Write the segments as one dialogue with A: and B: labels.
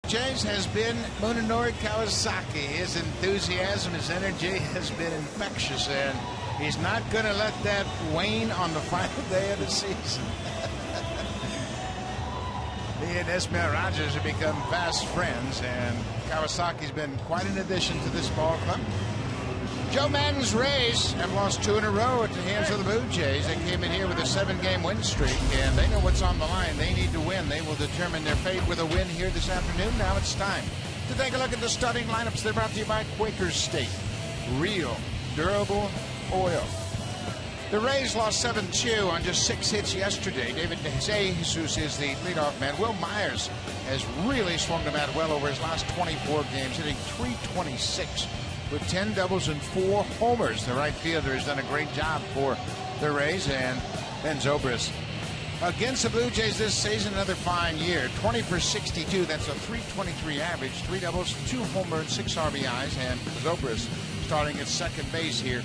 A: James has been Munenori Kawasaki. His enthusiasm, his energy has been infectious, and he's not going to let that wane on the final day of the season. He and Esmer Rogers have become fast friends, and Kawasaki's been quite an addition to this ball club. Joe Maddon's Rays have lost 2 in a row at the hands of the Blue Jays. They came in here with a 7-game win streak, and they know what's on the line. They need to win. They will determine their fate with a win here this afternoon. Now it's time to take a look at the starting lineups. They're brought to you by Quaker State. Real, durable oil. The Rays lost 7-2 on just 6 hits yesterday. David DeJesus is the leadoff man. Will Myers has really swung the bat well over his last 24 games, hitting .326 with 10 doubles and 4 homers. The right fielder has done a great job for the Rays. And Ben Zobrist against the Blue Jays this season, another fine year. 20 for 62. That's a .323 average. 3 doubles, 2 homers, 6 RBIs. And Zobrist starting at second base here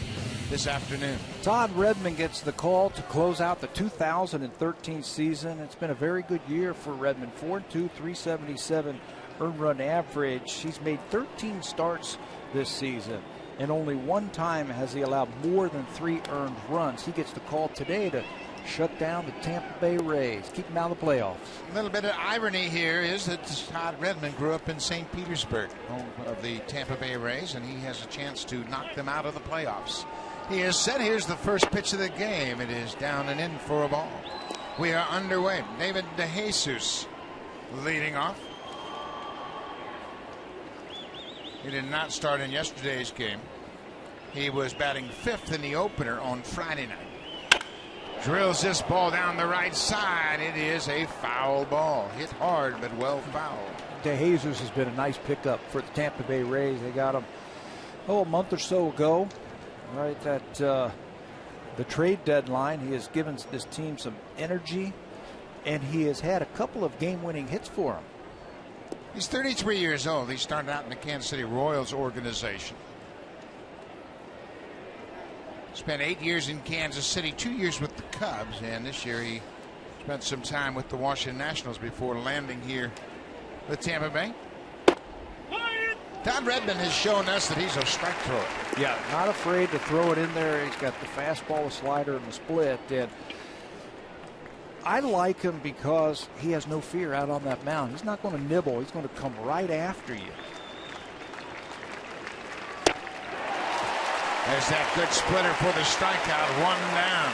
A: this afternoon.
B: Todd Redmond gets the call to close out the 2013 season. It's been a very good year for Redmond. 4-2, .377 earned run average. He's made 13 starts this season, and only one time has he allowed more than 3 earned runs. He gets the call today to shut down the Tampa Bay Rays, keep them out of the playoffs. A
A: little bit of irony here is that Todd Redmond grew up in St. Petersburg, home of the Tampa Bay Rays, and he has a chance to knock them out of the playoffs. He has said, here's the first pitch of the game. It is down and in for a ball. We are underway. David DeJesus leading off. He did not start in yesterday's game. He was batting 5th in the opener on Friday night. Drills this ball down the right side. It is a foul ball. Hit hard, but well fouled.
B: DeJesus has been a nice pickup for the Tampa Bay Rays. They got him, a month or so ago, right at the trade deadline. He has given this team some energy, and he has had a couple of game-winning hits for him.
A: He's 33 years old. He started out in the Kansas City Royals organization. Spent 8 years in Kansas City, 2 years with the Cubs, and this year he spent some time with the Washington Nationals before landing here with Tampa Bay. Todd Redmond has shown us that he's a strike thrower.
B: Yeah, not afraid to throw it in there. He's got the fastball, the slider, and the split. And I like him because he has no fear out on that mound. He's not going to nibble. He's going to come right after you.
A: There's that good splitter for the strikeout. 1 down.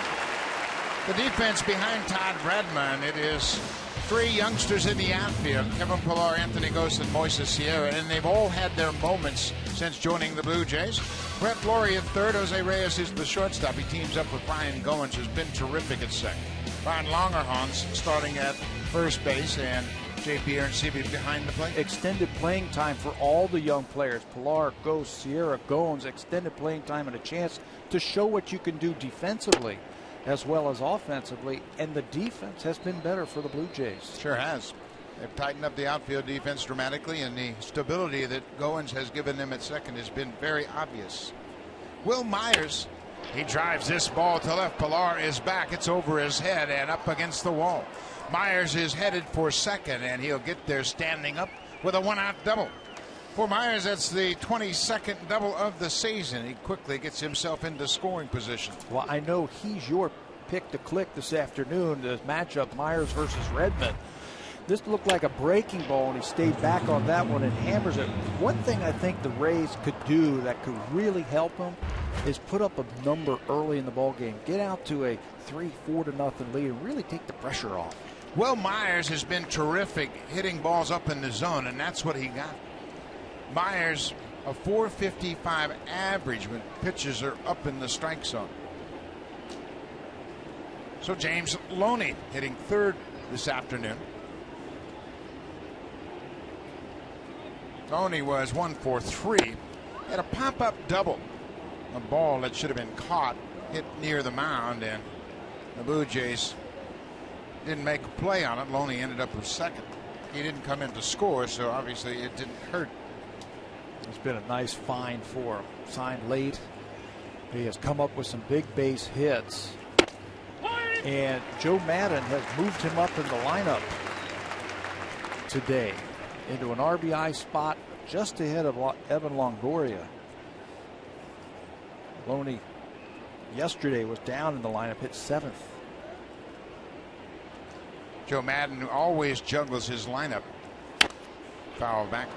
A: The defense behind Todd Redmond, it is 3 youngsters in the outfield. Kevin Pillar, Anthony Gose, and Moises Sierra, and they've all had their moments since joining the Blue Jays. Brett Laurie at third. Jose Reyes is the shortstop. He teams up with Brian Goins, who's been terrific at second. Brian Longerhans starting at first base, and J.P. Aronsevi behind the plate.
B: Extended playing time for all the young players. Pillar, Gose, Sierra, Goins. Extended playing time and a chance to show what you can do defensively as well as offensively. And the defense has been better for the Blue Jays.
A: Sure has. They've tightened up the outfield defense dramatically, and the stability that Goins has given them at second has been very obvious. Will Myers, he drives this ball to left. Pillar is back. It's over his head and up against the wall. Myers is headed for second, and he'll get there standing up with a 1-out double. For Myers, that's the 22nd double of the season. He quickly gets himself into scoring position.
B: Well, I know he's your pick to click this afternoon, the matchup Myers versus Redmond. This looked like a breaking ball, and he stayed back on that one and hammers it. One thing I think the Rays could do that could really help them is put up a number early in the ball game. Get out to a 3-4-0 lead and really take the pressure off.
A: Will Myers has been terrific hitting balls up in the zone, and that's what he got. Myers, a .455 average when pitches are up in the strike zone. So James Loney hitting third this afternoon. Loney was 1 for 3. Had a pop-up double. A ball that should have been caught, hit near the mound, and the Blue Jays didn't make a play on it. Loney ended up with second. He didn't come in to score, so obviously it didn't hurt.
B: It's been a nice find for him. Signed late. He has come up with some big base hits. And Joe Maddon has moved him up in the lineup today. into an RBI spot just ahead of Evan Longoria. Loney yesterday was down in the lineup, hit 7th.
A: Joe Maddon always juggles his lineup. Foul back.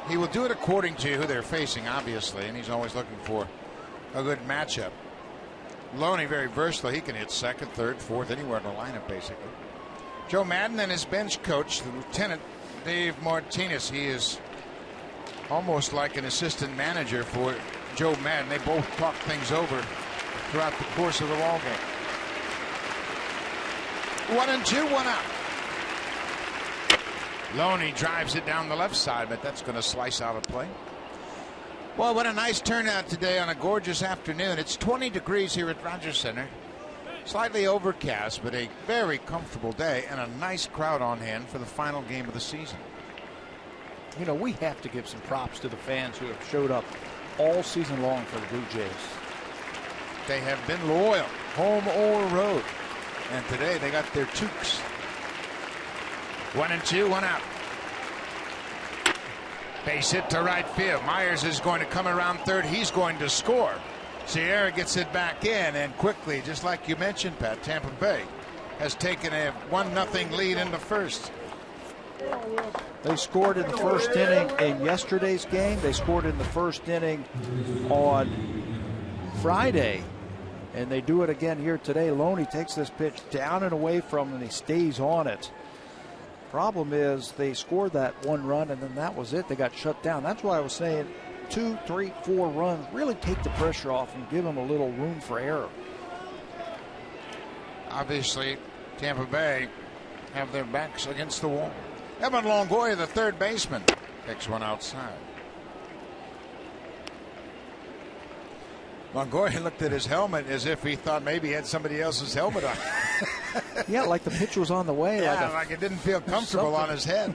A: He will do it according to who they're facing, obviously, and he's always looking for a good matchup. Loney very versatile. He can hit 2nd, 3rd, 4th, anywhere in the lineup, basically. Joe Maddon and his bench coach, the lieutenant, Dave Martinez. He is almost like an assistant manager for Joe Maddon. They both talk things over throughout the course of the ball game. 1-2, 1 out. Loney drives it down the left side, but that's going to slice out of play. Well, what a nice turnout today on a gorgeous afternoon. It's 20 degrees here at Rogers Center. Slightly overcast, but a very comfortable day and a nice crowd on hand for the final game of the season.
B: You know, we have to give some props to the fans who have showed up all season long for the Blue Jays.
A: They have been loyal, home or road. And today they got their toques. 1-2, 1 out. Base hit to right field. Myers is going to come around third. He's going to score. Sierra gets it back in, and quickly, just like you mentioned, Pat, Tampa Bay has taken a 1-0 lead in the first.
B: They scored in the first inning in yesterday's game. They scored in the first inning on Friday, and they do it again here today. Loney takes this pitch down and away from him, and he stays on it. Problem is they scored that 1 run, and then that was it. They got shut down. That's why I was saying 2, 3, 4 runs really take the pressure off and give them a little room for error.
A: Obviously, Tampa Bay have their backs against the wall. Evan Longoria, the third baseman, takes one outside. Longoria looked at his helmet as if he thought maybe he had somebody else's helmet on.
B: Yeah, like the pitch was on the way.
A: Yeah, like it didn't feel comfortable on his head.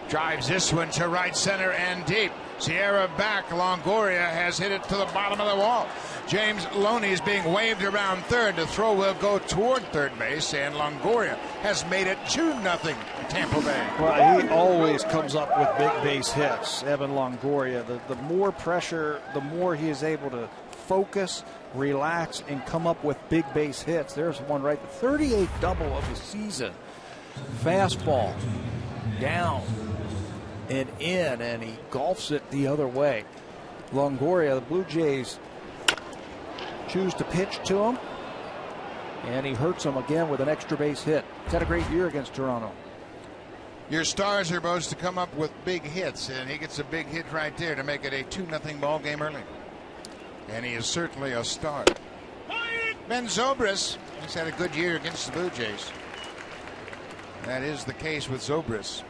A: Drives this one to right center and deep. Sierra back. Longoria has hit it to the bottom of the wall. James Loney is being waved around third. The throw will go toward third base, and Longoria has made it 2-0 Tampa Bay.
B: Well, he always comes up with big base hits, Evan Longoria. The more pressure, the more he is able to focus, relax, and come up with big base hits. There's one right, the 38th double of the season. Fastball down and in, and he golfs it the other way. Longoria, the Blue Jays choose to pitch to him, and he hurts him again with an extra base hit. He's had a great year against Toronto.
A: Your stars are supposed to come up with big hits, and he gets a big hit right there to make it a 2-0 ball game early. And he is certainly a star. Ben Zobrist has had a good year against the Blue Jays. That is the case with Zobrist.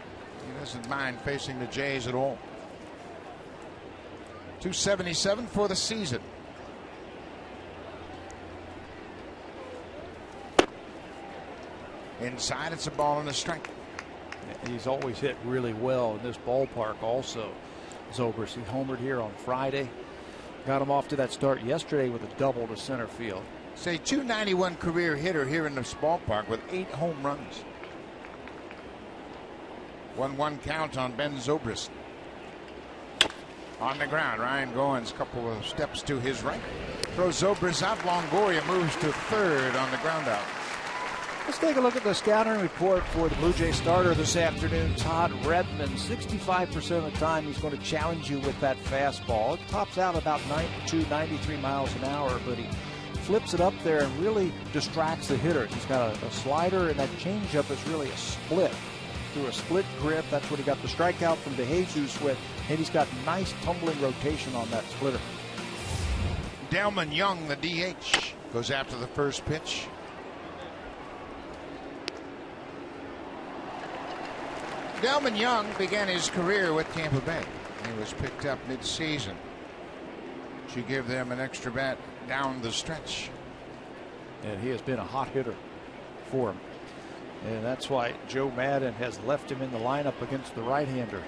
A: He doesn't mind facing the Jays at all. 277 for the season. Inside, it's a ball and a strike.
B: He's always hit really well in this ballpark also. Zobrist, he homered here on Friday. Got him off to that start yesterday with a double to center field.
A: Say 291 career hitter here in this ballpark with 8 home runs. 1-1 count on Ben Zobrist. On the ground, Ryan Goins, couple of steps to his right. Throws Zobrist out. Longoria moves to third on the ground out.
B: Let's take a look at the scouting report for the Blue Jay starter this afternoon, Todd Redmond. 65% of the time he's going to challenge you with that fastball. It tops out about 92, 93 miles an hour, but he flips it up there and really distracts the hitter. He's got a slider, and that changeup is really a split. Through a split grip, that's what he got the strikeout from DeJesus with, and he's got nice tumbling rotation on that splitter.
A: Delman Young, the DH, goes after the first pitch. Delman Young began his career with Tampa Bay. He was picked up mid-season to give them an extra bat down the stretch.
B: And he has been a hot hitter for him. And that's why Joe Maddon has left him in the lineup against the right-hander.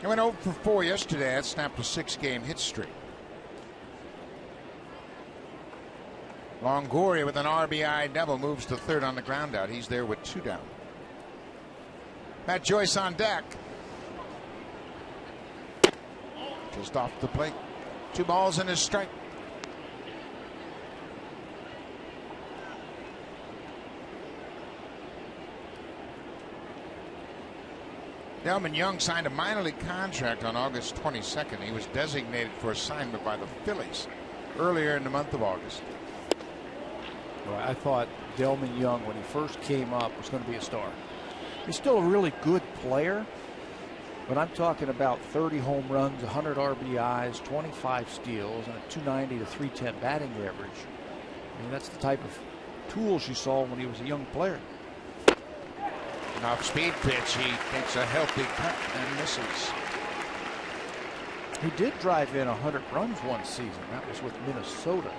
A: He went 0 for 4 yesterday. That snapped a 6-game hit streak. Longoria with an RBI double moves to third on the ground out. He's there with 2 down. Matt Joyce on deck. Just off the plate. 2 balls and a strike. Delman Young signed a minor league contract on August 22nd. He was designated for assignment by the Phillies earlier in the month of August.
B: Well, I thought Delman Young, when he first came up, was going to be a star. He's still a really good player, but I'm talking about 30 home runs, 100 RBIs, 25 steals, and a 290 to 310 batting average. I mean, that's the type of tools you saw when he was a young player.
A: An off-speed pitch. He takes a healthy cut and misses.
B: He did drive in 100 runs one season. That was with Minnesota.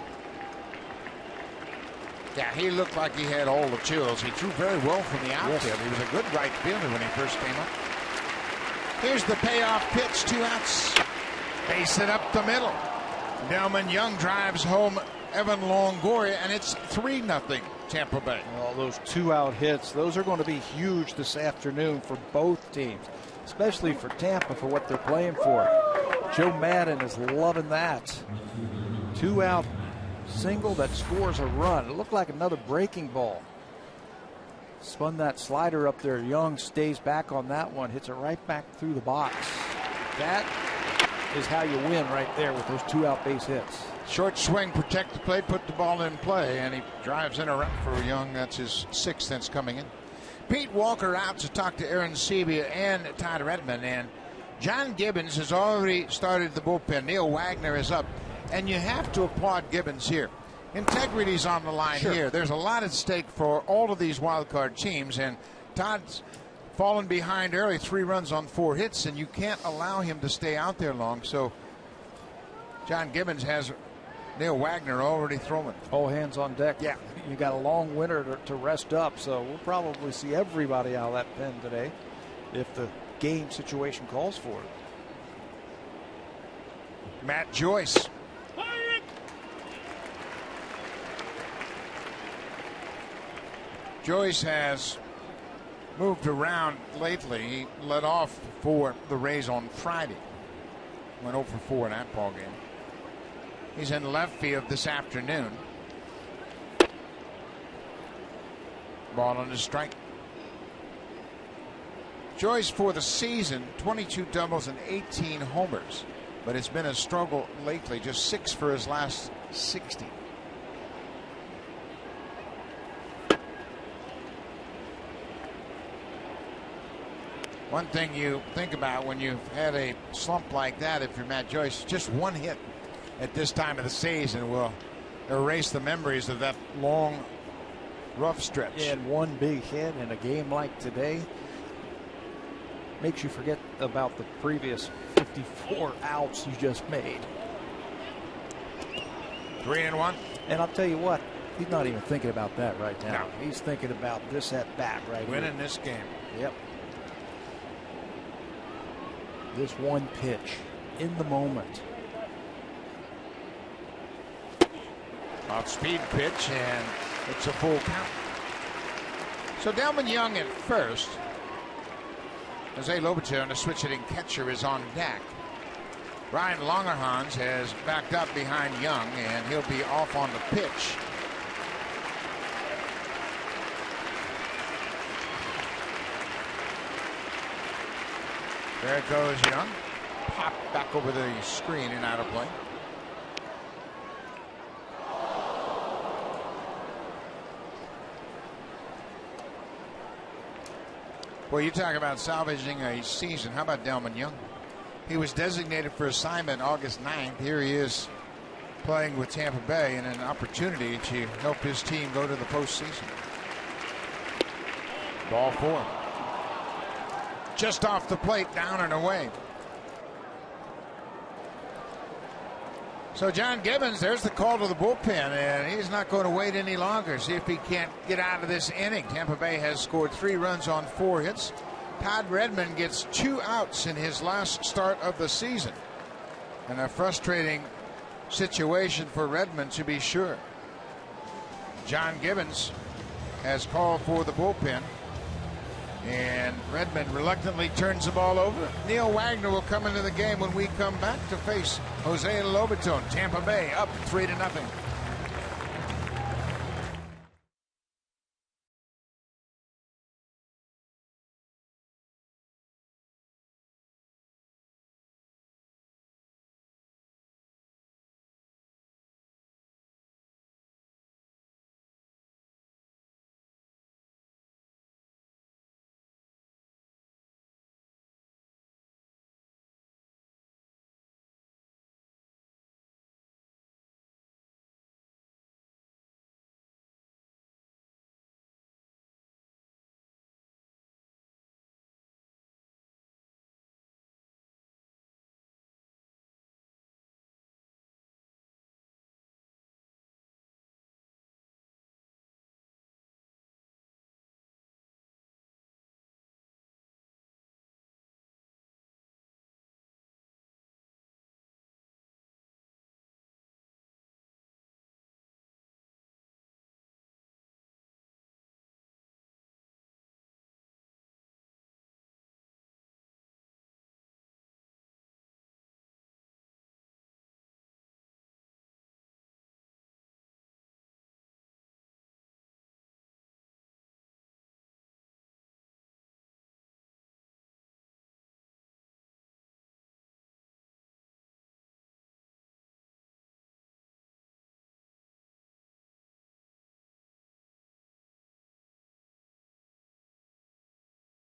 A: Yeah, he looked like he had all the chills. He threw very well from the outfield. He was a good right fielder when he first came up. Here's the payoff pitch, 2 outs. Base it up the middle. Delman Young drives home Evan Longoria, and it's 3-0 Tampa Bay.
B: Well, those 2-out hits, those are going to be huge this afternoon for both teams, especially for Tampa for what they're playing for. Joe Madden is loving that. 2-out single that scores a run. It looked like another breaking ball. Spun that slider up there. Young stays back on that one, hits it right back through the box. That is how you win right there with those 2-out base hits.
A: Short swing, protect the plate, put the ball in play, and he drives in a run for Young. That's his 6th since coming in. Pete Walker out to talk to Aaron Sebia and Todd Redmond, and John Gibbons has already started the bullpen. Neil Wagner is up, and you have to applaud Gibbons here. Integrity's on the line here. There's a lot at stake for all of these wild card teams, and Todd's fallen behind early, 3 runs on 4 hits, and you can't allow him to stay out there long. So John Gibbons has Neil Wagner already throwing.
B: All hands on deck.
A: Yeah.
B: You got a long winter to rest up, so we'll probably see everybody out of that pen today if the game situation calls for it.
A: Matt Joyce. Joyce has moved around lately. He led off for the Rays on Friday. Went 0 for 4 in that ball game. He's in left field this afternoon. Ball on the strike. Joyce for the season, 22 doubles and 18 homers. But it's been a struggle lately, just 6 for his last 60. One thing you think about when you've had a slump like that, if you're Matt Joyce, just 1 hit at this time of the season will erase the memories of that long, rough stretch.
B: And 1 big hit in a game like today makes you forget about the previous 54 outs you just made.
A: 3-1.
B: And I'll tell you what, he's not even thinking about that right now. No. He's thinking about this at bat right here.
A: Winning this game.
B: Yep. This 1 pitch in the moment.
A: Off-speed pitch, and it's a full count. So Delman Young at first. Jose Lobaton, the switch-hitting catcher, is on deck. Ryan Longerhans has backed up behind Young, and he'll be off on the pitch. There it goes, Young. Popped back over the screen and out of play. Well, you talk about salvaging a season. How about Delman Young? He was designated for assignment August 9th. Here he is playing with Tampa Bay and an opportunity to help his team go to the postseason. Ball 4. Just off the plate, down and away. So John Gibbons, there's the call to the bullpen, and he's not going to wait any longer. See if he can't get out of this inning. Tampa Bay has scored 3 runs on 4 hits. Todd Redmond gets 2 outs in his last start of the season. And a frustrating situation for Redmond, to be sure. John Gibbons has called for the bullpen. And Redmond reluctantly turns the ball over. Neil Wagner will come into the game when we come back to face Jose Lobaton. Tampa Bay up 3-0.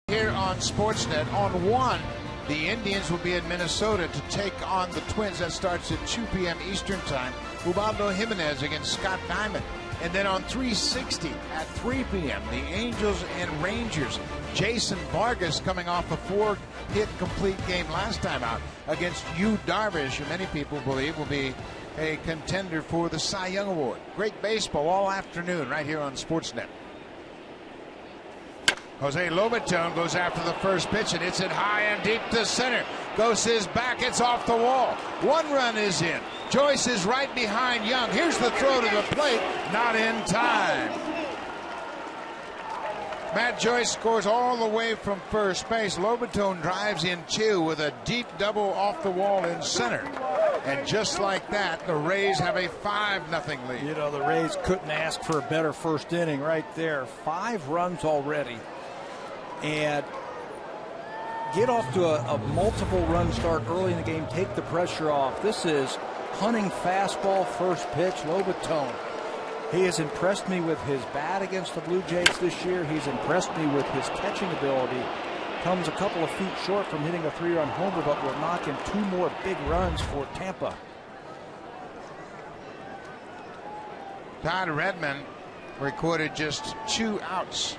A: Here on Sportsnet, on 1, the Indians will be in Minnesota to take on the Twins. That starts at 2 p.m. Eastern Time. Ubaldo Jimenez against Scott Diamond. And then on 360 at 3 p.m., the Angels and Rangers. Jason Vargas coming off a 4-hit complete game last time out against Yu Darvish, who many people believe will be a contender for the Cy Young Award. Great baseball all afternoon right here on Sportsnet. Jose Lobaton goes after the first pitch and hits it high and deep to center. Goes his back, it's off the wall. 1 run is in. Joyce is right behind Young. Here's the throw to the plate, not in time. Matt Joyce scores all the way from first base. Lobaton drives in 2 with a deep double off the wall in center. And just like that, the Rays have a 5-0 lead.
B: You know, the Rays couldn't ask for a better first inning right there. 5 runs already. And get off to a multiple run start early in the game, take the pressure off. This is hunting fastball, first pitch. Lobaton, he has impressed me with his bat against the Blue Jays this year. He's impressed me with his catching ability. Comes a couple of feet short from hitting a 3-run homer, but will knock in 2 more big runs for Tampa.
A: Todd Redmond recorded just 2 outs.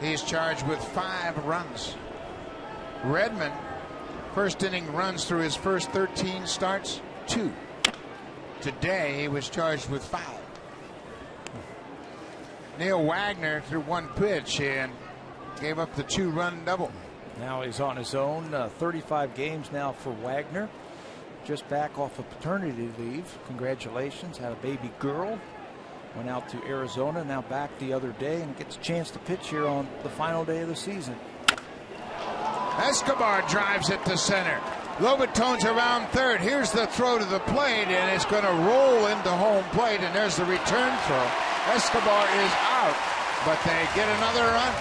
A: He's charged with 5 runs. Redmond, first inning runs through his first 13 starts, 2. Today he was charged with 5. Neil Wagner threw 1 pitch and gave up the 2-run double.
B: Now he's on his own. 35 games now for Wagner. Just back off of paternity leave. Congratulations. Had a baby girl. Went out to Arizona, now back the other day, and gets a chance to pitch here on the final day of the season.
A: Escobar drives it to center. Lobaton's around third. Here's the throw to the plate, and it's going to roll into home plate, and there's the return throw. Escobar is out, but they get another run.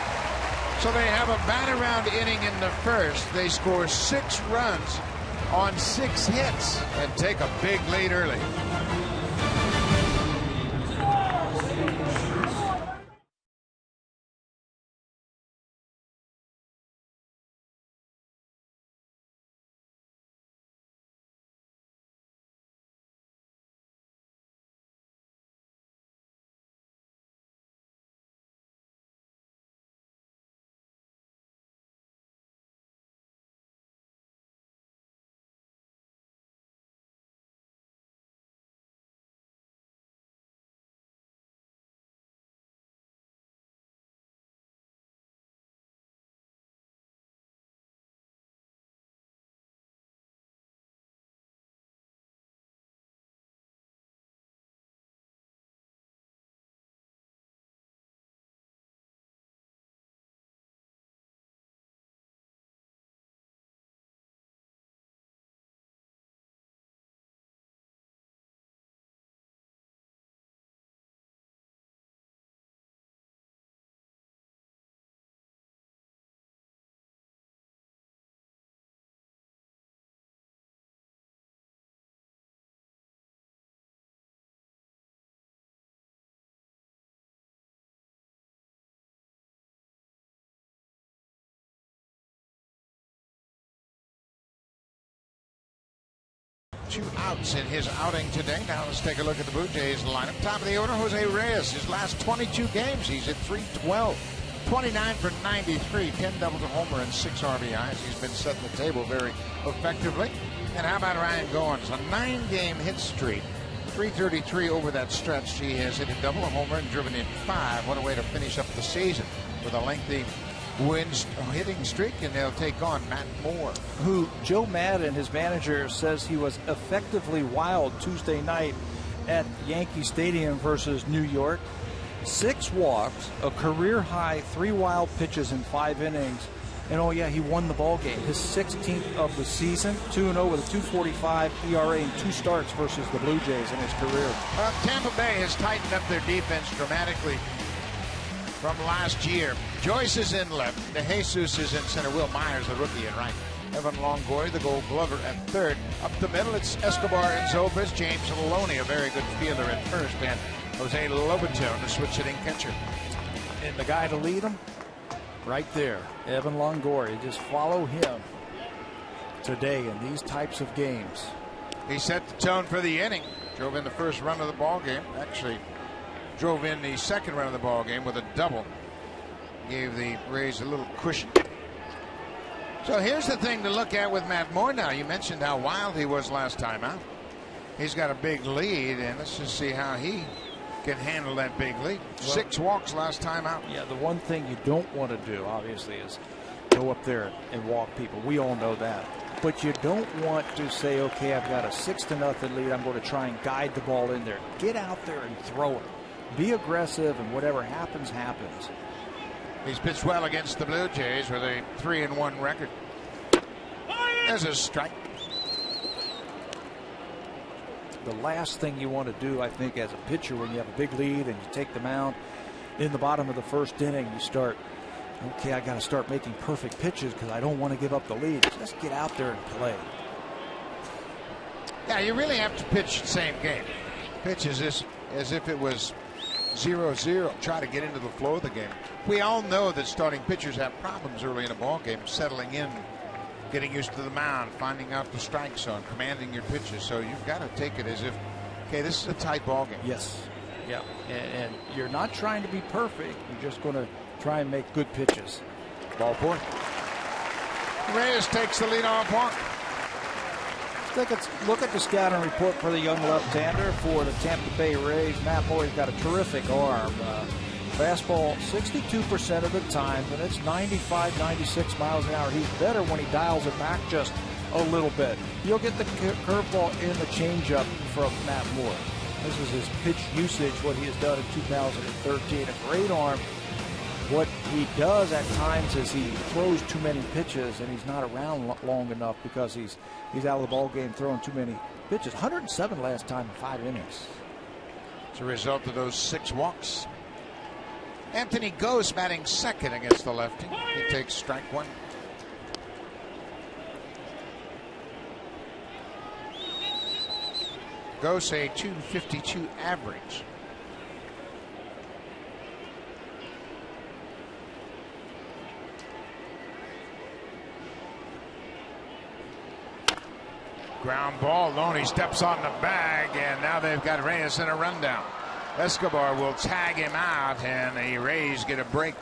A: So they have a bat-around inning in the first. They score 6 runs on 6 hits and take a big lead early. 2 outs in his outing today. Now let's take a look at the Blue Jays lineup. Top of the order, Jose Reyes. His last 22 games, he's at .312. 29 for 93, 10 doubles, a homer, and 6 RBIs. He's been setting the table very effectively. And how about Ryan Goins? A 9-game hit streak. .333 over that stretch. He has hit a double, a homer, and driven in 5. What a way to finish up the season with a lengthy hitting streak, and they'll take on Matt Moore.
B: Who Joe Madden, his manager, says he was effectively wild Tuesday night at Yankee Stadium versus New York. 6 walks, a career-high 3 wild pitches in 5 innings, and oh yeah, he won the ball game. His 16th of the season, 2-0 with a .245 ERA in 2 starts versus the Blue Jays in his career.
A: Tampa Bay has tightened up their defense dramatically from last year. Joyce is in left, De Jesus is in center, Will Myers, the rookie, in right. Evan Longoria, the Gold Glover, at third. Up the middle, it's Escobar and Zobas, James Maloney, a very good fielder, at first, and Jose Lobaton, the switch hitting catcher.
B: And the guy to lead him, right there, Evan Longoria. Just follow him today in these types of games.
A: He set the tone for the inning. Drove in the first run of the ball game. Actually, drove in the second run of the ball game with a double. Gave the Rays a little cushion. So here's the thing to look at with Matt Moore now. You mentioned how wild he was last time out. He's got a big lead, and let's just see how he can handle that big lead. Well, 6 walks last time out.
B: Yeah, the one thing you don't want to do, obviously, is go up there and walk people. We all know that. But you don't want to say, okay, I've got a 6-0 lead. I'm going to try and guide the ball in there. Get out there and throw it. Be aggressive, and whatever happens, happens.
A: He's pitched well against the Blue Jays with a 3-1 record. There's a strike.
B: The last thing you want to do, I think, as a pitcher, when you have a big lead and you take the mound in the bottom of the first inning, you start, okay, I got to start making perfect pitches because I don't want to give up the lead. Just get out there and play.
A: Yeah, you really have to pitch the same game. Pitch as if it was 0-0. Try to get into the flow of the game. We all know that starting pitchers have problems early in a ball game, settling in, getting used to the mound, finding out the strike zone, commanding your pitches. So you've got to take it as if, okay, this is a tight ball game.
B: Yes. Yeah. And you're not trying to be perfect. You're just going to try and make good pitches.
A: Ball 4. Reyes takes the leadoff walk.
B: Let's look at the scouting report for the young left-hander for the Tampa Bay Rays. Matt Moore's got a terrific arm. Fastball 62% of the time, and it's 95, 96 miles an hour. He's better when he dials it back just a little bit. You'll get the curveball and the changeup from Matt Moore. This is his pitch usage, what he has done in 2013. A great arm. What he does at times is he throws too many pitches, and he's not around long enough because he's out of the ball game throwing too many pitches. 107 last time in 5 innings.
A: As a result of those 6 walks. Anthony Gose batting second against the lefty. He takes strike 1. Gose a .252 average. Ground ball. Loney steps on the bag, and now they've got Reyes in a rundown. Escobar will tag him out, and the Rays get a break.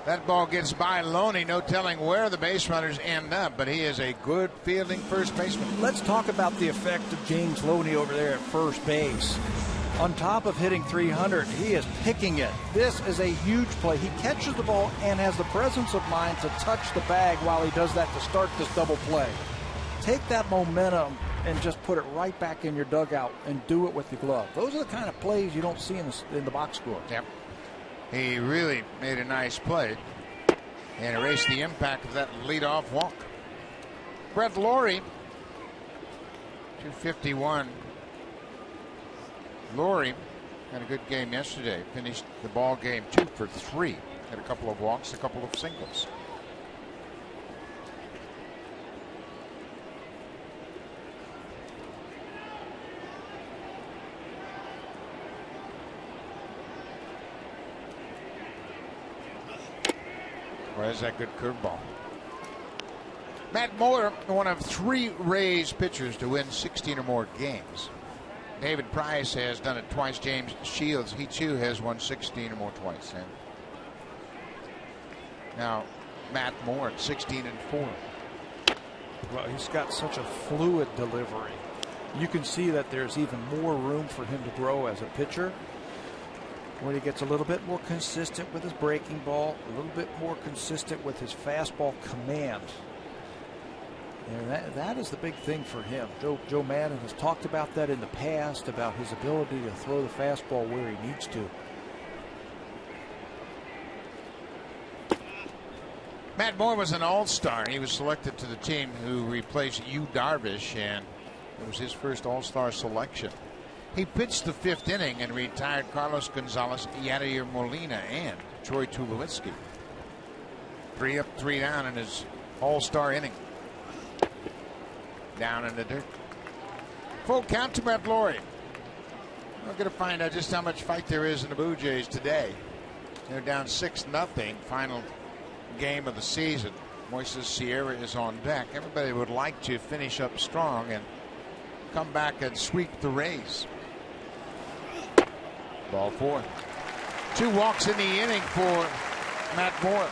A: That ball gets by Loney. No telling where the base runners end up, but he is a good fielding first baseman.
B: Let's talk about the effect of James Loney over there at first base. On top of hitting .300, he is picking it. This is a huge play. He catches the ball and has the presence of mind to touch the bag while he does that to start this double play. Take that momentum and just put it right back in your dugout and do it with your glove. Those are the kind of plays you don't see in the box score.
A: Yep. He really made a nice play and erased the impact of that leadoff walk. Brett Lawrie, .251. Lawrie had a good game yesterday. Finished the ball game 2 for 3. Had a couple of walks, a couple of singles. Where's that good curveball? Matt Moore, one of 3 Rays pitchers to win 16 or more games. David Price has done it twice. James Shields, he too has won 16 or more twice. And now Matt Moore at 16-4.
B: Well, he's got such a fluid delivery. You can see that there's even more room for him to grow as a pitcher when he gets a little bit more consistent with his breaking ball, a little bit more consistent with his fastball command. And that is the big thing for him. Joe Maddon has talked about that in the past, about his ability to throw the fastball where he needs to.
A: Matt Moore was an all-star. He was selected to the team who replaced Yu Darvish, and it was his first all-star selection. He pitched the 5th inning and retired Carlos Gonzalez, Yadier Molina, and Troy Tulowitzki. 3 up, 3 down in his all-star inning. Down in the dirt. Full count to Brett Lawrie. We're going to find out just how much fight there is in the Blue Jays today. They're down 6-0. Final game of the season. Moises Sierra is on deck. Everybody would like to finish up strong and come back and sweep the Rays. Ball 4. 2 walks in the inning for Matt Moore.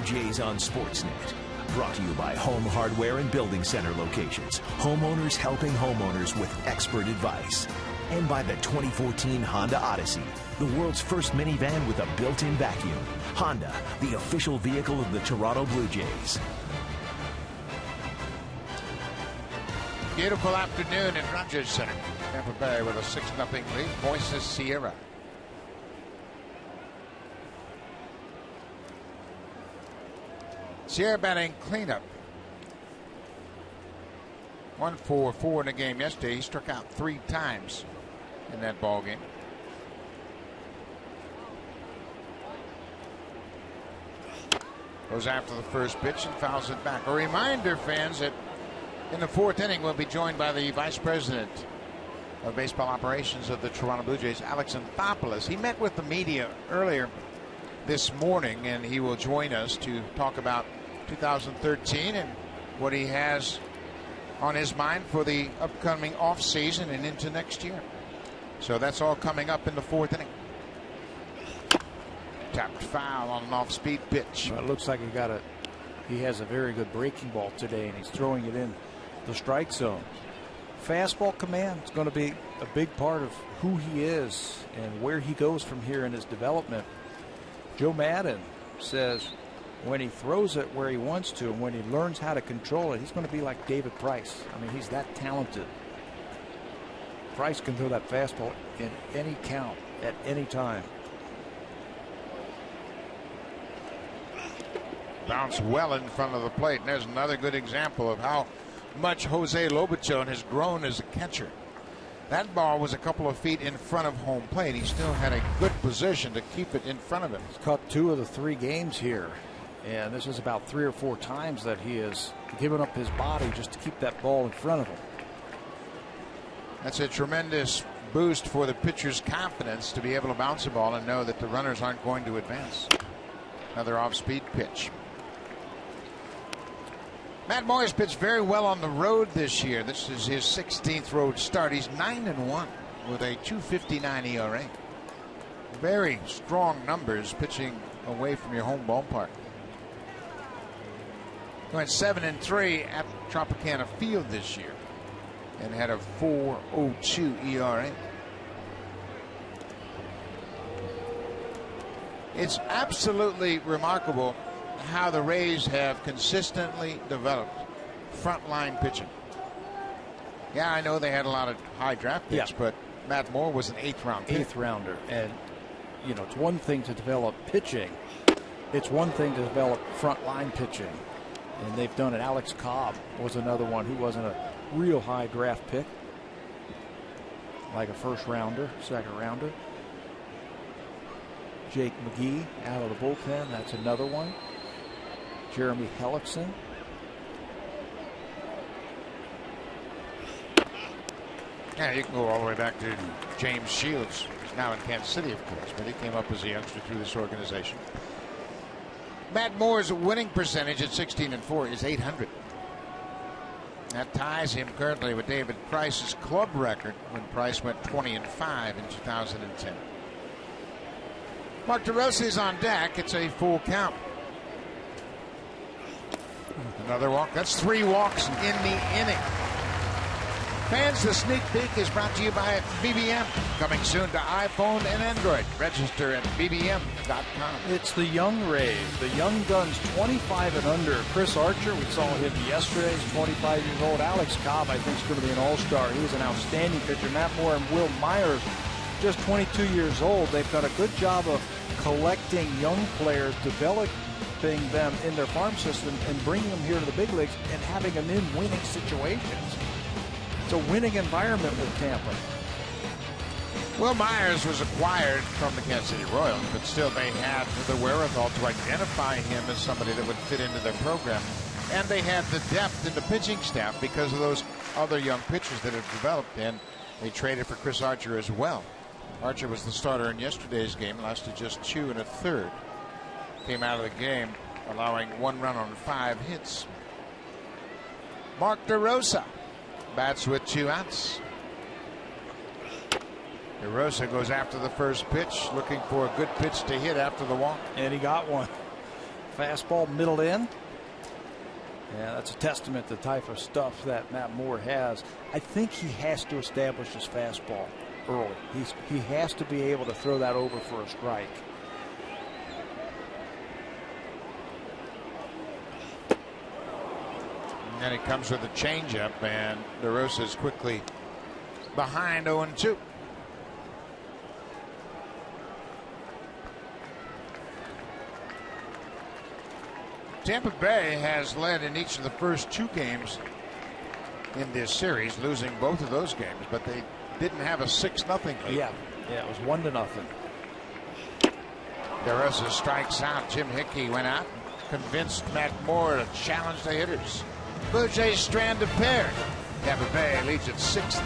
C: Jays on Sportsnet. Brought to you by Home Hardware and Building Center locations. Homeowners helping homeowners with expert advice. And by the 2014 Honda Odyssey, the world's first minivan with a built-in vacuum. Honda, the official vehicle of the Toronto Blue Jays.
A: Beautiful afternoon at Rogers Center. Tampa Bay with a 6-0 lead. Moises Sierra. Sierra batting cleanup. 1 for 4 in the game yesterday. He struck out 3 times in that ball game. Goes after the first pitch and fouls it back. A reminder, fans, that in the 4th inning we'll be joined by the Vice President of Baseball Operations of the Toronto Blue Jays, Alex Anthopoulos. He met with the media earlier this morning, and he will join us to talk about 2013 and what he has on his mind for the upcoming off season and into next year. So that's all coming up in the 4th inning. Tapped foul on an off-speed pitch.
B: Well, it looks like he has a very good breaking ball today, and he's throwing it in the strike zone. Fastball command is going to be a big part of who he is and where he goes from here in his development. Joe Maddon says when he throws it where he wants to and when he learns how to control it, he's going to be like David Price. I mean, he's that talented. Price can throw that fastball in any count at any time.
A: Bounce well in front of the plate, and there's another good example of how much Jose Lobaton has grown as a catcher. That ball was a couple of feet in front of home plate. He still had a good position to keep it in front of him.
B: He's caught 2 of the 3 games here, and this is about 3 or 4 times that he has given up his body just to keep that ball in front of him.
A: That's a tremendous boost for the pitcher's confidence to be able to bounce a ball and know that the runners aren't going to advance. Another off-speed pitch. Matt Moore has pitched very well on the road this year. This is his 16th road start. He's 9-1 with a 2.59 ERA. Very strong numbers pitching away from your home ballpark. He went 7-3 at Tropicana Field this year and had a 4.02 ERA. It's absolutely remarkable how the Rays have consistently developed frontline pitching. Yeah, I know they had a lot of high draft picks, but Matt Moore was an 8th round pick.
B: 8th rounder. And, you know, it's one thing to develop pitching. It's one thing to develop frontline pitching. And they've done it. Alex Cobb was another one who wasn't a real high draft pick, like a 1st rounder, 2nd rounder. Jake McGee out of the bullpen. That's another one. Jeremy Hellickson.
A: Yeah, you can go all the way back to James Shields. now in Kansas City, of course, but he came up as a youngster through this organization. Matt Moore's winning percentage at 16-4 is .800. That ties him currently with David Price's club record when Price went 20-5 in 2010. Mark DeRosa is on deck. It's a full count. Another walk. That's 3 walks in the inning. Fans, the sneak peek is brought to you by BBM. Coming soon to iPhone and Android. Register at bbm.com.
B: It's the young Rays, the young guns, 25 and under. Chris Archer, we saw him yesterday. He's 25 years old. Alex Cobb, I think, is going to be an all-star. He's an outstanding pitcher. Matt Moore and Will Myers, just 22 years old. They've done a good job of collecting young players, developing them in their farm system, and bringing them here to the big leagues and having them in winning situations. It's a winning environment with Tampa.
A: Will Myers was acquired from the Kansas City Royals, but still they had the wherewithal to identify him as somebody that would fit into their program. And they had the depth in the pitching staff because of those other young pitchers that have developed, and they traded for Chris Archer as well. Archer was the starter in yesterday's game, lasted just 2 1/3. Came out of the game allowing 1 run on 5 hits. Mark DeRosa bats with 2 outs. DeRosa goes after the first pitch, looking for a good pitch to hit after the walk.
B: And he got one. Fastball middle in. Yeah, that's a testament to the type of stuff that Matt Moore has. I think he has to establish his fastball early. He has to be able to throw that over for a strike.
A: And then it comes with a changeup, and DeRosa is quickly behind 0-2. Tampa Bay has led in each of the first 2 games in this series, losing both of those games, but they didn't have a 6-0 lead.
B: Yeah, it was 1-0.
A: DeRosa strikes out. Jim Hickey went out and convinced Matt Moore to challenge the hitters. Blue Jays strand a pair. Tampa Bay leads at 6-0.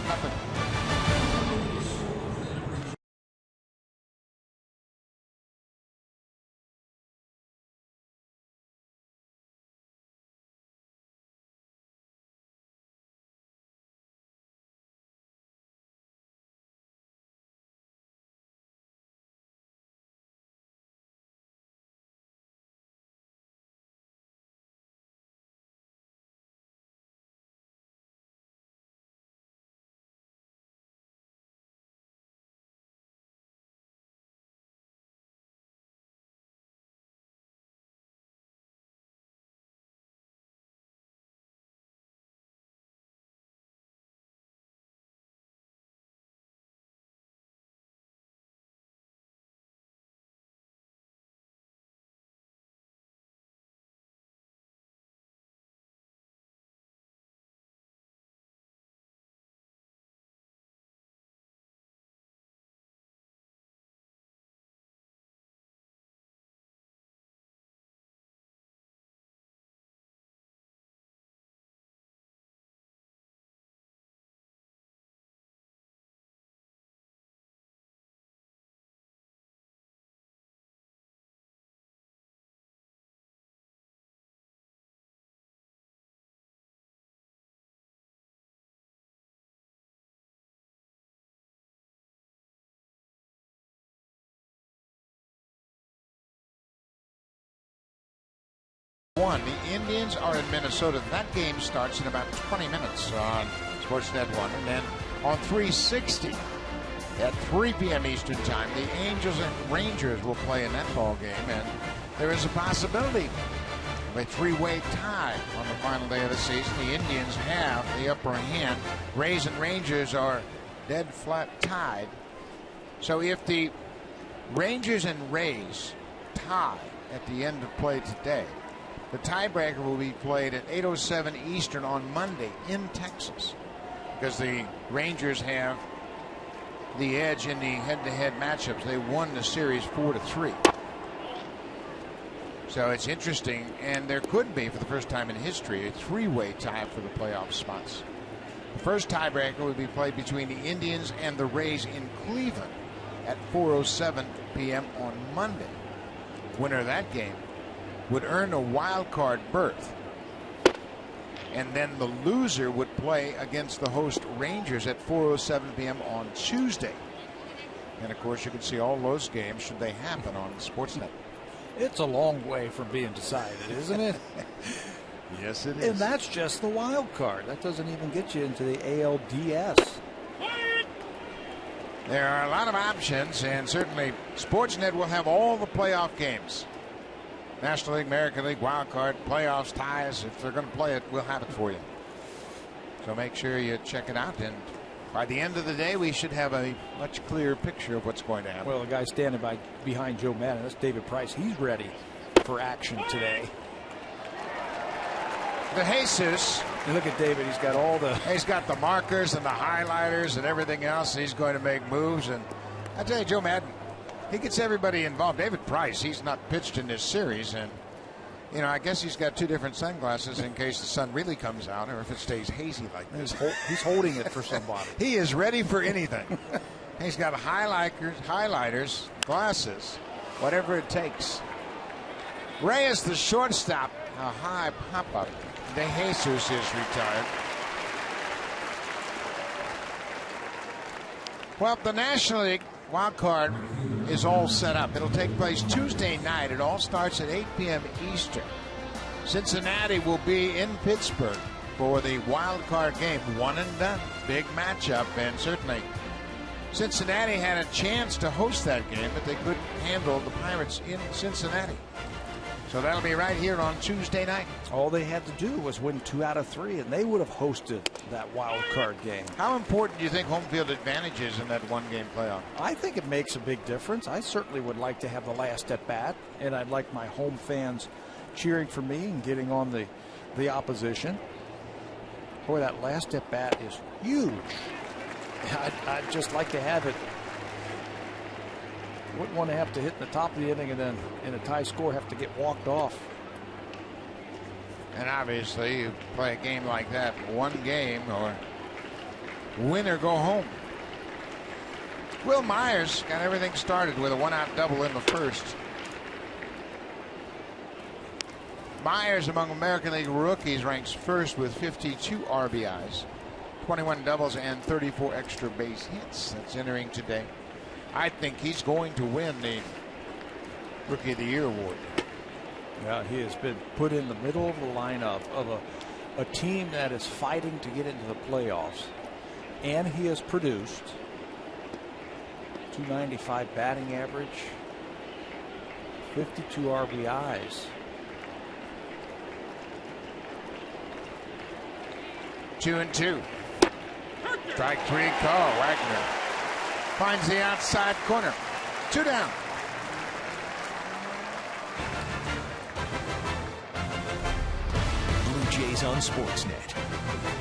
A: The Indians are in Minnesota. That game starts in about 20 minutes on Sportsnet 1. And then on 360 at 3 p.m. Eastern Time, the Angels and Rangers will play in that ball game. And there is a possibility of a 3-way tie on the final day of the season. The Indians have the upper hand. Rays and Rangers are dead flat tied. So if the Rangers and Rays tie at the end of play today, the tiebreaker will be played at 8:07 Eastern on Monday in Texas, because the Rangers have the edge in the head-to-head matchups. They won the series 4-3. So it's interesting, and there could be, for the first time in history, a 3-way tie for the playoff spots. The first tiebreaker will be played between the Indians and the Rays in Cleveland at 4:07 p.m. on Monday. Winner of that game would earn a wild card berth. And then the loser would play against the host Rangers at 4:07 p.m. on Tuesday. And of course, you can see all those games should they happen on Sportsnet.
B: It's a long way from being decided, isn't it?
A: Yes, it is.
B: And that's just the wild card. That doesn't even get you into the ALDS.
A: There are a lot of options, and certainly Sportsnet will have all the playoff games. National League, American League, wild card, playoffs, ties. If they're going to play it, we'll have it for you. So make sure you check it out, and by the end of the day, we should have a much clearer picture of what's going to happen.
B: Well, the guy standing behind Joe Madden, that's David Price. He's ready for action today.
A: De Jesus.
B: And look at David. He's got all the...
A: He's got the markers and the highlighters and everything else. He's going to make moves. And I tell you, Joe Madden, he gets everybody involved. David Price, he's not pitched in this series. And, you know, I guess he's got two different sunglasses in case the sun really comes out or if it stays hazy like this.
B: He's holding it for somebody.
A: He is ready for anything. He's got highlighters, glasses, whatever it takes. Reyes, the shortstop, a high pop-up. De Jesus is retired. Well, the National League wild card is all set up. It'll take place Tuesday night. It all starts at 8 p.m. Eastern. Cincinnati will be in Pittsburgh for the wild card game. One and done. Big matchup, and certainly Cincinnati had a chance to host that game, but they couldn't handle the Pirates in Cincinnati. So that'll be right here on Tuesday night.
B: All they had to do was win 2 out of 3, and they would have hosted that wild card game.
A: How important do you think home field advantage is in that one-game playoff?
B: I think it makes a big difference. I certainly would like to have the last at bat, and I'd like my home fans cheering for me and getting on the opposition. Boy, that last at bat is huge. I'd just like to have it. Wouldn't want to have to hit in the top of the inning and then in a tie score have to get walked off.
A: And obviously you play a game like that, one game, or win or go home. Will Myers got everything started with a 1-out double in the first. Myers, among American League rookies, ranks first with 52 RBIs, 21 doubles, and 34 extra base hits. That's entering today. I think he's going to win the Rookie of the Year award.
B: Yeah, he has been put in the middle of the lineup of a team that is fighting to get into the playoffs. And he has produced .295 batting average, 52 RBIs.
A: 2-2. Strike 3 call. Wagner finds the outside corner. 2 down.
C: Blue Jays on Sportsnet.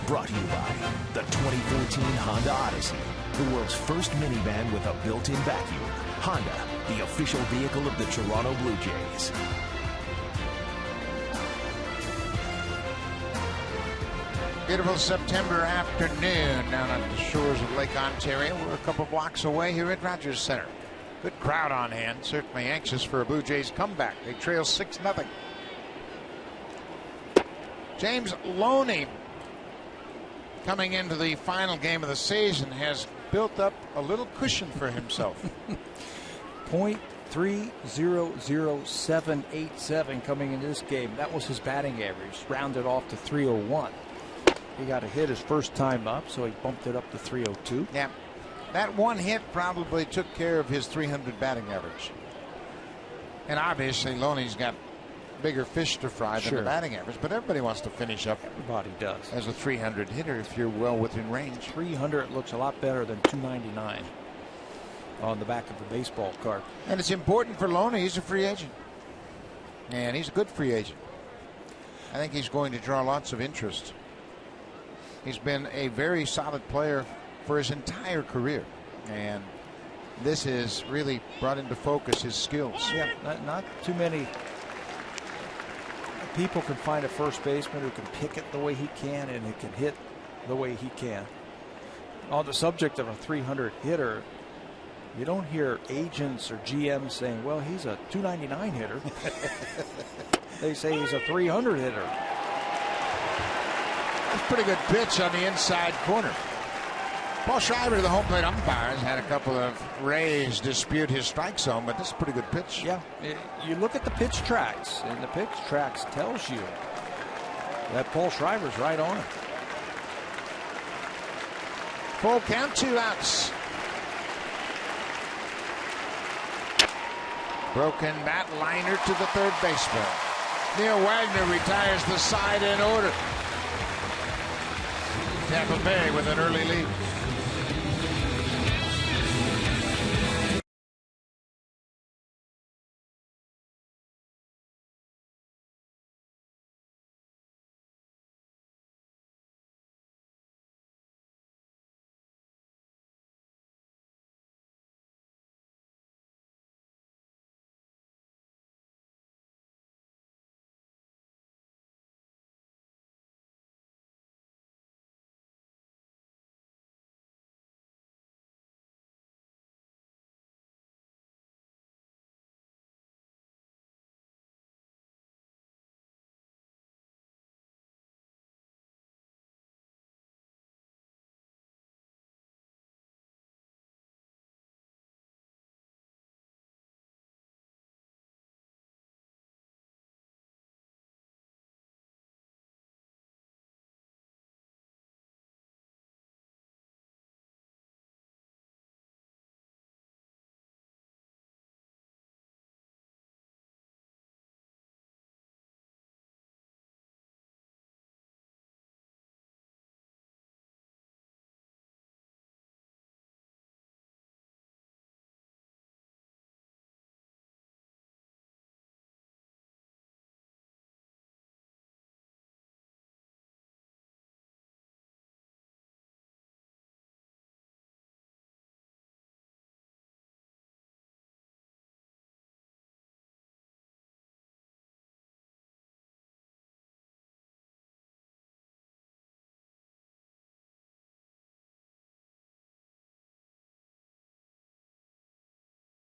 C: Brought to you by the 2014 Honda Odyssey, the world's first minivan with a built-in vacuum. Honda, the official vehicle of the Toronto Blue Jays.
A: Beautiful September afternoon down at the shores of Lake Ontario. We're a couple blocks away here at Rogers Center. Good crowd on hand. Certainly anxious for a Blue Jays comeback. They trail 6-0. James Loney, coming into the final game of the season, has built up a little cushion for himself.
B: .300787 coming into this game. That was his batting average, rounded off to 301. He got a hit his first time up, so he bumped it up to 302.
A: Yeah, that one hit probably took care of his 300 batting average. And obviously Loney's got bigger fish to fry than the batting average, but everybody wants to finish up.
B: Everybody does.
A: As a 300 hitter if you're well within range.
B: 300 looks a lot better than 299 on the back of the baseball card.
A: And it's important for Loney. He's a free agent. And he's a good free agent. I think he's going to draw lots of interest. He's been a very solid player for his entire career. And this has really brought into focus his skills.
B: Yeah, not too many people can find a first baseman who can pick it the way he can and who can hit the way he can. On the subject of a 300 hitter, You don't hear agents or GMs saying, well, he's a 299 hitter. They say he's a 300 hitter.
A: That's a pretty good pitch on the inside corner. Paul Schreiber, the home plate umpire, has had a couple of Rays dispute his strike zone, but this is a pretty good pitch.
B: Yeah, you look at the pitch tracks, and the pitch tracks tells you that Paul Schreiber's right on it.
A: Full count, 2 outs. Broken bat liner to the third baseman. Neil Wagner retires the side in order. Tampa Bay with an early lead.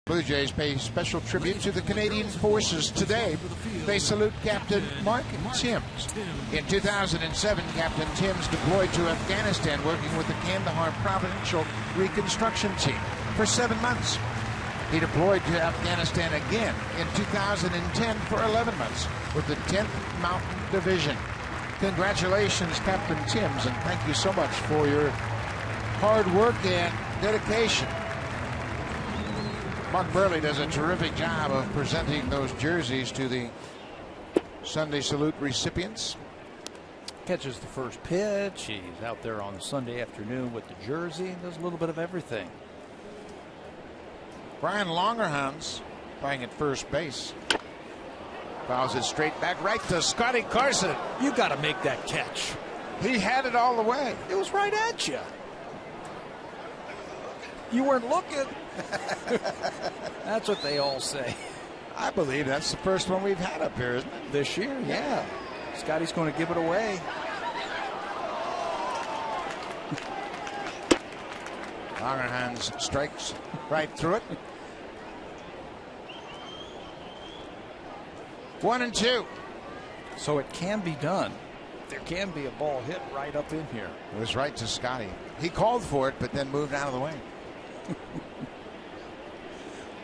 A: Blue Jays pay special tribute to the Canadian Forces today. They salute Captain Mark Timms. In 2007, Captain Timms deployed to Afghanistan working with the Kandahar Provincial Reconstruction Team for 7 months. He deployed to Afghanistan again in 2010 for 11 months with the 10th Mountain Division. Congratulations, Captain Timms, and thank you so much for your hard work and dedication. Mark Burley does a terrific job of presenting those jerseys to the Sunday Salute recipients.
B: Catches the first pitch. He's out there on Sunday afternoon with the jersey and does a little bit of everything.
A: Brian Longerhans playing at first base. Fouls it straight back right to Scotty Carson.
B: You got to make that catch.
A: He had it all the way.
B: It was right at you. You weren't looking. That's what they all say.
A: I believe that's the first one we've had up here, isn't it?
B: This year, yeah. Scotty's going to give it away.
A: Longerhans strikes right through it. 1-2.
B: So it can be done. There can be a ball hit right up in here.
A: It was right to Scotty. He called for it, but then moved out of the way.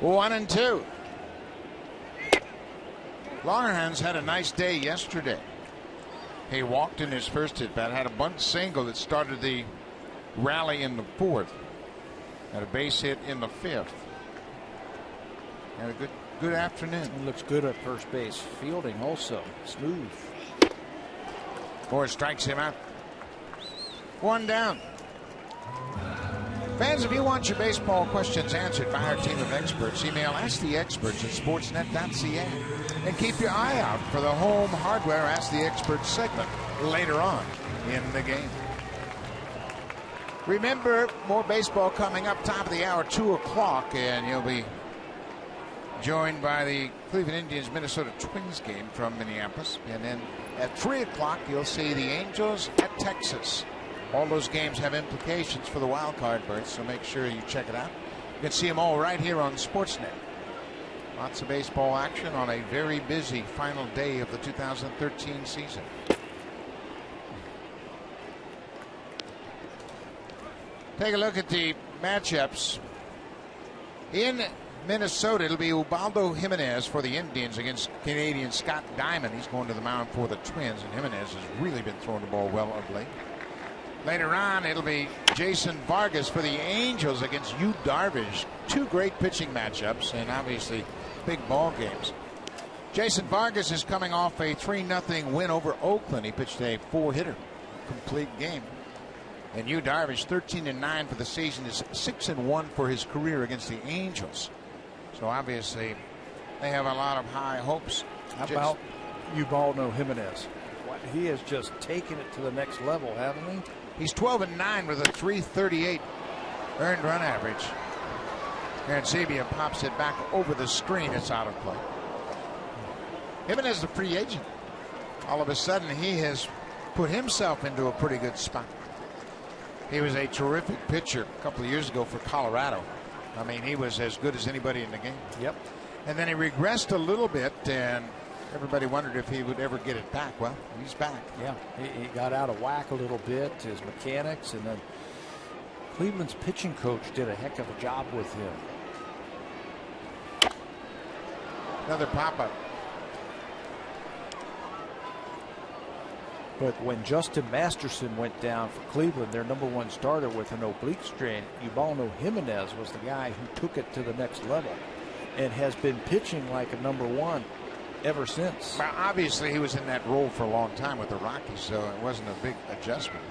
A: 1-2. Longerhans had a nice day yesterday. He walked in his first at bat, had a bunt single that started the rally in the fourth, had a base hit in the fifth. Had a good afternoon.
B: He looks good at first base. Fielding also smooth.
A: Moore strikes him out. 1 down. Fans, if you want your baseball questions answered by our team of experts, email asktheexperts@sportsnet.ca and keep your eye out for the Home Hardware Ask the Experts segment later on in the game. Remember, more baseball coming up, top of the hour, 2 o'clock, and you'll be joined by the Cleveland Indians Minnesota Twins game from Minneapolis. And then at 3 o'clock, you'll see the Angels at Texas. All those games have implications for the wild card berth, so make sure you check it out. You can see them all right here on Sportsnet. Lots of baseball action on a very busy final day of the 2013 season. Take a look at the matchups. In Minnesota, it'll be Ubaldo Jimenez for the Indians against Canadian Scott Diamond. He's going to the mound for the Twins, and Jimenez has really been throwing the ball well of late. Later on, it'll be Jason Vargas for the Angels against Yu Darvish. Two great pitching matchups, and obviously big ball games. Jason Vargas is coming off a 3-0 win over Oakland. He pitched a 4-hitter complete game. And Yu Darvish, 13-9 for the season, is 6-1 for his career against the Angels. So obviously, they have a lot of high hopes.
B: How about Ubaldo Jimenez? He has just taken it to the next level, haven't he?
A: He's 12-9 with a 338 earned run average. Arancibia pops it back over the screen. It's out of play. Jimenez is a free agent. All of a sudden, he has put himself into a pretty good spot. He was a terrific pitcher a couple of years ago for Colorado. I mean, he was as good as anybody in the game.
B: Yep.
A: And then he regressed a little bit, and everybody wondered if he would ever get it back. Well, he's back.
B: Yeah, he got out of whack a little bit, his mechanics, and then Cleveland's pitching coach did a heck of a job with him.
A: Another pop-up.
B: But when Justin Masterson went down for Cleveland, their #1 starter with an oblique strain, Ubaldo Jimenez was the guy who took it to the next level and has been pitching like a #1 ever since.
A: Well, obviously, he was in that role for a long time with the Rockies, so it wasn't a big adjustment.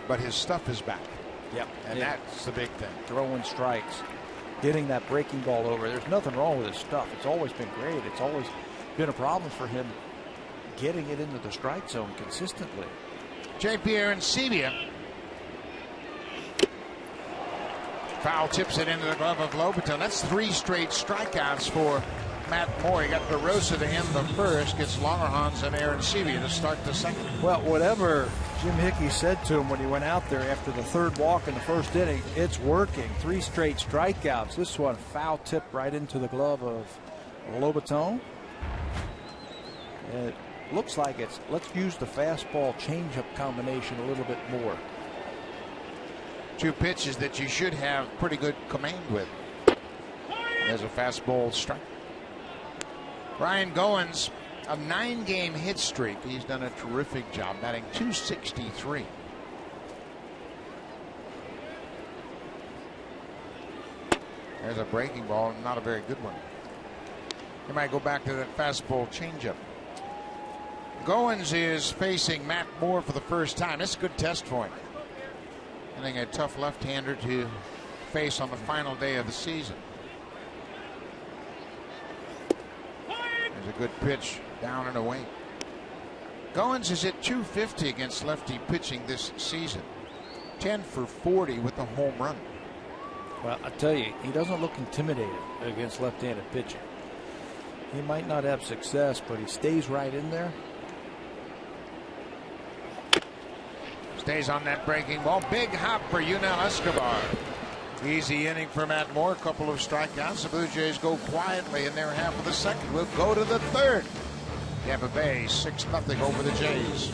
A: But his stuff is back.
B: Yep.
A: And that's the big thing.
B: Throwing strikes, getting that breaking ball over. There's nothing wrong with his stuff. It's always been great. It's always been a problem for him getting it into the strike zone consistently.
A: J.P. Arancibia. Foul tips it into the glove of Lobaton. That's 3 straight strikeouts for Matt Moore. He got DeRosa to end the first, gets Longerhans and Arancibia to start the second.
B: Well, whatever Jim Hickey said to him when he went out there after the 3rd walk in the 1st inning, it's working. 3 straight strikeouts. This one foul tip right into the glove of Lobaton. It looks like it's, let's use the fastball changeup combination a little bit more.
A: 2 pitches that you should have pretty good command with. There's a fastball strike. Ryan Goins, a 9-game hit streak. He's done a terrific job, batting .263. There's a breaking ball, not a very good one. He might go back to that fastball changeup. Goins is facing Matt Moore for the first time. It's a good test for him. Getting a tough left-hander to face on the final day of the season. There's a good pitch down and away. Goins is at .250 against lefty pitching this season. 10 for 40 with the home run.
B: Well, I tell you, he doesn't look intimidated against left-handed pitching. He might not have success, but he stays right in there.
A: Stays on that breaking ball. Big hop for Yunel Escobar. Easy inning for Matt Moore. A couple of strikeouts. The Blue Jays go quietly in their half of the second. We'll go to the 3rd. Tampa Bay 6-0 over the Jays.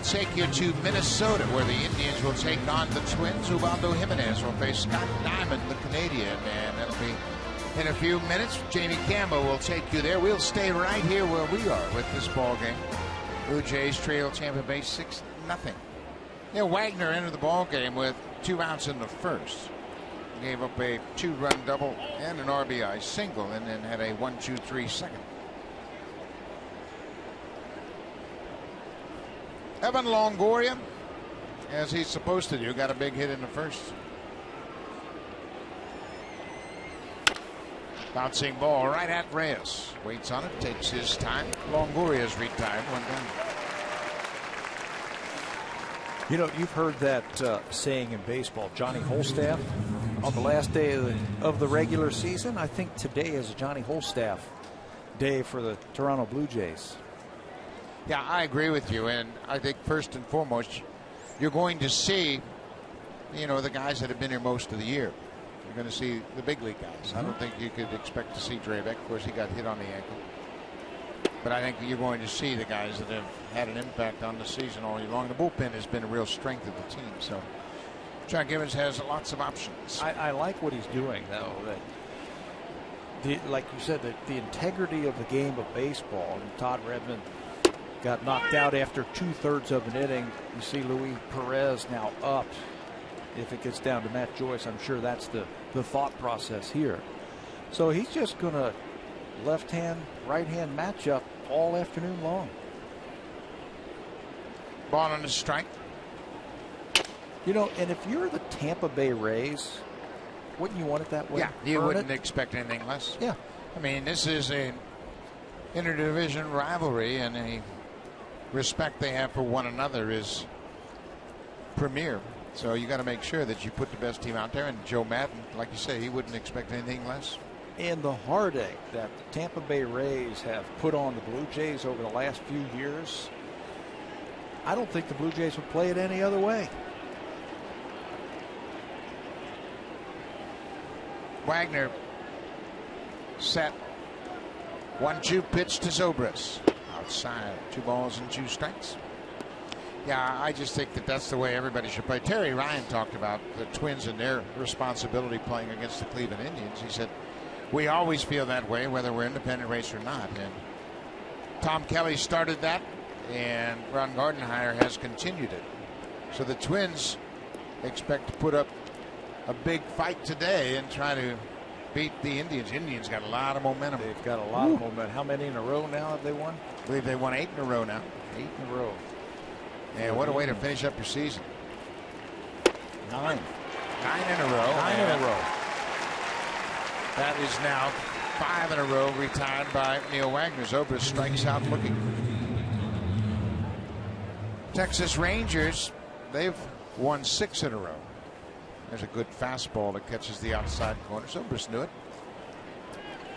A: take you to Minnesota, where the Indians will take on the Twins. Ubaldo Jimenez will face Scott Diamond, the Canadian, and that'll be in a few minutes. Jamie Campbell will take you there. We'll stay right here where we are with this ball game. Blue Jays trail Tampa Bay 6-0. Wagner entered the ball game with 2 outs in the first. Gave up a 2-run double and an RBI single, and then had a 1-2-3 second. Evan Longoria, as he's supposed to do, got a big hit in the first. Bouncing ball right at Reyes. Waits on it, takes his time. Longoria's retired, 1 down.
B: You've heard that saying in baseball, Johnny Holstaff. On the last day of the regular season, I think today is a Johnny Holstaff day for the Toronto Blue Jays.
A: Yeah, I agree with you, and I think first and foremost, you're going to see, the guys that have been here most of the year. You're going to see the big league guys. I don't think you could expect to see Dreybeck. Of course, he got hit on the ankle. But I think you're going to see the guys that have had an impact on the season all year long. The bullpen has been a real strength of the team. So John Gibbons has lots of options.
B: I like what he's doing, though. Like you said, the integrity of the game of baseball. And Todd Redmond got knocked out after 2/3 of an inning. You see Luis Perez now up. If it gets down to Matt Joyce, I'm sure that's the thought process here. So he's just going to left-hand, right-hand matchup all afternoon long.
A: Ball on the strike.
B: And if you're the Tampa Bay Rays, wouldn't you want it that way?
A: Yeah, you wouldn't expect anything less.
B: Yeah.
A: I mean, this is an interdivision rivalry, and any respect they have for one another is premier. So you got to make sure that you put the best team out there. And Joe Madden, like you say, he wouldn't expect anything less.
B: And the heartache that the Tampa Bay Rays have put on the Blue Jays over the last few years, I don't think the Blue Jays would play it any other way.
A: Wagner set. 1-2 pitch to Zobrist. Outside. 2 balls and 2 strikes. Yeah, I just think that's the way everybody should play. Terry Ryan talked about the Twins and their responsibility playing against the Cleveland Indians. He said, we always feel that way, whether we're independent race or not. And Tom Kelly started that, and Ron Gardenhire has continued it. So the Twins expect to put up a big fight today and try to beat the Indians. Indians got a lot of momentum.
B: They've got a lot of momentum. How many in a row now have they won?
A: I believe they won 8 in a row now.
B: 8 in a row.
A: And what a way to finish up your season.
B: 9.
A: 9 in a row.
B: 9 in a row.
A: That is now 5 in a row retired by Neil Wagner. Zobrist strikes out looking. Texas Rangers, they've won 6 in a row. There's a good fastball that catches the outside corner. Zobrist knew it.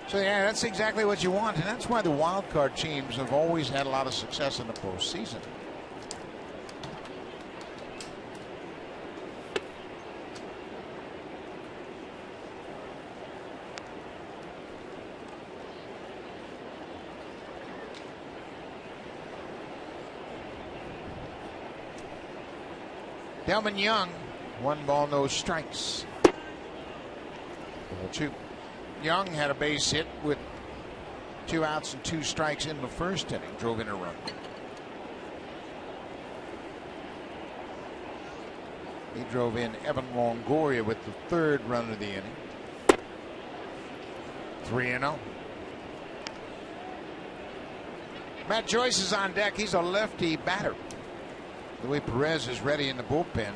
A: So, yeah, that's exactly what you want. And that's why the wild card teams have always had a lot of success in the postseason. Delman Young, 1 ball, no strikes. 2. Young had a base hit with 2 outs and 2 strikes in the first inning. Drove in a run. He drove in Evan Longoria with the 3rd run of the inning. 3-0. Matt Joyce is on deck. He's a lefty batter. Luis Perez is ready in the bullpen.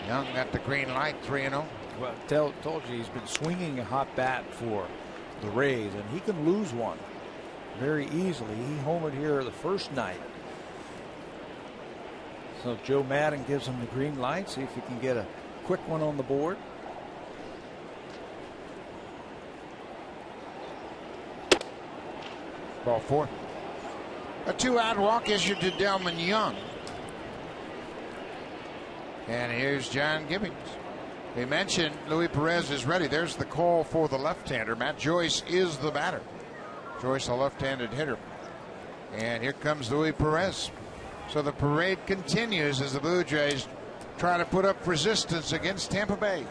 A: Young got the green light, 3-0.
B: Well, told you he's been swinging a hot bat for the Rays, and he can lose one very easily. He homered here the first night. So Joe Madden gives him the green light. See if he can get a quick one on the board.
A: Ball 4. A 2-out walk issued to Delman Young. And here's John Gibbons. They mentioned Luis Perez is ready. There's the call for the left-hander. Matt Joyce is the batter. Joyce, a left-handed hitter. And here comes Luis Perez. So the parade continues as the Blue Jays try to put up resistance against Tampa Bay.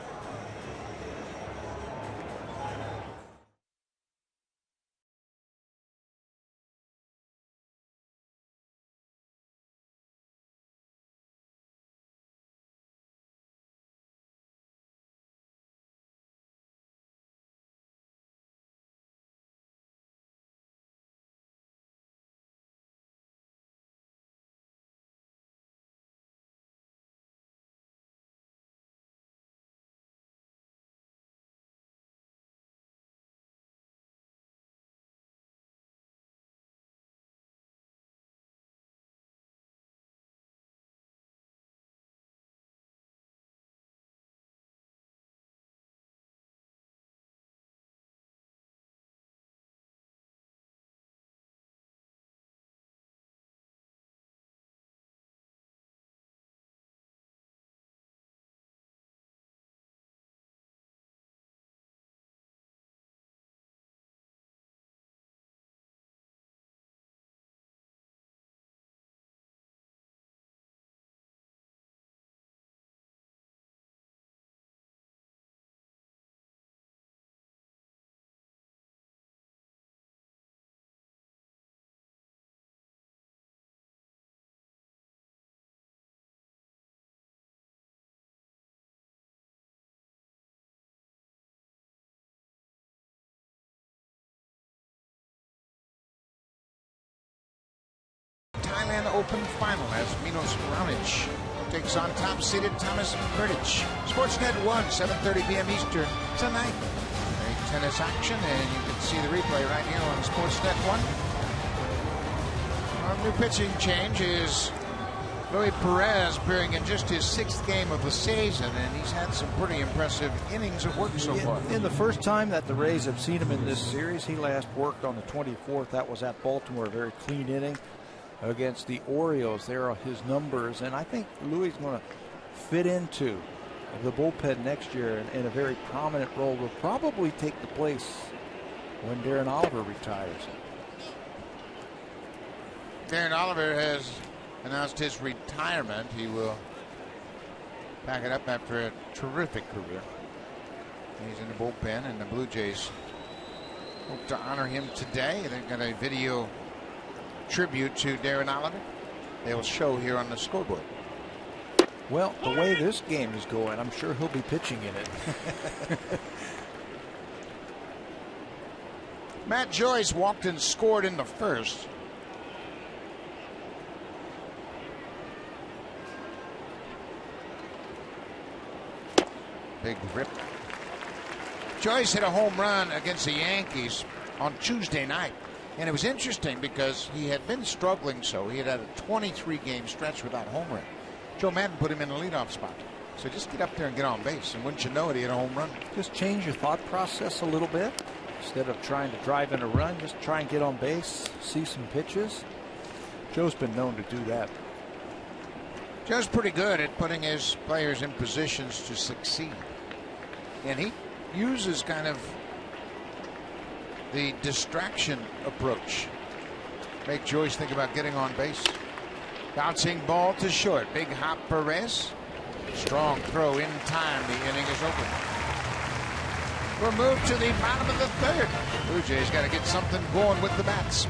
A: Thailand Open final as Milos Raonic takes on top-seeded Thomas Berdych. Sportsnet 1, 7:30 p.m. Eastern tonight. Great tennis action, and you can see the replay right here on Sportsnet 1. Our new pitching change is Luis Perez appearing in just his 6th game of the season, and he's had some pretty impressive innings of work so far.
B: In the first time that the Rays have seen him in this series, he last worked on the 24th. That was at Baltimore, a very clean inning against the Orioles. There are his numbers, and I think Louis is going to fit into the bullpen next year in a very prominent role. Will probably take the place when Darren Oliver retires.
A: Darren Oliver has announced his retirement. He will pack it up after a terrific career. He's in the bullpen, and the Blue Jays hope to honor him today. They've got a video tribute to Darren Oliver. They will show here on the scoreboard.
B: Well, the way this game is going, I'm sure he'll be pitching in it.
A: Matt Joyce walked and scored in the first. Big rip. Joyce hit a home run against the Yankees on Tuesday night. And it was interesting because he had been struggling so. He had had a 23-game stretch without a home run. Joe Madden put him in the leadoff spot. So just get up there and get on base. And wouldn't you know it, he had a home run.
B: Just change your thought process a little bit. Instead of trying to drive in a run, just try and get on base, see some pitches. Joe's been known to do that.
A: Joe's pretty good at putting his players in positions to succeed. And he uses kind of the distraction approach. Make Joyce think about getting on base. Bouncing ball to short. Big hop Perez. Strong throw in time. The inning is over. We'll move to the bottom of the third. Blue Jays got to get something going with the bats.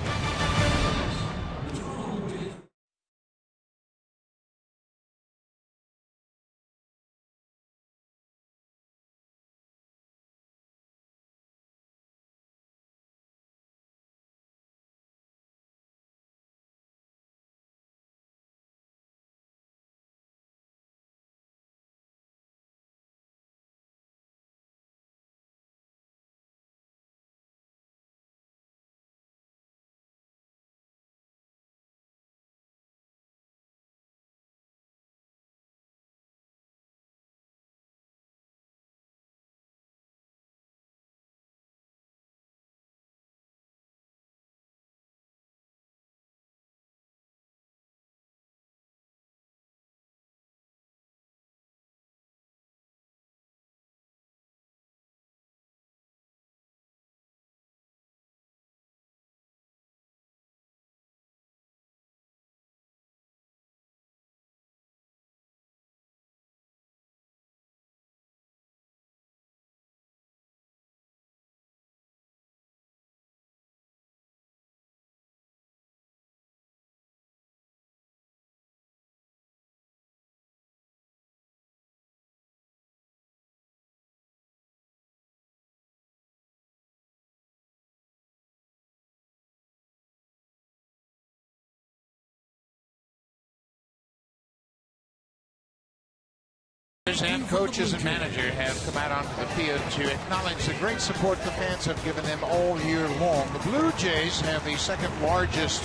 A: And coaches and manager have come out onto the field to acknowledge the great support the fans have given them all year long. The Blue Jays have the second largest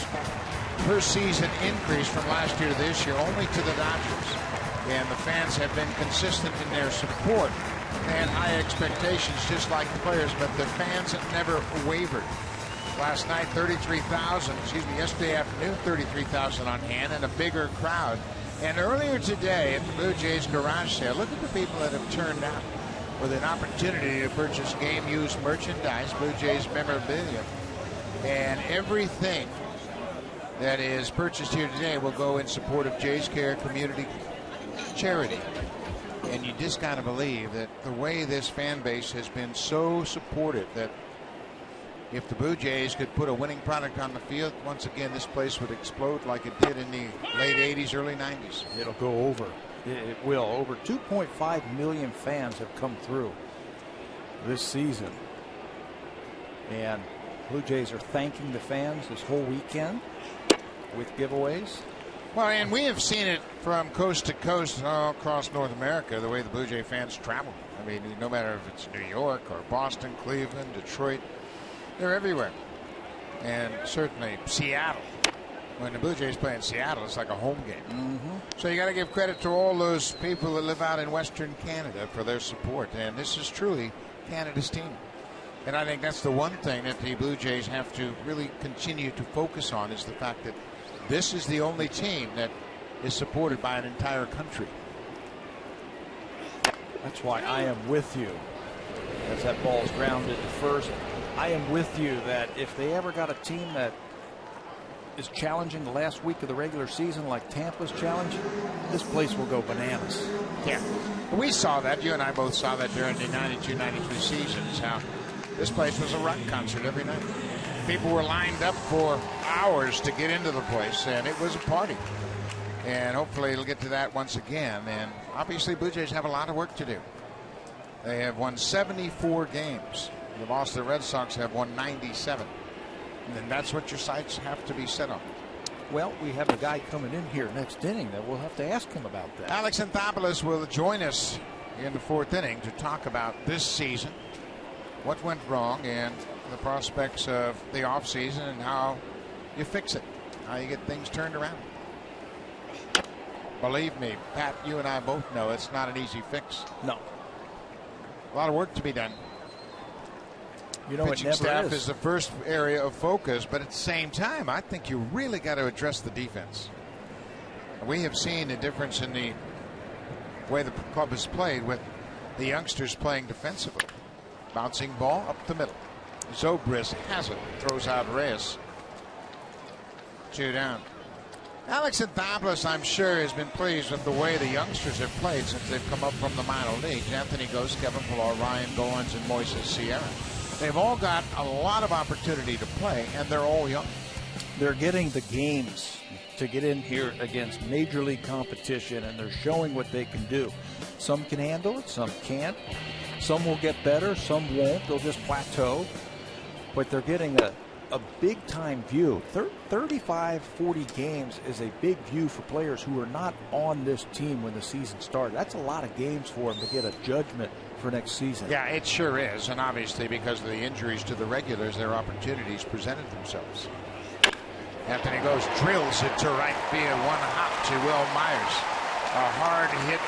A: per season increase from last year to this year, only to the Dodgers. And the fans have been consistent in their support and high expectations, just like the players, but the fans have never wavered. Last night, 33,000, yesterday afternoon, 33,000 on hand and a bigger crowd. And earlier today at the Blue Jays garage sale, look at the people that have turned out with an opportunity to purchase game-used merchandise, Blue Jays memorabilia, and everything that is purchased here today will go in support of Jays Care Community Charity. And you just got to believe that the way this fan base has been so supportive, that if the Blue Jays could put a winning product on the field, once again, this place would explode like it did in the late 80s, early 90s.
B: It'll go over. It will. Over 2.5 million fans have come through this season. And Blue Jays are thanking the fans this whole weekend with giveaways.
A: Well, and we have seen it from coast to coast all across North America, the way the Blue Jay fans travel. I mean, no matter if it's New York or Boston, Cleveland, Detroit, they're everywhere. And certainly Seattle. When the Blue Jays play in Seattle, it's like a home game. So you got to give credit to all those people that live out in Western Canada for their support. And this is truly Canada's team. And I think that's the one thing that the Blue Jays have to really continue to focus on, is the fact that this is the only team that is supported by an entire country.
B: That's why I am with you as that ball is grounded to first. I am with you that if they ever got a team that is challenging the last week of the regular season like Tampa's challenging, this place will go bananas.
A: Yeah. We saw that. You and I both saw that during the 92-93 seasons, how this place was a rock concert every night. People were lined up for hours to get into the place, and it was a party. And hopefully it'll get to that once again. And obviously Blue Jays have a lot of work to do. They have won 74 games. The Boston Red Sox have won 97. And that's what your sights have to be set on.
B: Well, we have a guy coming in here next inning that we'll have to ask him about that.
A: Alex Anthopoulos will join us in the fourth inning to talk about this season, what went wrong, and the prospects of the offseason and how you fix it, how you get things turned around. Believe me, Pat, you and I both know it's not an easy fix.
B: No.
A: A lot of work to be done.
B: You know,
A: pitching staff is the first area of focus, but at the same time, I think you really got to address the defense. We have seen the difference in the way the club has played with the youngsters playing defensively. Bouncing ball up the middle. Zobrist has it, throws out Reyes. 2 down. Alex Anthopoulos, I'm sure, has been pleased with the way the youngsters have played since they've come up from the minor leagues. Anthony Ghost, Kevin Pillar, Ryan Goins, and Moises Sierra. They've all got a lot of opportunity to play, and they're all young.
B: They're getting the games to get in here against major league competition, and they're showing what they can do. Some can handle it, some can't. Some will get better, some won't. They'll just plateau. But they're getting a big-time view. 35, 40 games is a big view for players who are not on this team when the season started. That's a lot of games for them to get a judgment for next season.
A: Yeah, it sure is. And obviously, because of the injuries to the regulars, their opportunities presented themselves. Anthony Ghost drills it to right field. One hop to Will Myers. A hard hit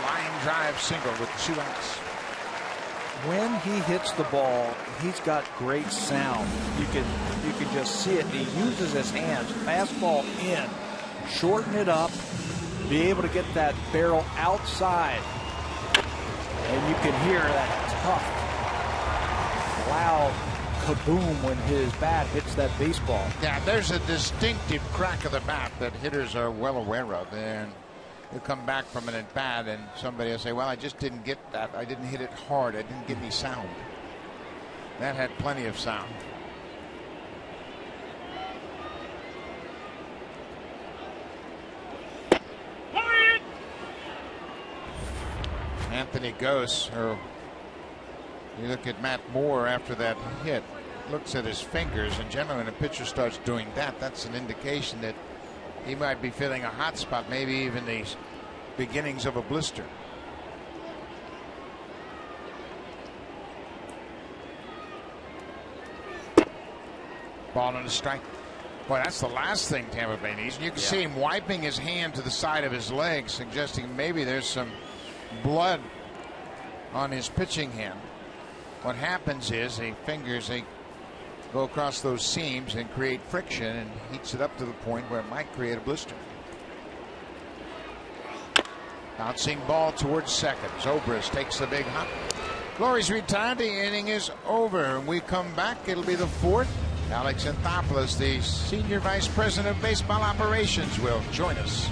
A: line drive single with 2 outs.
B: When he hits the ball, he's got great sound. You can just see it. He uses his hands. Fastball in, shorten it up, be able to get that barrel outside. And you can hear that tough, loud kaboom when his bat hits that baseball.
A: Yeah, there's a distinctive crack of the bat that hitters are well aware of. And you'll come back from an at bat and somebody will say, well, I just didn't get that. I didn't hit it hard. I didn't get any sound. That had plenty of sound. Anthony Ghost, or you look at Matt Moore after that hit, looks at his fingers, and generally when a pitcher starts doing that, that's an indication that he might be feeling a hot spot, maybe even the beginnings of a blister. Ball and a strike. Boy, that's the last thing Tampa Bay needs. And you can see him wiping his hand to the side of his leg, suggesting maybe there's some blood on his pitching hand. What happens is the fingers, they go across those seams and create friction and heats it up to the point where it might create a blister. Bouncing ball towards second. Zobrist takes the big hop. Glory's retired. The inning is over. When we come back, it'll be the fourth. Alex Anthopoulos, the Senior Vice President of Baseball Operations, will join us.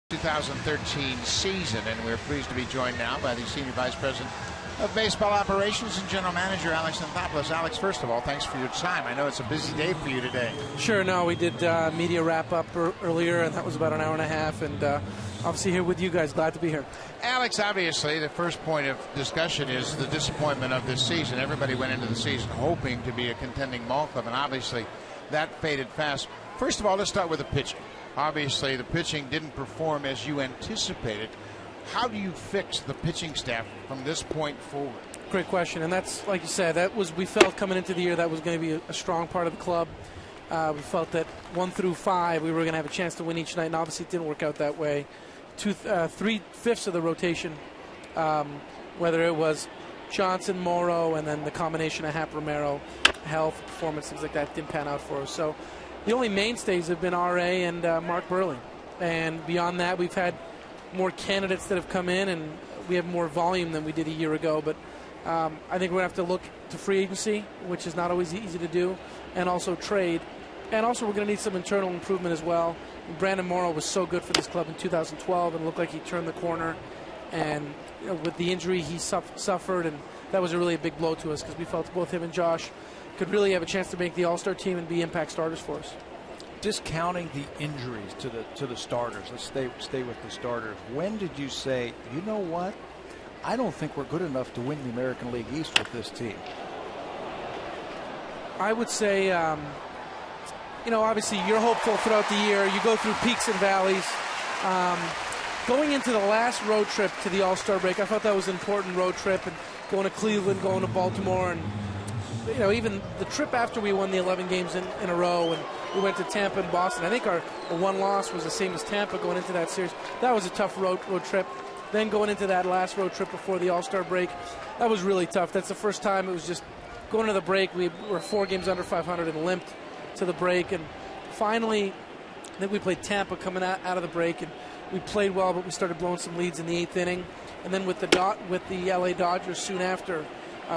A: The 2013 season, and we're pleased to be joined now by the Senior Vice President of Baseball Operations and General Manager Alex Anthopoulos. Alex, first of all, thanks for your time. I know it's a busy day for you today.
D: Sure. No, we did media wrap-up earlier, and that was about an hour and a half, and obviously here with you guys. Glad to be here.
A: Alex, obviously, the first point of discussion is the disappointment of this season. Everybody went into the season hoping to be a contending ball club, and obviously that faded fast. First of all, let's start with the pitching. Obviously, the pitching didn't perform as you anticipated. How do you fix the pitching staff from this point forward?
D: Great question, and that's, like you said, we felt coming into the year that was going to be a strong part of the club. We felt that 1 through 5 we were going to have a chance to win each night, and obviously it didn't work out that way. 3/5 of the rotation, whether it was Johnson, Morrow, and then the combination of Hap, Romero, health, performance, things like that didn't pan out for us. So the only mainstays have been R.A. and Mark Burley. And beyond that, we've had more candidates that have come in, and we have more volume than we did a year ago. But I think we're going to have to look to free agency, which is not always easy to do, and also trade. And also we're going to need some internal improvement as well. Brandon Morrow was so good for this club in 2012 and looked like he turned the corner. And with the injury he suffered, and that was really a big blow to us because we felt both him and Josh could really have a chance to make the All-Star team and be impact starters for us.
B: Discounting the injuries to the starters, let's stay with the starters. When did you say, you know what, I don't think we're good enough to win the American League East with this team?
D: I would say, obviously you're hopeful throughout the year. You go through peaks and valleys. Going into the last road trip to the All-Star break, I thought that was an important road trip, and going to Cleveland, going to Baltimore, and even the trip after we won the 11 games in a row, and we went to Tampa and Boston. I think our one loss was the same as Tampa going into that series. That was a tough road trip. Then going into that last road trip before the All-Star break, that was really tough. That's the first time it was just going to the break. We were 4 games under 500 and limped to the break. And finally, I think we played Tampa coming out of the break, and we played well, but we started blowing some leads in the 8th inning. And then with the LA Dodgers soon after,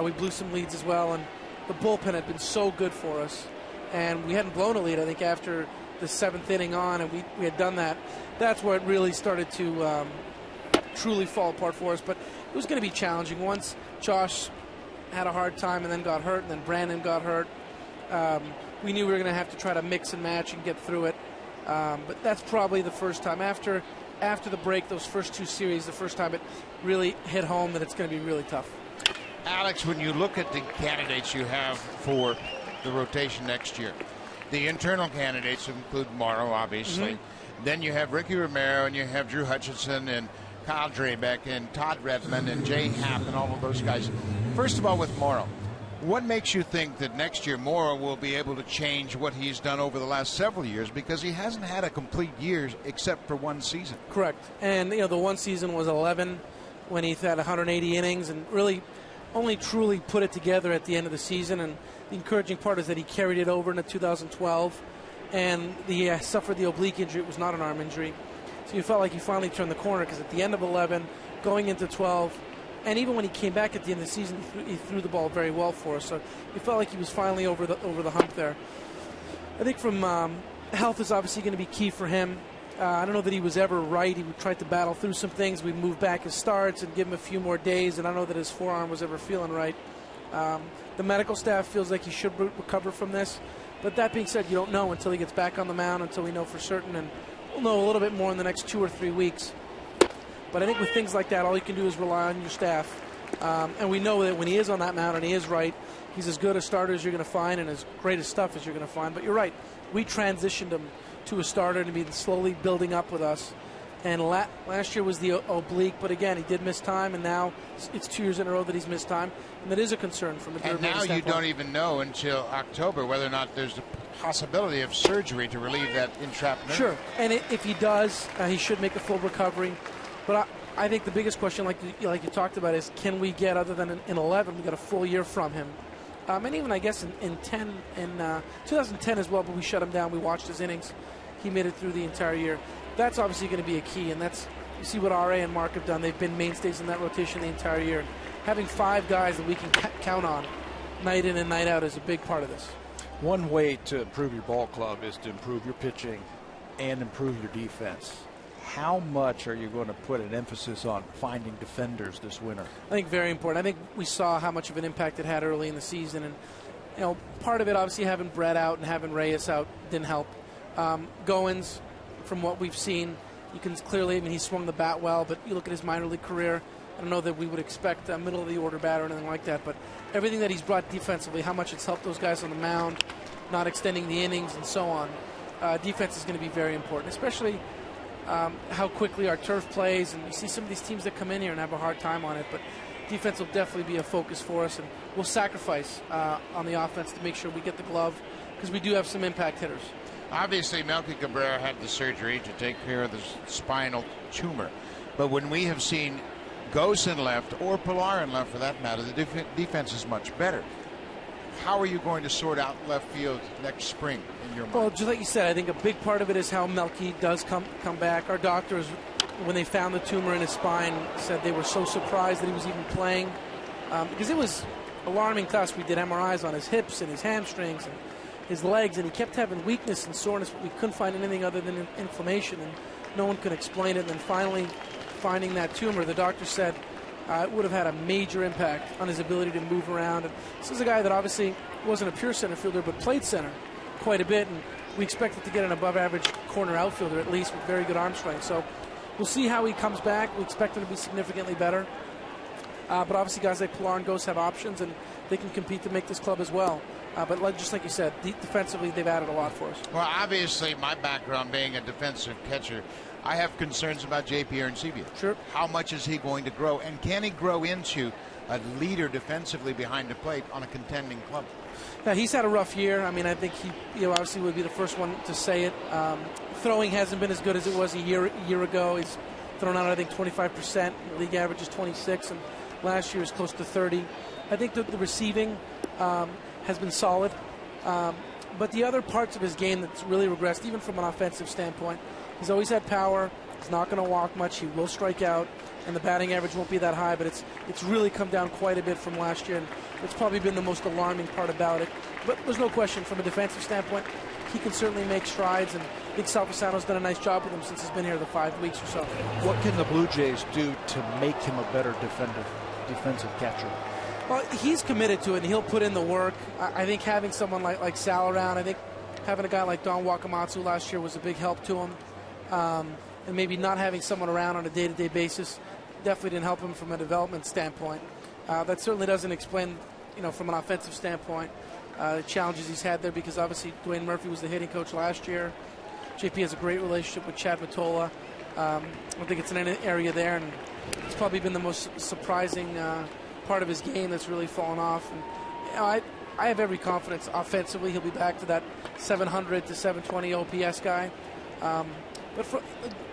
D: we blew some leads as well. And the bullpen had been so good for us, and we hadn't blown a lead, I think, after the 7th inning on, and we had done that. That's where it really started to truly fall apart for us. But it was going to be challenging. Once Josh had a hard time and then got hurt, and then Brandon got hurt, we knew we were going to have to try to mix and match and get through it. But that's probably the first time. After after the break, those first 2 series, the first time it really hit home that it's going to be really tough.
A: Alex, when you look at the candidates you have for the rotation next year, the internal candidates include Morrow, obviously. Mm-hmm. Then you have Ricky Romero, and you have Drew Hutchinson, and Kyle Drabeck, and Todd Redmond, and Jay Happ, and all of those guys. First of all, with Morrow, what makes you think that next year Morrow will be able to change what he's done over the last several years, because he hasn't had a complete year except for one season?
D: Correct. And, the one season was 11 when he had 180 innings and really only truly put it together at the end of the season. And the encouraging part is that he carried it over into 2012, and he suffered the oblique injury. It was not an arm injury. So you felt like he finally turned the corner, because at the end of 11, going into 12, and even when he came back at the end of the season, he threw the ball very well for us. So you felt like he was finally over the hump there. I think from health is obviously going to be key for him. I don't know that he was ever right. He tried to battle through some things. We moved back his starts and give him a few more days, and I don't know that his forearm was ever feeling right. The medical staff feels like he should recover from this. But that being said, you don't know until he gets back on the mound, until we know for certain. And we'll know a little bit more in the next 2 or 3 weeks. But I think with things like that, all you can do is rely on your staff. And we know that when he is on that mound and he is right, he's as good a starter as you're going to find and as great a stuff as you're going to find. But you're right. We transitioned him to a starter to be slowly building up with us. And last year was the oblique, but again, he did miss time, and now it's 2 years in a row that he's missed time. And that is a concern from a
A: And now you don't even know until October whether or not there's a possibility of surgery to relieve that entrapped nerve.
D: Sure. And if he does, he should make a full recovery. But I think the biggest question, like you talked about, is can we get, other than in 11, we got a full year from him. And even, I guess, in 2010 as well, but we shut him down. We watched his innings. He made it through the entire year. That's obviously going to be a key, and that's, you see what RA and Mark have done. They've been mainstays in that rotation the entire year. And having 5 guys that we can count on night in and night out is a big part of this.
B: One way to improve your ball club is to improve your pitching and improve your defense. How much are you going to put an emphasis on finding defenders this winter?
D: I think very important. I think we saw how much of an impact it had early in the season, and part of it, obviously, having Brett out and having Reyes out didn't help. Goins, from what we've seen, you can clearly, he swung the bat well, but you look at his minor league career, I don't know that we would expect a middle of the order bat or anything like that, but everything that he's brought defensively, how much it's helped those guys on the mound, not extending the innings and so on. Defense is going to be very important, especially how quickly our turf plays, and you see some of these teams that come in here and have a hard time on it, but defense will definitely be a focus for us, and we'll sacrifice on the offense to make sure we get the glove, because we do have some impact hitters.
A: Obviously, Melky Cabrera had the surgery to take care of the spinal tumor. But when we have seen Gose in left, or Pilar in left for that matter, the defense is much better. How are you going to sort out left field next spring in your mind?
D: Well, just like you said, I think a big part of it is how Melky does come back. Our doctors, when they found the tumor in his spine, said they were so surprised that he was even playing. Because it was alarming to us. We did MRIs on his hips and his hamstrings and his legs, and he kept having weakness and soreness, but we couldn't find anything other than inflammation, and no one could explain it. And then finally finding that tumor, the doctor said it would have had a major impact on his ability to move around. And this is a guy that obviously wasn't a pure center fielder, but played center quite a bit, and we expected to get an above-average corner outfielder at least with very good arm strength. So we'll see how he comes back. We expect him to be significantly better. But obviously guys like Pilar and Gose have options, and they can compete to make this club as well. But just like you said, defensively, they've added a lot for us.
A: Well, obviously, my background being a defensive catcher, I have concerns about J.P. Arencibia.
D: Sure.
A: How much is he going to grow? And can he grow into a leader defensively behind the plate on a contending club?
D: Yeah, he's had a rough year. I think he obviously would be the first one to say it. Throwing hasn't been as good as it was a year ago. He's thrown out, I think, 25%. The league average is 26, and last year was close to 30. I think that the receiving has been solid. But the other parts of his game that's really regressed, even from an offensive standpoint, he's always had power. He's not going to walk much. He will strike out, and the batting average won't be that high, but it's really come down quite a bit from last year, and it's probably been the most alarming part about it. But there's no question, from a defensive standpoint, he can certainly make strides, and I think Salvasano's done a nice job with him since he's been here the 5 weeks or so.
B: What can the Blue Jays do to make him a better defensive catcher?
D: Well, he's committed to it, and he'll put in the work. I think having someone like Sal around, I think having a guy like Don Wakamatsu last year was a big help to him. and maybe not having someone around on a day-to-day basis definitely didn't help him from a development standpoint. That certainly doesn't explain, from an offensive standpoint, the challenges he's had there, because obviously Dwayne Murphy was the hitting coach last year. JP has a great relationship with Chad Mottola. I think it's an area there, and it's probably been the most surprising part of his game that's really fallen off. And, I have every confidence offensively he'll be back to that 700 to 720 OPS guy. But for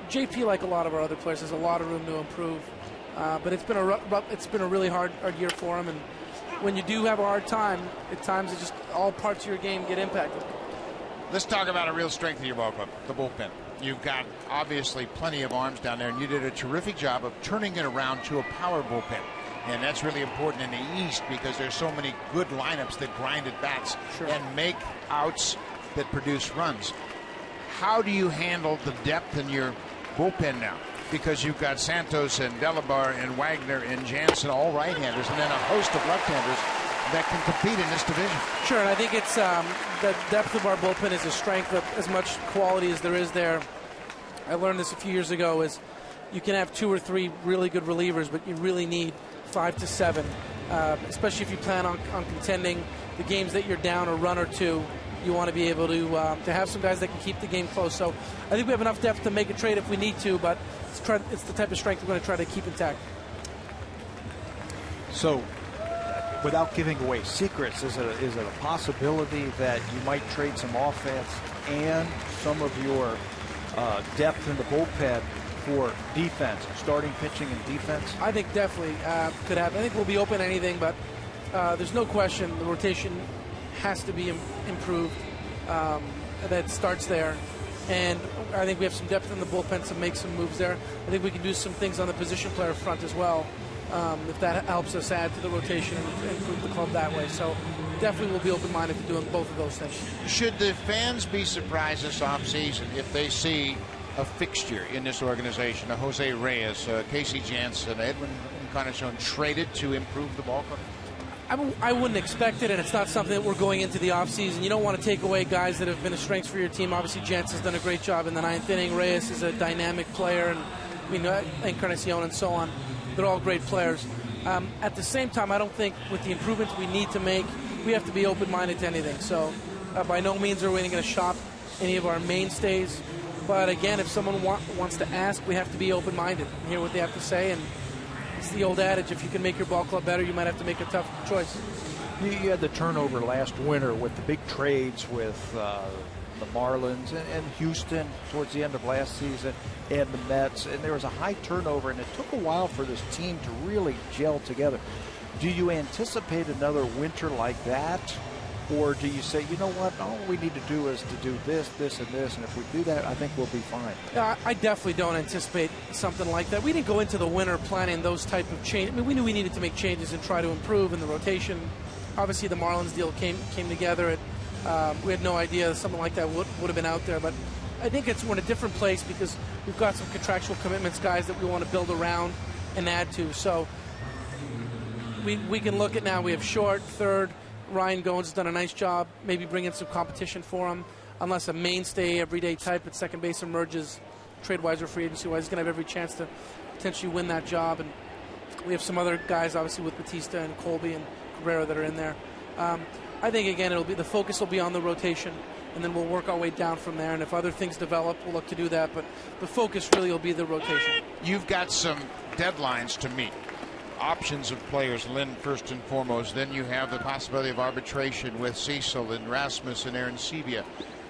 D: JP, like a lot of our other players, has a lot of room to improve. But it's been a really hard year for him. And when you do have a hard time, at times it just all parts of your game get impacted.
A: Let's talk about a real strength of your ball club, the bullpen. You've got obviously plenty of arms down there, and you did a terrific job of turning it around to a power bullpen. And that's really important in the East because there's so many good lineups that grind at bats and make outs that produce runs. How do you handle the depth in your bullpen now? Because you've got Santos and Delabar and Wagner and Jansen, all right-handers, and then a host of left-handers that can compete in this division.
D: Sure, and I think it's the depth of our bullpen is a strength of as much quality as there is there. I learned this a few years ago, is you can have 2 or 3 really good relievers, but you really need 5 to 7, especially if you plan on contending the games that you're down a run or 2. You want to be able to have some guys that can keep the game close. So I think we have enough depth to make a trade if we need to, but it's the type of strength we're going to try to keep intact.
B: So, without giving away secrets, is it a possibility that you might trade some offense and some of your depth in the bullpen for defense, starting pitching and defense?
D: I think definitely could happen. I think we'll be open to anything, but there's no question the rotation has to be improved. That starts there. And I think we have some depth in the bullpen to make some moves there. I think we can do some things on the position player front as well, if that helps us add to the rotation and improve the club that way. So definitely we'll be open-minded to doing both of those things.
A: Should the fans be surprised this offseason if they see a fixture in this organization, a Jose Reyes, Casey Jansen, Edwin Encarnacion traded to improve the ball club?
D: I wouldn't expect it, and it's not something that we're going into the offseason. You don't want to take away guys that have been a strength for your team. Obviously, Jansen's done a great job in the 9th inning. Reyes is a dynamic player, and Encarnacion and so on. They're all great players. At the same time, I don't think with the improvements we need to make, we have to be open-minded to anything. So by no means are we going to shop any of our mainstays. But again, if someone wants to ask, we have to be open-minded and hear what they have to say. And it's the old adage, if you can make your ball club better, you might have to make a tough choice.
B: You had the turnover last winter with the big trades with the Marlins and Houston towards the end of last season and the Mets, and there was a high turnover, and it took a while for this team to really gel together. Do you anticipate another winter like that? Or do you say, you know what, all we need to do is to do this, this, and this, and if we do that, I think we'll be fine?
D: I definitely don't anticipate something like that. We didn't go into the winter planning those type of changes. I mean, we knew we needed to make changes and try to improve in the rotation. Obviously, the Marlins deal came together. We had no idea something like that would have been out there, but I think we're in a different place because we've got some contractual commitments, guys, that we want to build around and add to. So we can look at now, we have short, third. Ryan Goins has done a nice job, maybe bring in some competition for him, unless a mainstay, everyday type at second base emerges, trade-wise or free agency-wise. He's going to have every chance to potentially win that job. And we have some other guys, obviously, with Batista and Colby and Cabrera that are in there. I think, again, the focus will be on the rotation, and then we'll work our way down from there. And if other things develop, we'll look to do that. But the focus really will be the rotation.
A: You've got some deadlines to meet. Options of players, Lynn first and foremost. Then you have the possibility of arbitration with Cecil and Rasmus and Aaron Sebia.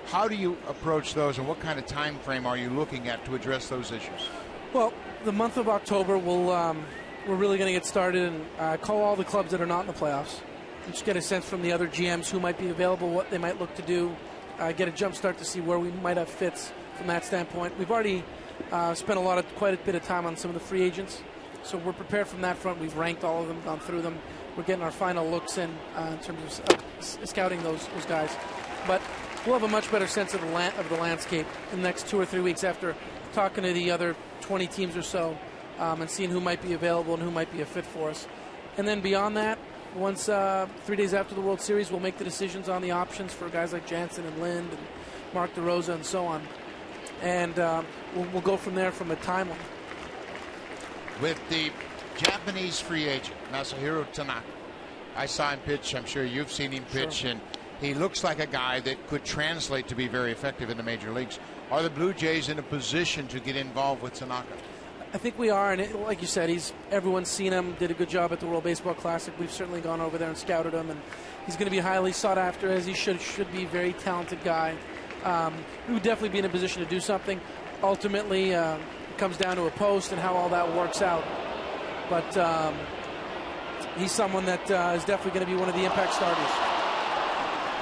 A: How do you approach those, and what kind of time frame are you looking at to address those issues?
D: Well, the month of October, we're really going to get started and call all the clubs that are not in the playoffs. Just get a sense from the other GMs who might be available, what they might look to do, get a jump start to see where we might have fits from that standpoint. We've already spent quite a bit of time on some of the free agents. So we're prepared from that front. We've ranked all of them, gone through them. We're getting our final looks in terms of scouting those guys. But we'll have a much better sense of the landscape in the next 2 or 3 weeks after talking to the other 20 teams or so and seeing who might be available and who might be a fit for us. And then beyond that, once 3 days after the World Series, we'll make the decisions on the options for guys like Jansen and Lind and Mark DeRosa and so on. and we'll go from there from a timeline.
A: With the Japanese free agent, Masahiro Tanaka, I saw him pitch. I'm sure you've seen him pitch,
D: Sure.
A: and he looks like a guy that could translate to be very effective in the major leagues. Are the Blue Jays in a position to get involved with Tanaka?
D: I think we are, and like you said, everyone's seen him, did a good job at the World Baseball Classic. We've certainly gone over there and scouted him, and he's going to be highly sought after, as he should be. Very talented guy. He would definitely be in a position to do something. Ultimately, it comes down to a post and how all that works out. But he's someone that is definitely going to be one of the impact starters.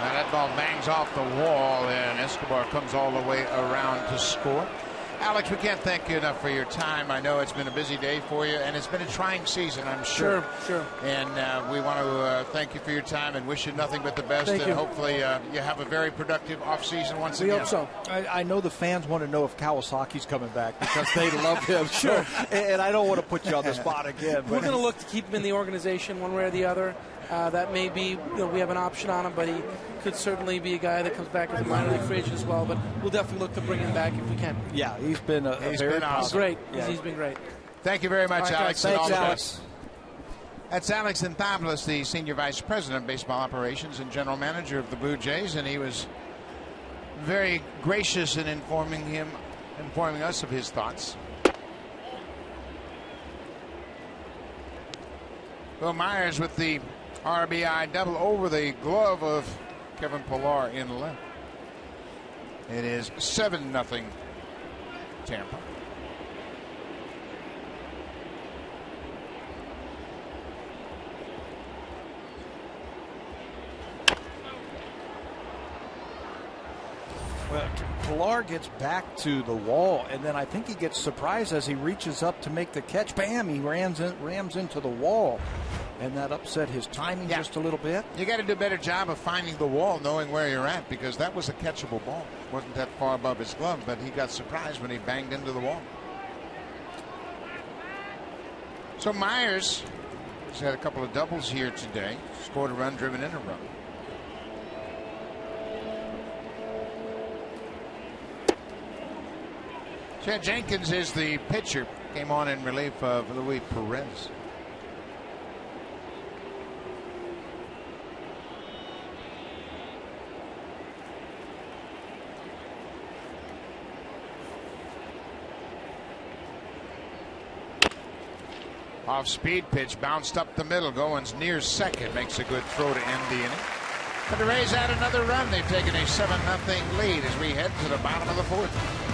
A: Now that ball bangs off the wall, and Escobar comes all the way around to score. Alex, we can't thank you enough for your time. I know it's been a busy day for you, and it's been a trying season, I'm sure.
D: Sure.
A: And we want to thank you for your time and wish you nothing but the best.
D: Thank you.
A: Hopefully you have a very productive offseason once again.
D: We hope so.
B: I know the fans want to know if Kawasaki's coming back because they love him. Sure. And I don't want to put you on the spot again.
D: We're going to look to keep him in the organization one way or the other. That may be, we have an option on him, but he could certainly be a guy that comes back as a minor league free agent as well. But we'll definitely look to bring him back if we can.
B: Yeah, he's been
A: He's
B: very
A: been awesome.
D: Great.
B: Yeah.
D: He's been great.
A: Thank you very much,
D: All right,
A: Alex.
D: guys.
A: and all
B: Thanks,
A: the
B: Alex.
A: best. That's Alex Anthopoulos, the Senior Vice President of Baseball Operations and General Manager of the Blue Jays, and he was very gracious in informing us of his thoughts. Will Myers with the RBI double over the glove of Kevin Pillar in left. It is 7-0 Tampa.
B: Well, Pillar gets back to the wall, and then I think he gets surprised as he reaches up to make the catch. Bam! He rams into the wall, and that upset his timing just a little bit.
A: You got to do a better job of finding the wall, knowing where you're at, because that was a catchable ball. It wasn't that far above his glove, but he got surprised when he banged into the wall. So Myers has had a couple of doubles here today. Scored a run, driven in a run. Chad Jenkins is the pitcher. Came on in relief of Luis Perez. Off speed pitch, bounced up the middle. Goins near second, makes a good throw to end the inning. But the Rays add another run. They've taken a 7-0 lead as we head to the bottom of the fourth.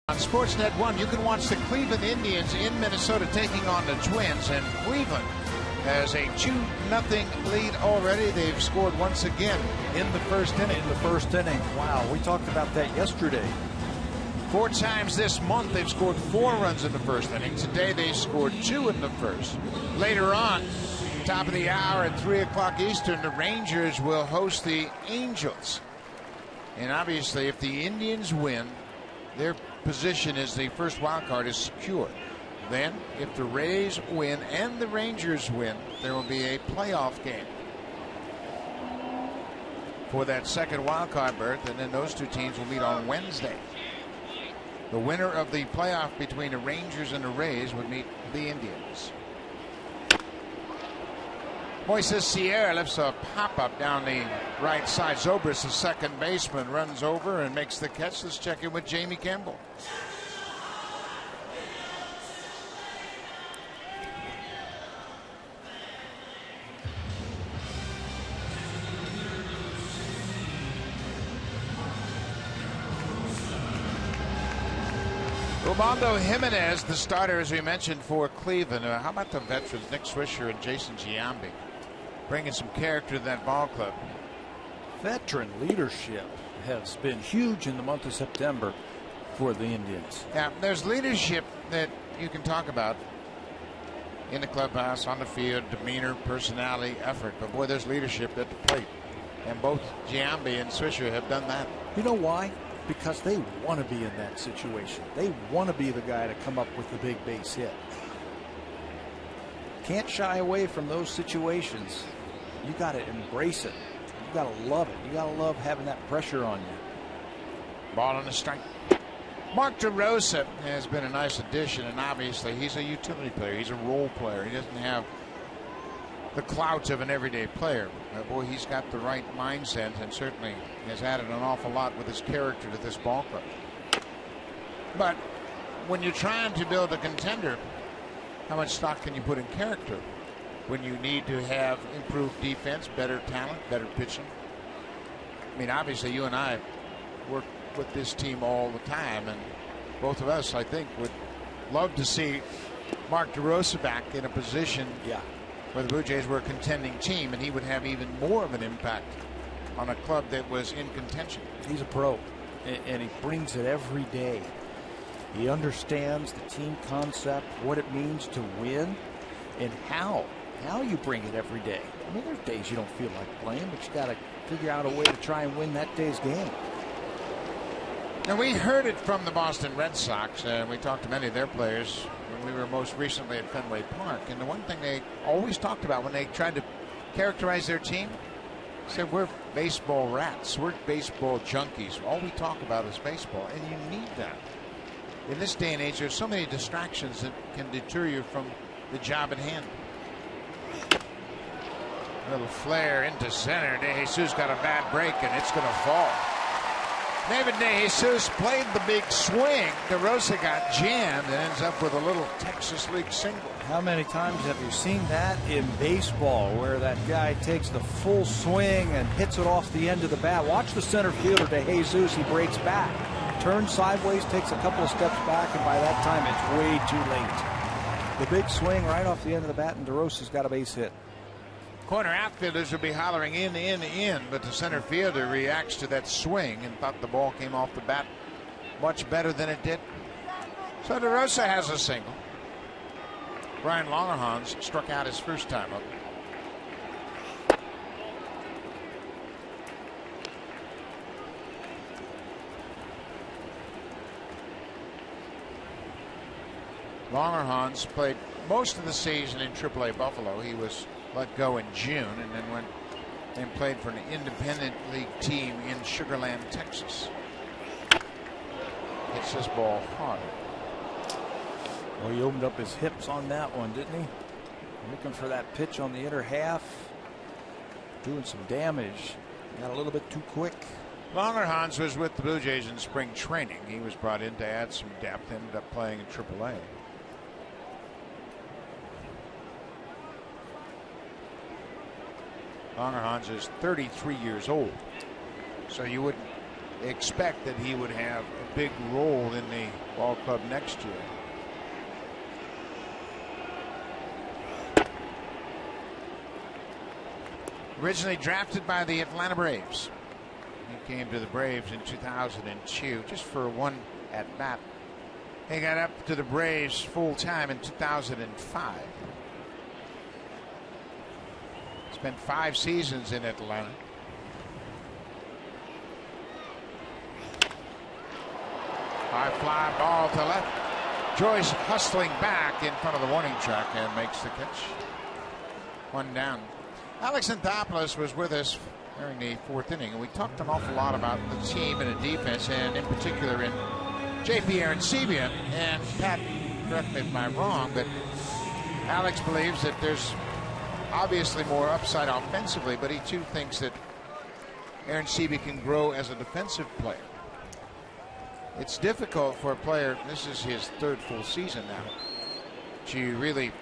A: On Sportsnet 1, you can watch the Cleveland Indians in Minnesota taking on the Twins, and Cleveland has a 2-0 lead already. They've scored once again in the first inning.
B: Wow, we talked about that yesterday.
A: 4 times this month they've scored 4 runs in the first inning. Today they scored 2 in the first. Later on, top of the hour at 3 o'clock Eastern, the Rangers will host the Angels. And obviously, if the Indians win, their position as the first wild card is secure. Then, if the Rays win and the Rangers win, there will be a playoff game for that second wild card berth, and then those 2 teams will meet on Wednesday. The winner of the playoff between the Rangers and the Rays would meet the Indians. Moises Sierra lifts a pop-up down the right side. Zobrist, the second baseman, runs over and makes the catch. Let's check in with Jamie Campbell. Armando Jimenez, the starter, as we mentioned, for Cleveland. How about the veterans, Nick Swisher and Jason Giambi, bringing some character to that ball club?
B: Veteran leadership has been huge in the month of September for the Indians.
A: Yeah, there's leadership that you can talk about in the clubhouse, on the field, demeanor, personality, effort. But boy, there's leadership at the plate. And both Giambi and Swisher have done that.
B: You know why? Because they want to be in that situation. They want to be the guy to come up with the big base hit. Can't shy away from those situations. You got to embrace it. You got to love it. You got to love having that pressure on you.
A: Ball on the strike. Mark DeRosa has been a nice addition, and obviously he's a utility player. He's a role player. He doesn't have the clout of an everyday player. Boy, he's got the right mindset, and certainly has added an awful lot with his character to this ball club. But when you're trying to build a contender, how much stock can you put in character when you need to have improved defense, better talent, better pitching? I mean, obviously you and I work with this team all the time, and both of us, I think, would love to see Mark DeRosa back in a position where the Blue Jays were a contending team, and he would have even more of an impact on a club that was in contention.
B: He's a pro, and he brings it every day. He understands the team concept, what it means to win, and how you bring it every day. I mean, there's days you don't feel like playing, but you got to figure out a way to try and win that day's game.
A: Now, we heard it from the Boston Red Sox. We talked to many of their players when we were most recently at Fenway Park. And the one thing they always talked about when they tried to characterize their team, said, we're baseball rats. We're baseball junkies. All we talk about is baseball. And you need that. In this day and age, there's so many distractions that can deter you from the job at hand. A little flare into center. De Jesus got a bad break, and it's going to fall. David De Jesus played the big swing. DeRosa got jammed and ends up with a little Texas League single.
B: How many times have you seen that in baseball, where that guy takes the full swing and hits it off the end of the bat? Watch the center fielder, De Jesus. He breaks back, turns sideways, takes a couple of steps back, and by that time it's way too late. The big swing right off the end of the bat, and DeRosa's got a base hit.
A: Corner outfielders will be hollering in, but the center fielder reacts to that swing and thought the ball came off the bat much better than it did. So DeRosa has a single. Brian Longerhans struck out his first time up. Longerhans played most of the season in AAA Buffalo. He was let go in June and then went and played for an independent league team in Sugar Land, Texas. Hits this ball hard.
B: Well, he opened up his hips on that one, didn't he? Looking for that pitch on the inner half. Doing some damage. Got a little bit too quick.
A: Longerhans was with the Blue Jays in spring training. He was brought in to add some depth. Ended up playing in AAA. Longerhans is 33 years old, so you wouldn't expect that he would have a big role in the ball club next year. Originally drafted by the Atlanta Braves. He came to the Braves in 2002 just for one at bat. He got up to the Braves full time in 2005. Spent 5 seasons in Atlanta. High fly ball to left. Joyce hustling back in front of the warning track and makes the catch. 1 down. Alex Anthopoulos was with us during the 4th inning, and we talked an awful lot about the team and the defense, and in particular in JP Arancibia. And Pat, correct me if I'm wrong, but Alex believes that there's obviously more upside offensively, but he too thinks that Arancibia can grow as a defensive player. It's difficult for a player, this is his 3rd full season now, to really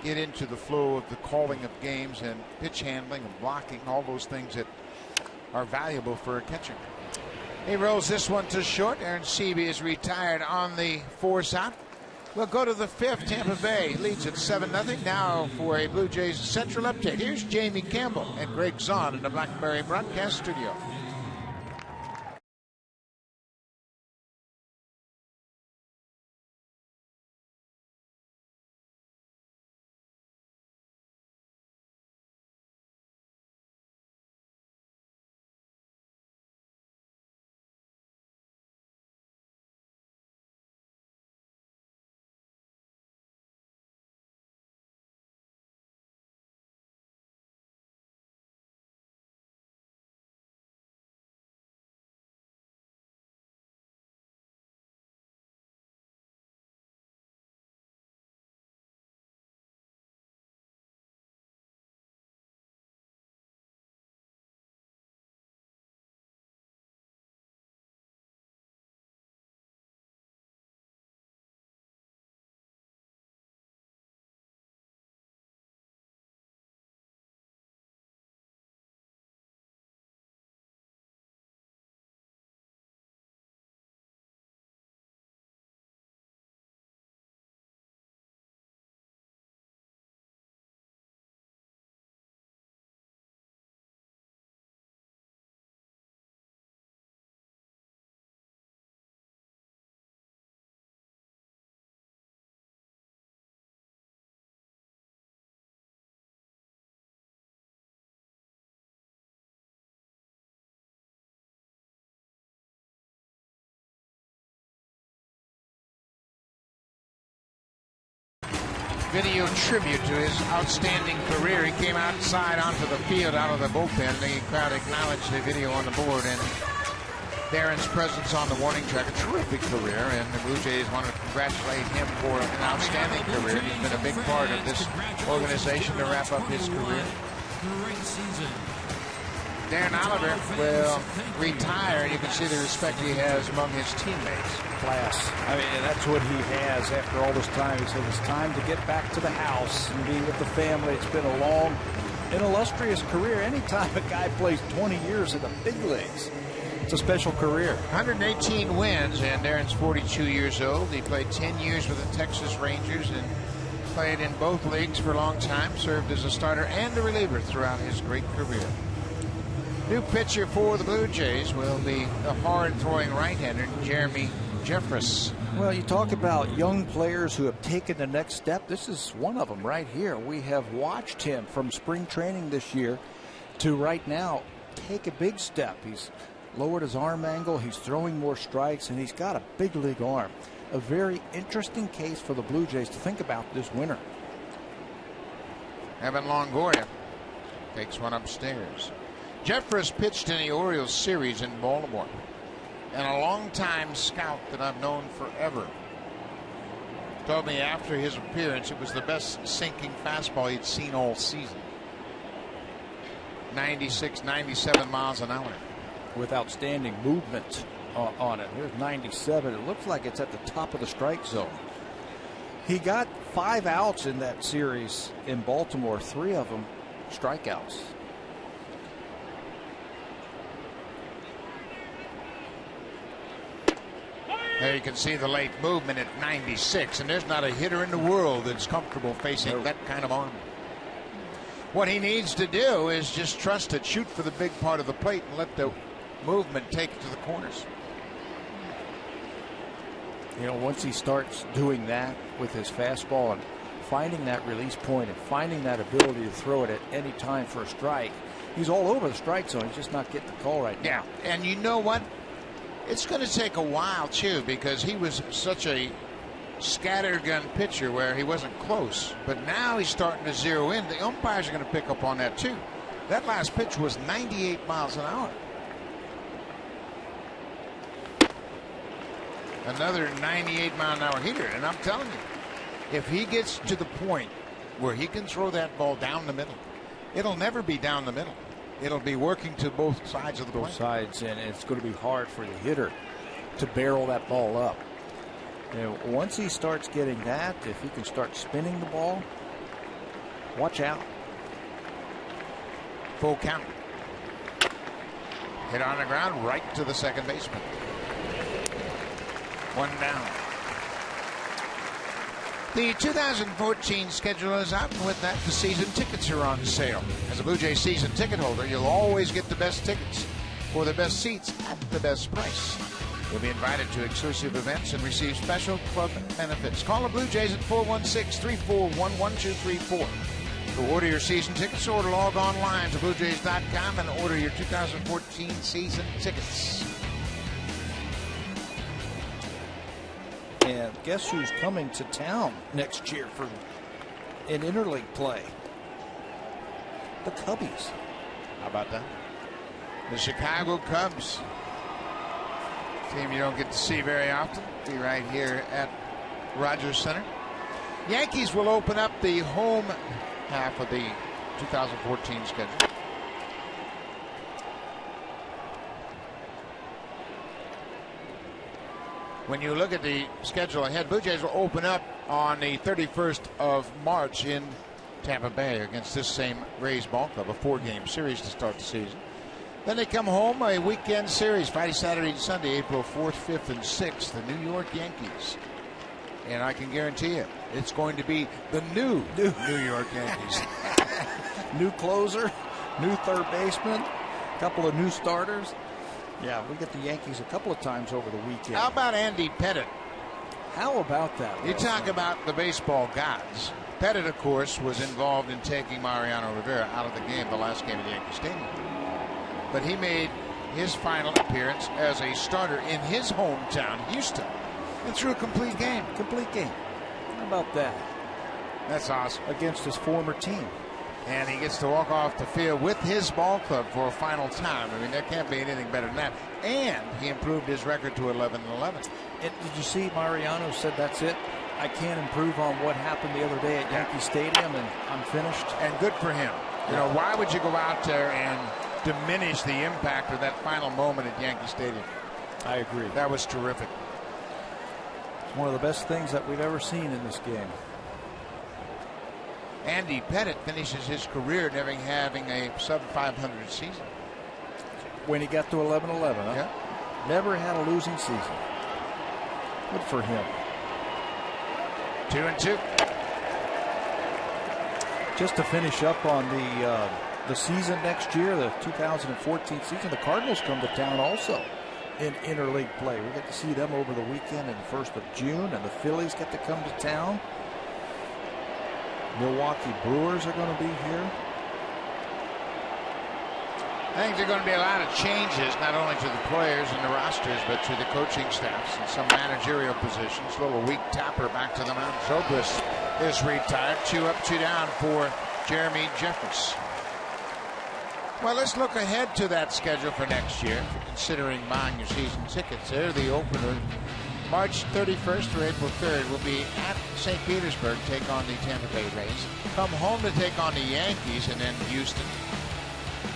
A: get into the flow of the calling of games and pitch handling and blocking, all those things that are valuable for a catcher. He rolls this one to short. Arancibia is retired on the force out. We'll go to the 5th. Tampa Bay leads at 7-0. Now for a Blue Jays Central update. Here's Jamie Campbell and Greg Zahn in the Blackberry broadcast studio. Video tribute to his outstanding career. He came outside onto the field out of the bullpen. The crowd acknowledged the video on the board and Darren's presence on the warning track. A terrific career, and the Blue Jays want to congratulate him for an outstanding career. He's been a big part of this organization to wrap up his career.
E: Great season.
A: Darren Oliver will retire. You can see the respect he has among his teammates.
B: Class. I mean, that's what he has after all this time. He said it's time to get back to the house and be with the family. It's been a long and illustrious career. Anytime a guy plays 20 years in the big leagues, it's a special career.
A: 118 wins, and Darren's 42 years old. He played 10 years with the Texas Rangers and played in both leagues for a long time, served as a starter and a reliever throughout his great career. New pitcher for the Blue Jays will be the hard-throwing right-hander, Jeremy Jeffress.
B: Well, you talk about young players who have taken the next step. This is one of them right here. We have watched him from spring training this year to right now take a big step. He's lowered his arm angle, he's throwing more strikes, and he's got a big league arm. A very interesting case for the Blue Jays to think about this winter.
A: Evan Longoria takes one upstairs. Jeffress pitched in the Orioles series in Baltimore, and a longtime scout that I've known forever told me after his appearance it was the best sinking fastball he'd seen all season. 96, 97 miles an hour.
B: With outstanding movement on it. Here's 97. It looks like it's at the top of the strike zone. He got 5 outs in that series in Baltimore, 3 of them strikeouts.
A: There you can see the late movement at 96, and there's not a hitter in the world that's comfortable facing that kind of arm. What he needs to do is just trust it, shoot for the big part of the plate, and let the movement take it to the corners.
B: You know, once he starts doing that with his fastball and finding that release point and finding that ability to throw it at any time for a strike, he's all over the strike zone. He's just not getting the call right now.
A: Yeah, and you know what? It's going to take a while, too, because he was such a scattergun pitcher where he wasn't close. But now he's starting to zero in. The umpires are going to pick up on that, too. That last pitch was 98 miles an hour. Another 98-mile-an-hour hitter, and I'm telling you, if he gets to the point where he can throw that ball down the middle, it'll never be down the middle. It'll be working to both sides of the plate.
B: Both sides, and it's going to be hard for the hitter to barrel that ball up. You know, once he starts getting that, if he can start spinning the ball, watch out.
A: Full count. Hit on the ground right to the second baseman. One down. The 2014 schedule is out, and with that, the season tickets are on sale. As a Blue Jays season ticket holder, you'll always get the best tickets for the best seats at the best price. You'll be invited to exclusive events and receive special club benefits. Call the Blue Jays at 416-341-1234. To order your season tickets, or to log online to BlueJays.com and order your 2014 season tickets.
B: And guess who's coming to town next year for an interleague play? The Cubbies.
A: How about that? The Chicago Cubs. Team you don't get to see very often. Be right here at Rogers Center. Yankees will open up the home half of the 2014 schedule. When you look at the schedule ahead, Blue Jays will open up on the 31st of March in Tampa Bay against this same Rays ball club, a 4-game series to start the season. Then they come home, a weekend series, Friday, Saturday, and Sunday, April 4th, 5th, and 6th, the New York Yankees. And I can guarantee you, it's going to be the new New York Yankees.
B: New closer, new third baseman, a couple of new starters. Yeah, we get the Yankees a couple of times over the weekend.
A: How about Andy Pettitte?
B: How about that?
A: You talk about the baseball gods. Pettitte, of course, was involved in taking Mariano Rivera out of the game, the last game at Yankee Stadium. But he made his final appearance as a starter in his hometown, Houston, and threw a complete game.
B: Complete game. How about that?
A: That's awesome.
B: Against his former team.
A: And he gets to walk off the field with his ball club for a final time. I mean, there can't be anything better than that. And he improved his record to 11-11.
B: Did you see Mariano said that's it? I can't improve on what happened the other day at Yankee Stadium, and I'm finished.
A: And good for him. You know, why would you go out there and diminish the impact of that final moment at Yankee Stadium?
B: I agree.
A: That was terrific.
B: It's one of the best things that we've ever seen in this game.
A: Andy Pettitte finishes his career never having a sub-500 season.
B: When he got to 11-11, huh?
A: Yeah.
B: Never had a losing season. Good for him.
A: 2-2.
B: Just to finish up on the season next year, the 2014 season, the Cardinals come to town also in interleague play. We get to see them over the weekend in the 1st of June, and the Phillies get to come to town. Milwaukee Brewers are going to be here.
A: I think there are going to be a lot of changes, not only to the players and the rosters, but to the coaching staffs and some managerial positions. A little weak tapper back to the mound. Zobrist is retired. 2 up, 2 down for Jeremy Jeffress. Well, let's look ahead to that schedule for next year. If you're considering buying your season tickets, there the opener. March 31st through April 3rd will be at St. Petersburg, take on the Tampa Bay Rays. Come home to take on the Yankees, and then Houston.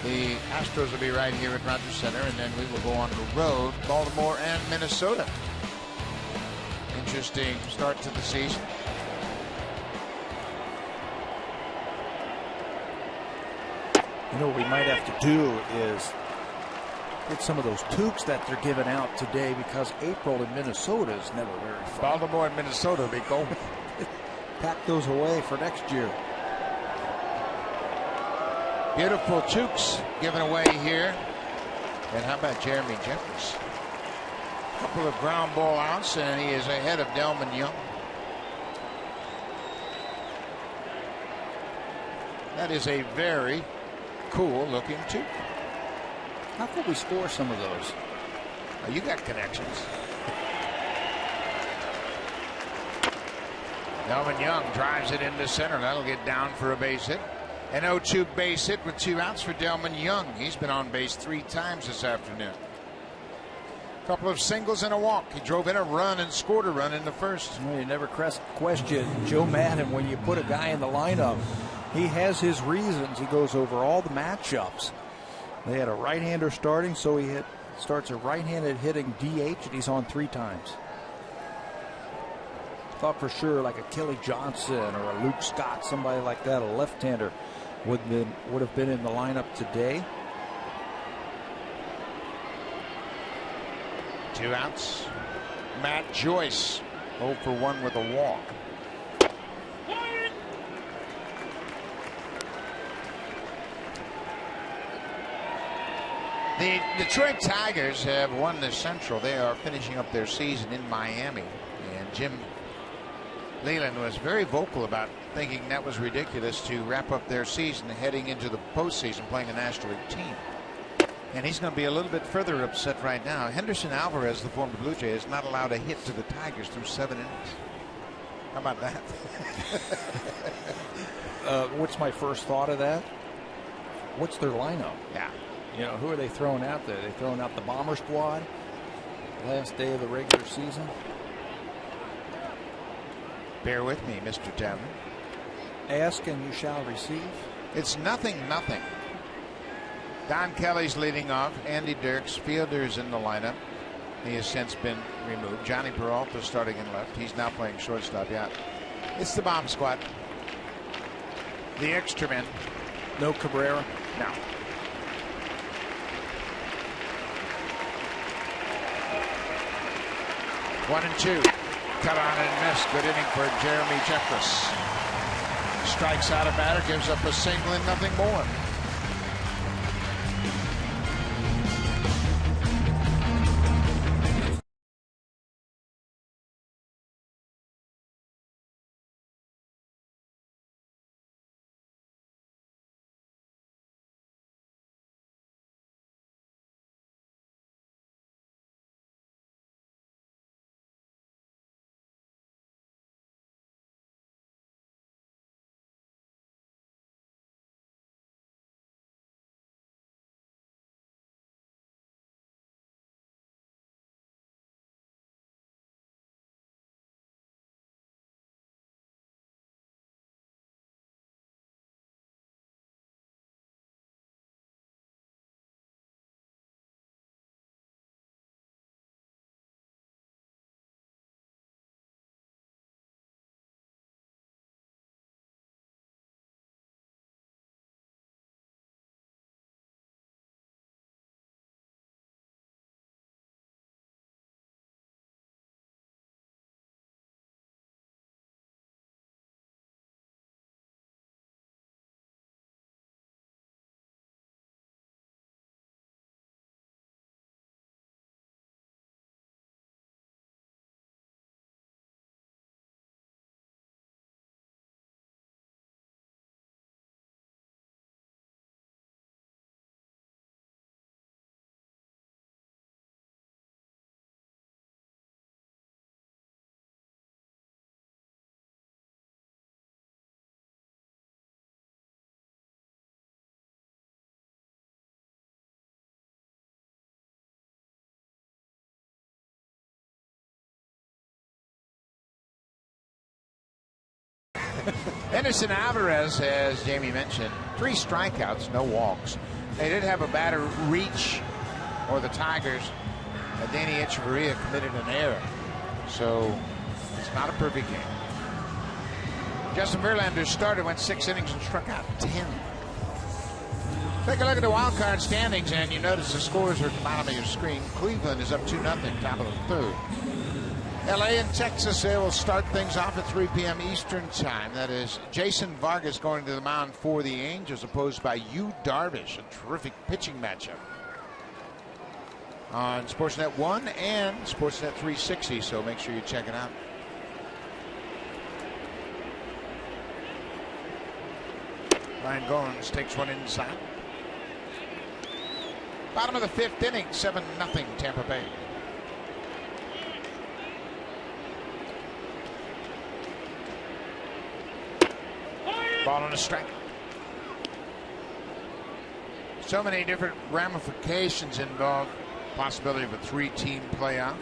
A: The Astros will be right here at Rogers Center, and then we will go on the road, Baltimore and Minnesota. Interesting start to the season.
B: You know what we might have to do is get some of those toques that they're giving out today, because April in Minnesota is never very fun.
A: Baltimore and Minnesota will be going.
B: Pack those away for next year.
A: Beautiful toques given away here. And how about Jeremy Jeffress? Couple of ground ball outs, and he is ahead of Delman Young. That is a very cool looking two.
B: How could we score some of those?
A: Oh, you got connections. Delman Young drives it into center. That'll get down for a base hit. An 0-2 base hit with 2 outs for Delman Young. He's been on base 3 times this afternoon. Couple of singles and a walk. He drove in a run and scored a run in the first.
B: Well, you never question Joe Madden when you put a guy in the lineup. He has his reasons. He goes over all the matchups. They had a right-hander starting, so he starts a right-handed hitting DH, and he's on 3 times. Thought for sure like a Kelly Johnson or a Luke Scott, somebody like that, a left-hander, would have been in the lineup today.
A: 2 outs. Matt Joyce 0 for 1 with a walk. The Detroit Tigers have won the Central. They are finishing up their season in Miami, and Jim Leyland was very vocal about thinking that was ridiculous to wrap up their season heading into the postseason playing a National League team. And he's going to be a little bit further upset right now. Henderson Alvarez, the former Blue Jay, is not allowed a hit to the Tigers through 7 innings. How about that?
B: What's my first thought of that? What's their lineup?
A: Yeah.
B: You know, who are they throwing out there? They throwing out the Bomber squad? Last day of the regular season?
A: Bear with me, Mr. Tavern.
B: Ask and you shall receive.
A: It's 0-0. Don Kelly's leading off. Andy Dirks, Fielder's in the lineup. He has since been removed. Johnny Peralta starting in left. He's now playing shortstop. Yeah, it's the bomb squad. The extra men.
B: No Cabrera?
A: No. One and two. Cut on and missed. Good inning for Jeremy Jeffress. Strikes out a batter, gives up a single and nothing more. Henderson Alvarez, as Jamie mentioned, 3 strikeouts, no walks. They did have a batter reach, or the Tigers. Danny Echeverria committed an error. So it's not a perfect game. Justin Verlander started, went 6 innings and struck out 10. Take a look at the wild card standings, and you notice the scores are at the bottom of your screen. Cleveland is up 2-0, top of the third. LA and Texas, they will start things off at 3 p.m. Eastern time. That is Jason Vargas going to the mound for the Angels, opposed by Yu Darvish. A terrific pitching matchup. on Sportsnet 1 and Sportsnet 360, so make sure you check it out. Ryan Goins takes one inside. Bottom of the 5th inning, 7-0 Tampa Bay. Ball on a strike. So many different ramifications involved. Possibility of a 3-team playoff,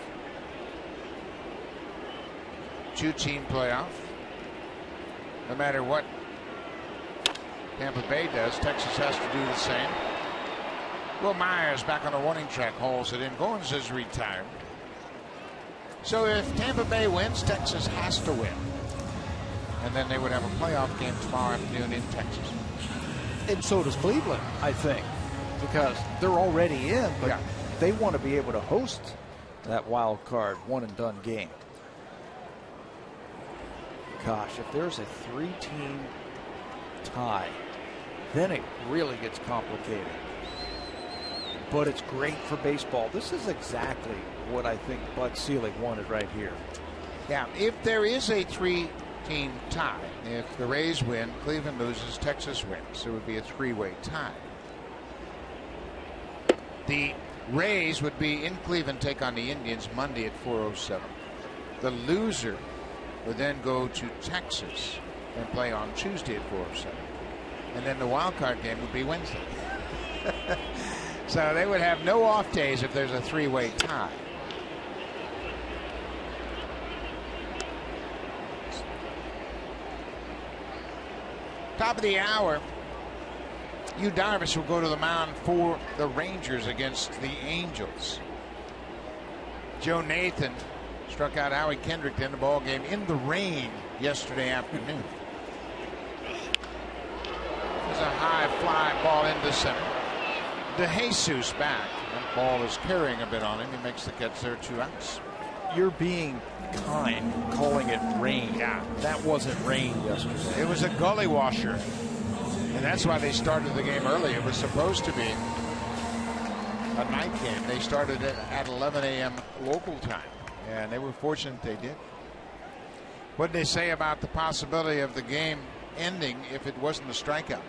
A: 2-team playoff. No matter what Tampa Bay does, Texas has to do the same. Will Myers back on the warning track, hauls it in. Goins is retired. So if Tampa Bay wins, Texas has to win. And then they would have a playoff game tomorrow afternoon in Texas.
B: And so does Cleveland, I think, because they're already in, but they want to be able to host that wild card one-and-done game. Gosh, if there's a 3-team tie, then it really gets complicated. But it's great for baseball. This is exactly what I think Bud Selig wanted right here.
A: Yeah, if there is a 3-team tie, if the Rays win, Cleveland loses, Texas wins, it would be a 3-way tie. The Rays would be in Cleveland, take on the Indians Monday at 4:07. The loser would then go to Texas and play on Tuesday at 4:07. And then the wild card game would be Wednesday. So they would have no off days if there's a 3-way tie. Top of the hour, Yu Darvish will go to the mound for the Rangers against the Angels. Joe Nathan struck out Howie Kendrick in the ball game in the rain yesterday afternoon. There's a high fly ball into center. DeJesus back. That ball is carrying a bit on him. He makes the catch there, 2 outs.
B: You're being kind, calling it rain.
A: Yeah.
B: That wasn't rain yesterday.
A: It was a gully washer. And that's why they started the game early. It was supposed to be a night game. They started it at 11 a.m. local time. And they were fortunate they did. What did they say about the possibility of the game ending if it wasn't a strikeout?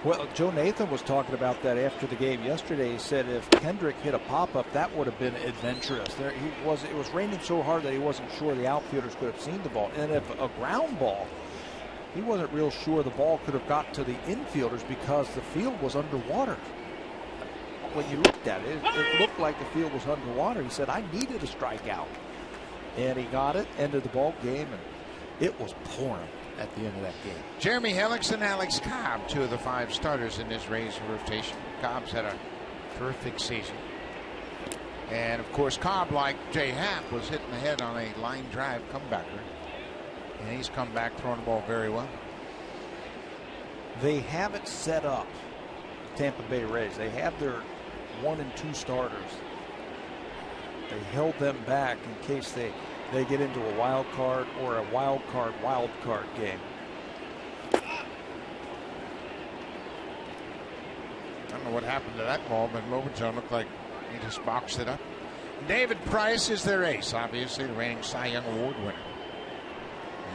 B: Well, Joe Nathan was talking about that after the game yesterday. He said if Kendrick hit a pop-up, that would have been adventurous. It was raining so hard that he wasn't sure the outfielders could have seen the ball. And if a ground ball, he wasn't real sure the ball could have got to the infielders because the field was underwater. When you looked at it, it looked like the field was underwater. He said, I needed a strikeout. And he got it, ended the ball game, and it was pouring at the end of that game.
A: Jeremy Helix and Alex Cobb, 2 of the 5 starters in this Rays rotation. Cobb's had a terrific season. And, of course, Cobb, like Jay Happ, was hitting the head on a line drive comebacker. And he's come back throwing the ball very well.
B: They have it set up, Tampa Bay Rays. They have their 1 and 2 starters. They held them back in case they get into a wild card or a wild card game.
A: I don't know what happened to that ball, but Lobaton looked like he just boxed it up. David Price is their ace, obviously the reigning Cy Young Award winner.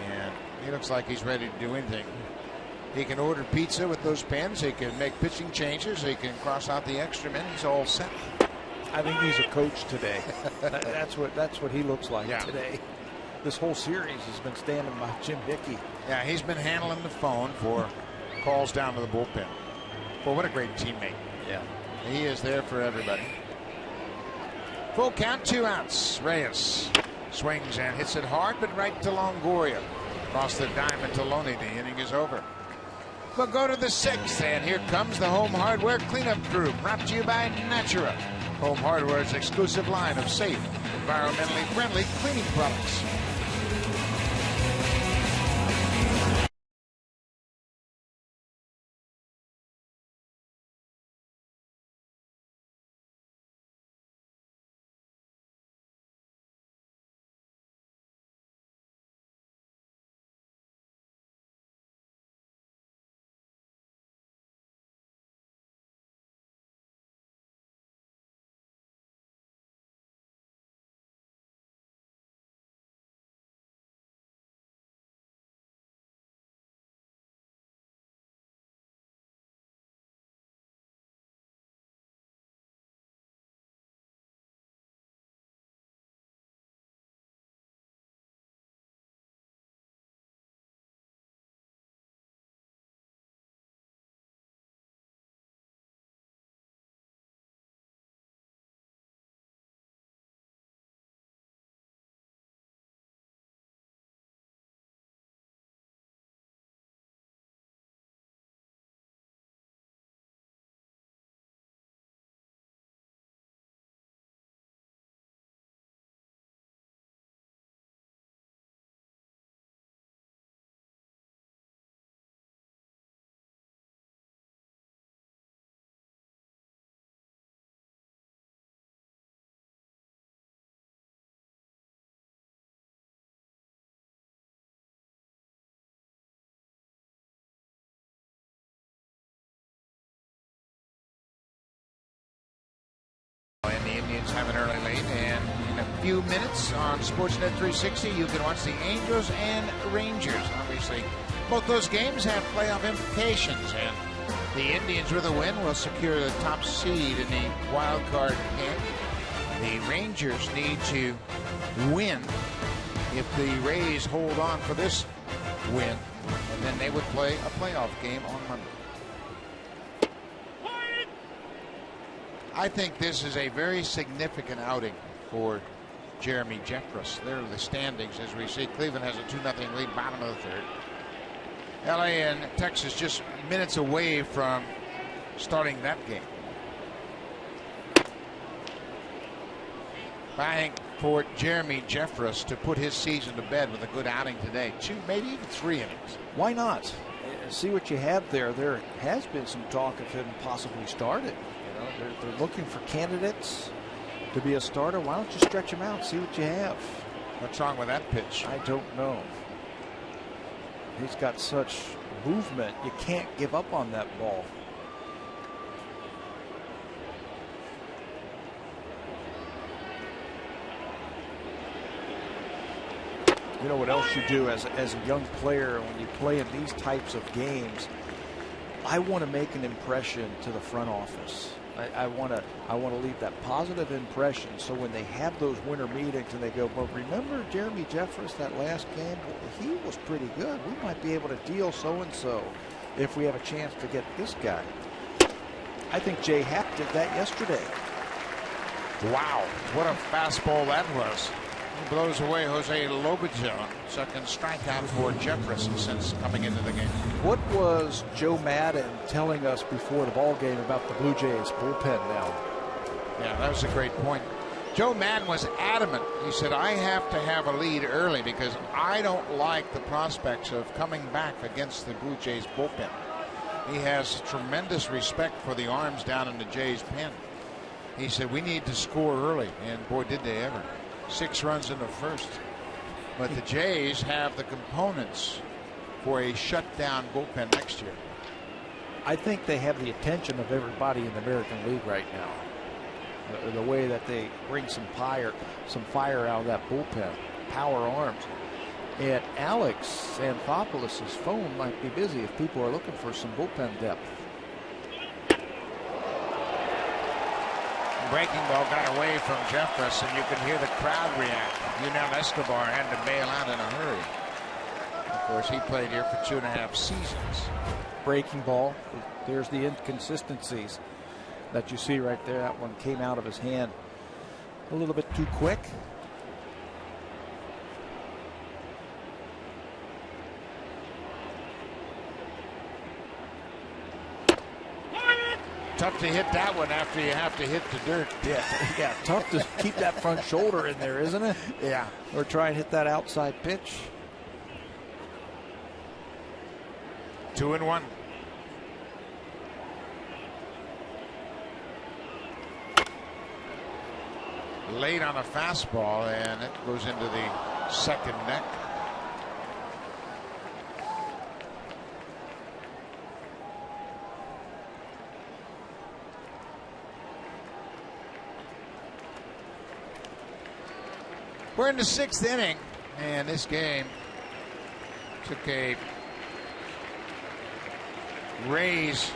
A: And he looks like he's ready to do anything. He can order pizza with those pens. He can make pitching changes. He can cross out the extra men. He's all set.
B: I think he's a coach today. That's what he looks like today. This whole series has been standing by Jim Hickey.
A: Yeah, he's been handling the phone for calls down to the bullpen. Well, what a great teammate.
B: Yeah.
A: He is there for everybody. Full count, 2 outs. Reyes swings and hits it hard, but right to Longoria. Across the diamond to Loney. The inning is over. We'll go to the 6th, and here comes the Home Hardware Cleanup Crew, brought to you by Natura. Home Hardware's exclusive line of safe, environmentally friendly cleaning products. Indians have an early lead, and in a few minutes on Sportsnet 360, you can watch the Angels and Rangers. Obviously, both those games have playoff implications, and the Indians with a win will secure the top seed in the wild card game. The Rangers need to win if the Rays hold on for this win, and then they would play a playoff game on Monday. I think this is a very significant outing for Jeremy Jeffress. There are the standings as we see. Cleveland has a 2-0 lead, bottom of the third. LA and Texas just minutes away from starting that game. Trying for Jeremy Jeffress to put his season to bed with a good outing today. 2, maybe even 3 innings.
B: Why not? See what you have there. There has been some talk of him possibly starting. They're looking for candidates to be a starter. Why don't you stretch him out, see what you have?
A: What's wrong with that pitch?
B: I don't know. He's got such movement. You can't give up on that ball. You know what else you do as a young player when you play in these types of games? I want to make an impression to the front office. I want to leave that positive impression, so when they have those winter meetings and they go, well, remember Jeremy Jeffress that last game? He was pretty good. We might be able to deal so-and-so if we have a chance to get this guy. I think Jay Happ did that yesterday.
A: Wow, what a fastball that was. He blows away Jose Lobaton. Second strikeout for Jeffress since coming into the game.
B: What was Joe Madden telling us before the ball game about the Blue Jays bullpen now?
A: Yeah, that was a great point. Joe Madden was adamant. He said, I have to have a lead early because I don't like the prospects of coming back against the Blue Jays bullpen. He has tremendous respect for the arms down in the Jays pen. He said, we need to score early, and boy, did they ever. 6 runs in the first. But the Jays have the components for a shutdown bullpen next year.
B: I think they have the attention of everybody in the American League right now. The way that they bring some fire out of that bullpen, power arms. And Alex Anthopoulos' phone might be busy if people are looking for some bullpen depth.
A: Breaking ball got away from Jeffress, and you can hear the crowd react. Yunel Escobar had to bail out in a hurry. Of course, he played here for 2.5 seasons.
B: Breaking ball. There's the inconsistencies that you see right there. That one came out of his hand a little bit too quick.
A: Tough to hit that one after you have to hit the dirt.
B: Yeah, tough to keep that front shoulder in there, isn't it?
A: Yeah.
B: Or try and hit that outside pitch.
A: 2-1. Late on a fastball, and it goes into the second neck. We're in the 6th inning, and this game took a Rays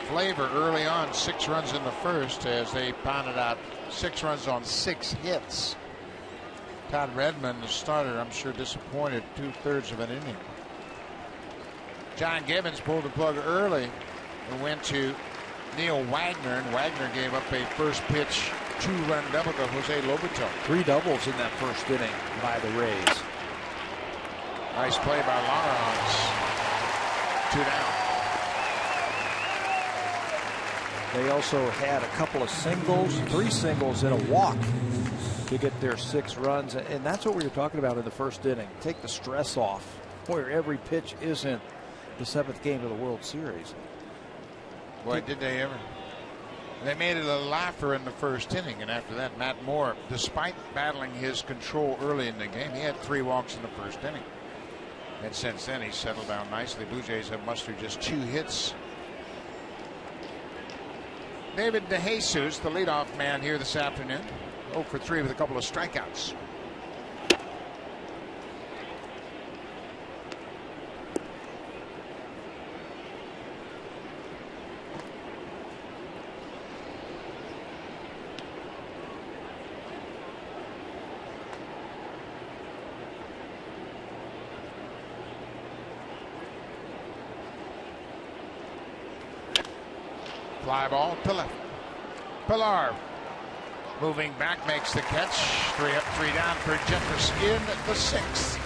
A: flavor early on. 6 runs in the first as they pounded out 6 runs on 6 hits. Todd Redmond, the starter, I'm sure disappointed 2/3 of an inning. John Gibbons pulled the plug early and went to Neil Wagner, and Wagner gave up a first pitch 2-run double to Jose Lobaton.
B: 3 doubles in that first inning by the Rays.
A: Nice play by Lawrence. 2 down.
B: They also had a couple of singles, 3 singles and a walk to get their 6 runs. And that's what we were talking about in the first inning. Take the stress off where every pitch isn't the 7th game of the World Series.
A: Boy, did they ever. They made it a laugher in the first inning, and after that, Matt Moore, despite battling his control early in the game, he had 3 walks in the first inning. And since then, he's settled down nicely. Blue Jays have mustered just 2 hits. David DeJesus, the leadoff man here this afternoon. 0 for 3 with a couple of strikeouts. Fly ball to left. Pilar moving back, makes the catch. 3 up, 3 down for Jeffers in the 6th.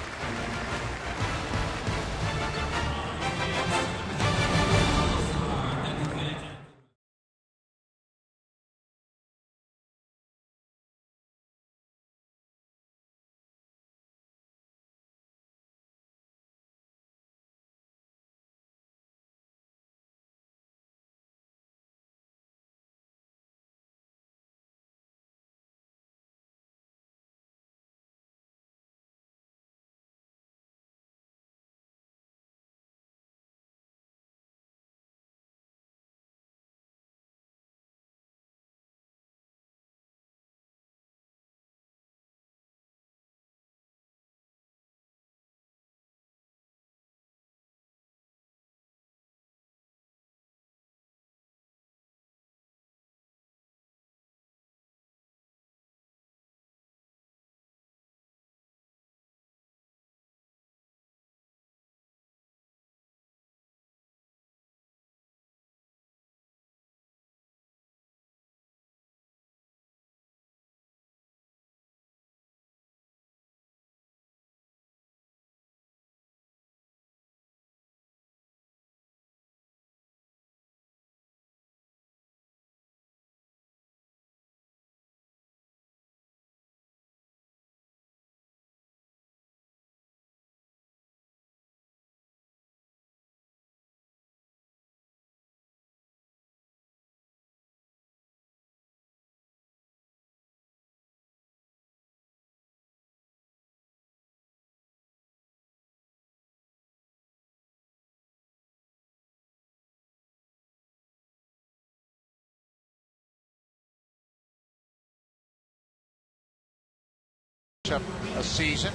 A: A season.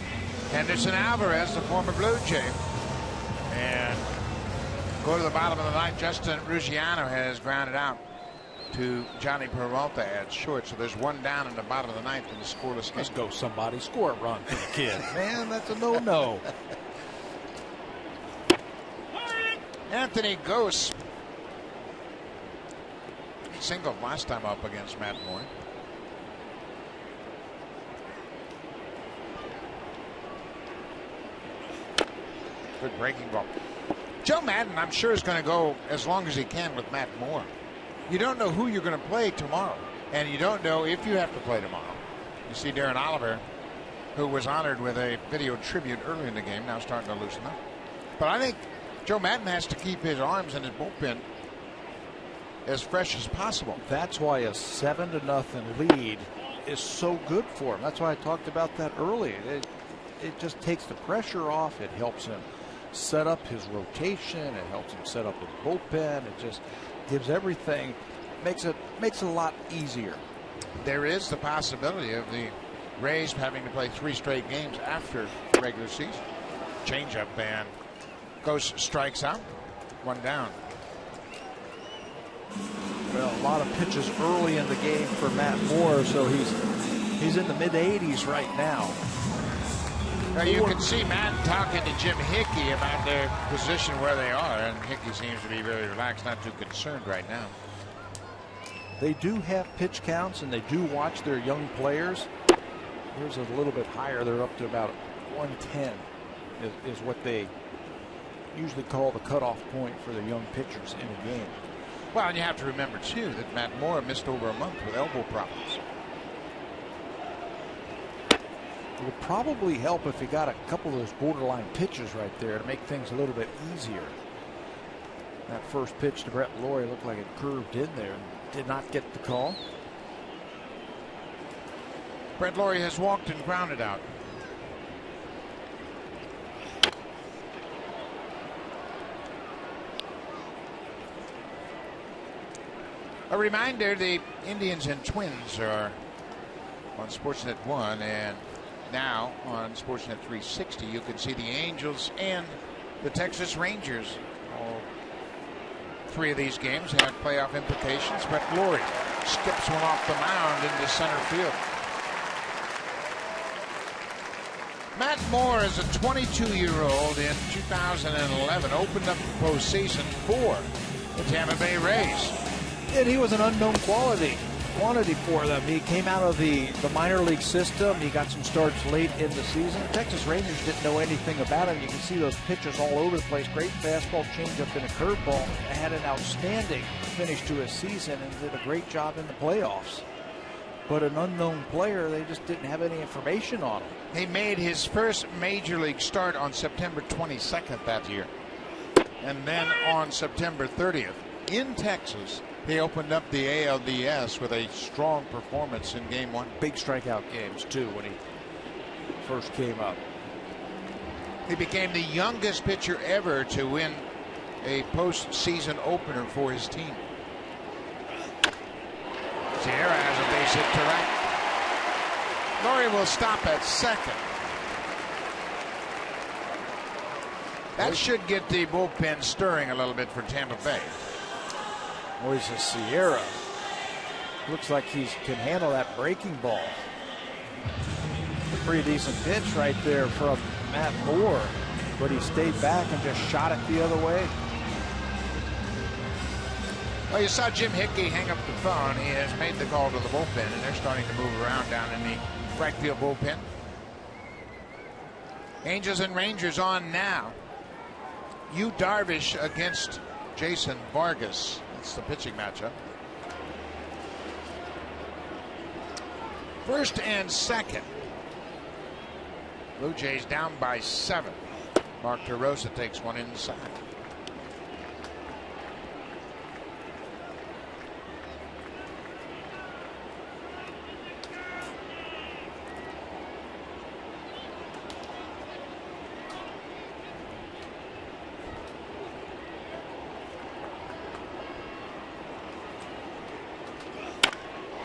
A: Henderson Alvarez, the former Blue Jay. And go to the bottom of the ninth. Justin Ruggiano has grounded out to Johnny Peralta at short. So there's 1 down in the bottom of the ninth in the scoreless game.
B: Let's go, somebody. Score a run for the kid. Man, that's a no-no.
A: Anthony Gose. He singled last time up against Matt Moore. Good breaking ball. Joe Madden, I'm sure, is going to go as long as he can with Matt Moore. You don't know who you're going to play tomorrow, and you don't know if you have to play tomorrow. You see Darren Oliver, who was honored with a video tribute early in the game, now starting to loosen up. But I think Joe Madden has to keep his arms and his bullpen as fresh as possible.
B: That's why a 7-0 lead is so good for him. That's why I talked about that earlier. It just takes the pressure off. It helps him set up his rotation. It helps him set up his bullpen. It just gives everything, makes it a lot easier.
A: There is the possibility of the Rays having to play 3 straight games after regular season. Changeup, and Ghost strikes out. 1 down.
B: Well, a lot of pitches early in the game for Matt Moore, so he's in the mid-80s right now.
A: Now you can see Matt talking to Jim Hickey about their position where they are, and Hickey seems to be very relaxed, not too concerned right now.
B: They do have pitch counts, and they do watch their young players. Here's a little bit higher. They're up to about 110 is what they usually call the cutoff point for the young pitchers in a game.
A: Well, and you have to remember, too, that Matt Moore missed over a month with elbow problems.
B: It would probably help if he got a couple of those borderline pitches right there to make things a little bit easier. That first pitch to Brett Lawrie looked like it curved in there and did not get the call.
A: Brett Lawrie has walked and grounded out. A reminder, the Indians and Twins are on Sportsnet 1, and now on Sportsnet 360 you can see the Angels and the Texas Rangers. All three of these games have playoff implications. But Laurie skips one off the mound into center field. Matt Moore is a 22-year-old in 2011, opened up the postseason for the Tampa Bay Rays.
B: And he was an unknown quantity for them. He came out of the minor league system. He got some starts late in the season. Texas Rangers didn't know anything about him. You can see those pitches all over the place. Great fastball, changeup, and a curveball. Had an outstanding finish to his season and did a great job in the playoffs. But an unknown player, they just didn't have any information on him.
A: He made his first major league start on September 22nd that year. And then on September 30th in Texas, he opened up the ALDS with a strong performance in Game 1.
B: Big strikeout games, too, when he first came up.
A: He became the youngest pitcher ever to win a postseason opener for his team. Sierra has a base hit to right. Laurie will stop at second. That should get the bullpen stirring a little bit for Tampa Bay.
B: Moises Sierra looks like he can handle that breaking ball. A pretty decent pitch right there from Matt Moore, but he stayed back and just shot it the other way.
A: Well, you saw Jim Hickey hang up the phone. He has made the call to the bullpen, and they're starting to move around down in the right field bullpen. Angels and Rangers on now. Yu Darvish against Jason Vargas. That's the pitching matchup. First and second. Blue Jays down by 7. Mark DeRosa takes one inside.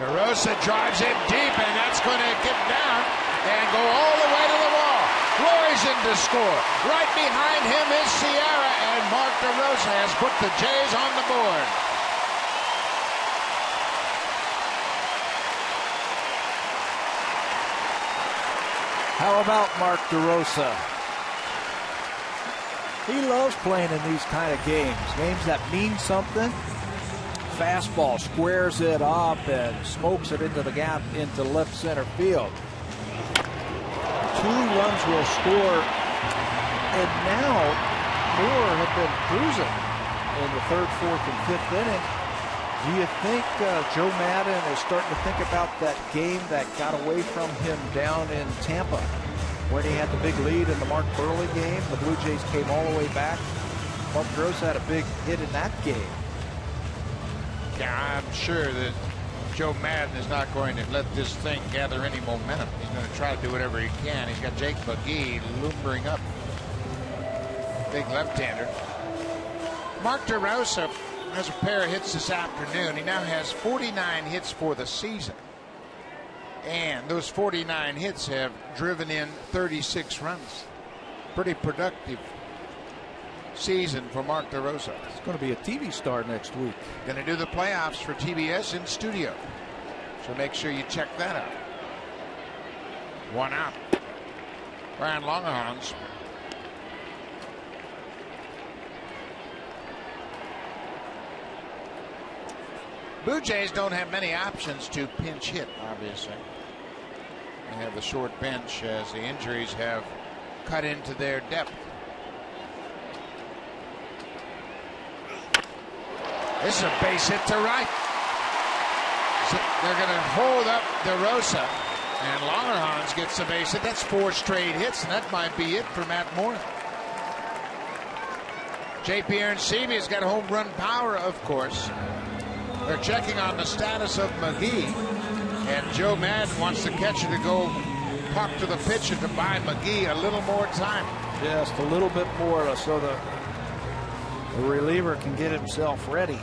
A: DeRosa drives it deep, and that's going to get down and go all the way to the wall. Flores in to score. Right behind him is Sierra, and Mark DeRosa has put the Jays on the board.
B: How about Mark DeRosa? He loves playing in these kind of games that mean something. Fastball squares it up and smokes it into the gap into left center field. 2 runs will score, and now Moore have been cruising in the 3rd, 4th, and 5th inning. Do you think Joe Madden is starting to think about that game that got away from him down in Tampa when he had the big lead in the Mark Burley game? The Blue Jays came all the way back. Mark DeRosa had a big hit in that game.
A: Yeah, I'm sure that Joe Madden is not going to let this thing gather any momentum. He's going to try to do whatever he can. He's got Jake McGee lumbering up. Big left-hander. Mark DeRosa has a pair of hits this afternoon. He now has 49 hits for the season. And those 49 hits have driven in 36 runs. Pretty productive season for Mark DeRosa.
B: It's going to be a TV star next week.
A: Going to do the playoffs for TBS in studio. So make sure you check that out. 1 out. Brian Longhorns. Blue Jays don't have many options to pinch hit, obviously. They have the short bench as the injuries have cut into their depth. This is a base hit to right. So they're going to hold up DeRosa, and Longhorns gets the base hit. That's 4 straight hits, and that might be it for Matt Moore. J.P. Aronsebi has got home run power, of course. They're checking on the status of McGee, and Joe Madden wants the catcher to go talk to the pitcher to buy McGee a little more time.
B: Just a little bit more so the reliever can get himself ready.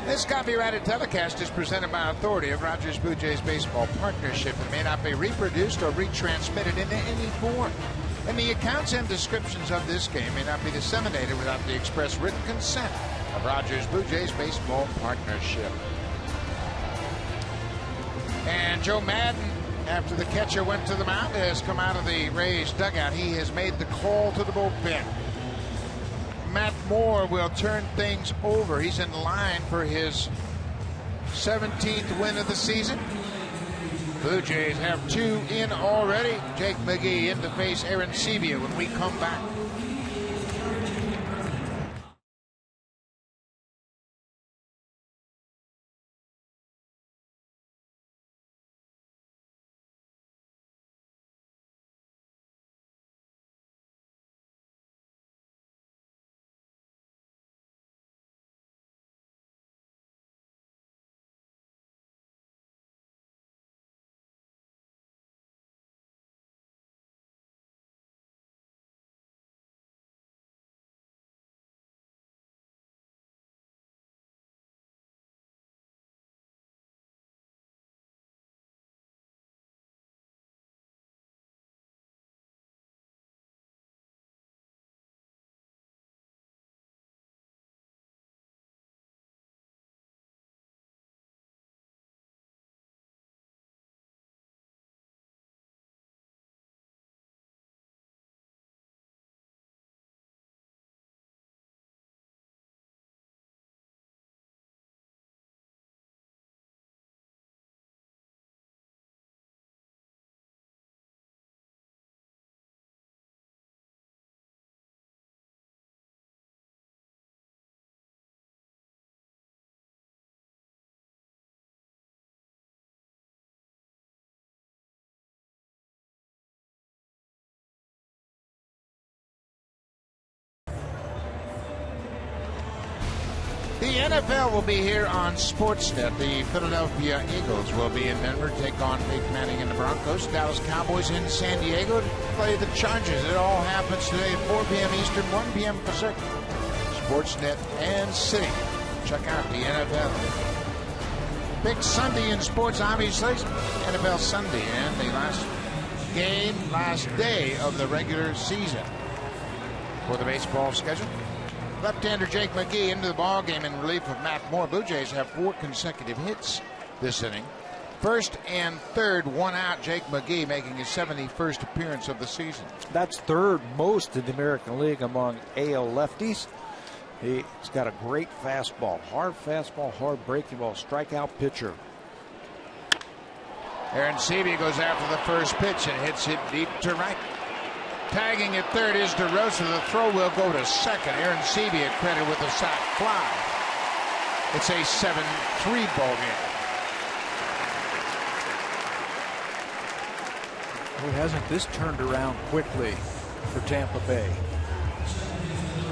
A: This copyrighted telecast is presented by authority of Rogers Blue Jays Baseball Partnership and may not be reproduced or retransmitted into any form. And the accounts and descriptions of this game may not be disseminated without the express written consent of Rogers Blue Jays Baseball Partnership. And Joe Madden, after the catcher went to the mound, has come out of the Rays dugout. He has made the call to the bullpen. Matt Moore will turn things over. He's in line for his 17th win of the season. Blue Jays have 2 in already. Jake McGee in to face Aaron Sebia when we come back. The NFL will be here on Sportsnet. The Philadelphia Eagles will be in Denver, take on Peyton Manning and the Broncos. Dallas Cowboys in San Diego to play the Chargers. It all happens today at 4 p.m. Eastern, 1 p.m. Pacific. Sportsnet and City. Check out the NFL. Big Sunday in sports, obviously. NFL Sunday and the last day of the regular season for the baseball schedule. Left-hander Jake McGee into the ballgame in relief of Matt Moore. Blue Jays have 4 consecutive hits this inning. First and third, 1 out. Jake McGee making his 71st appearance of the season.
B: That's third most in the American League among AL lefties. He's got a great fastball, hard breaking ball, strikeout pitcher.
A: Aaron Sebia goes after the first pitch and hits it deep to right. Tagging at third is DeRosa. The throw will go to second. Aaron Sebia credited with a sac fly. It's a 7-3 ball game.
B: Well, hasn't this turned around quickly for Tampa Bay?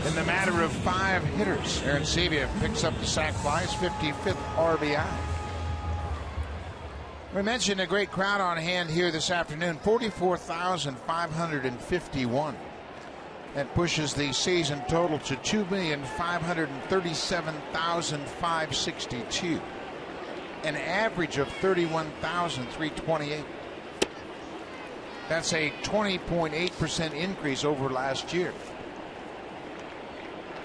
A: In the matter of 5 hitters, Aaron Sebia picks up the sac fly, his 55th RBI. We mentioned a great crowd on hand here this afternoon, 44,551. That pushes the season total to 2,537,562. An average of 31,328. That's a 20.8% increase over last year.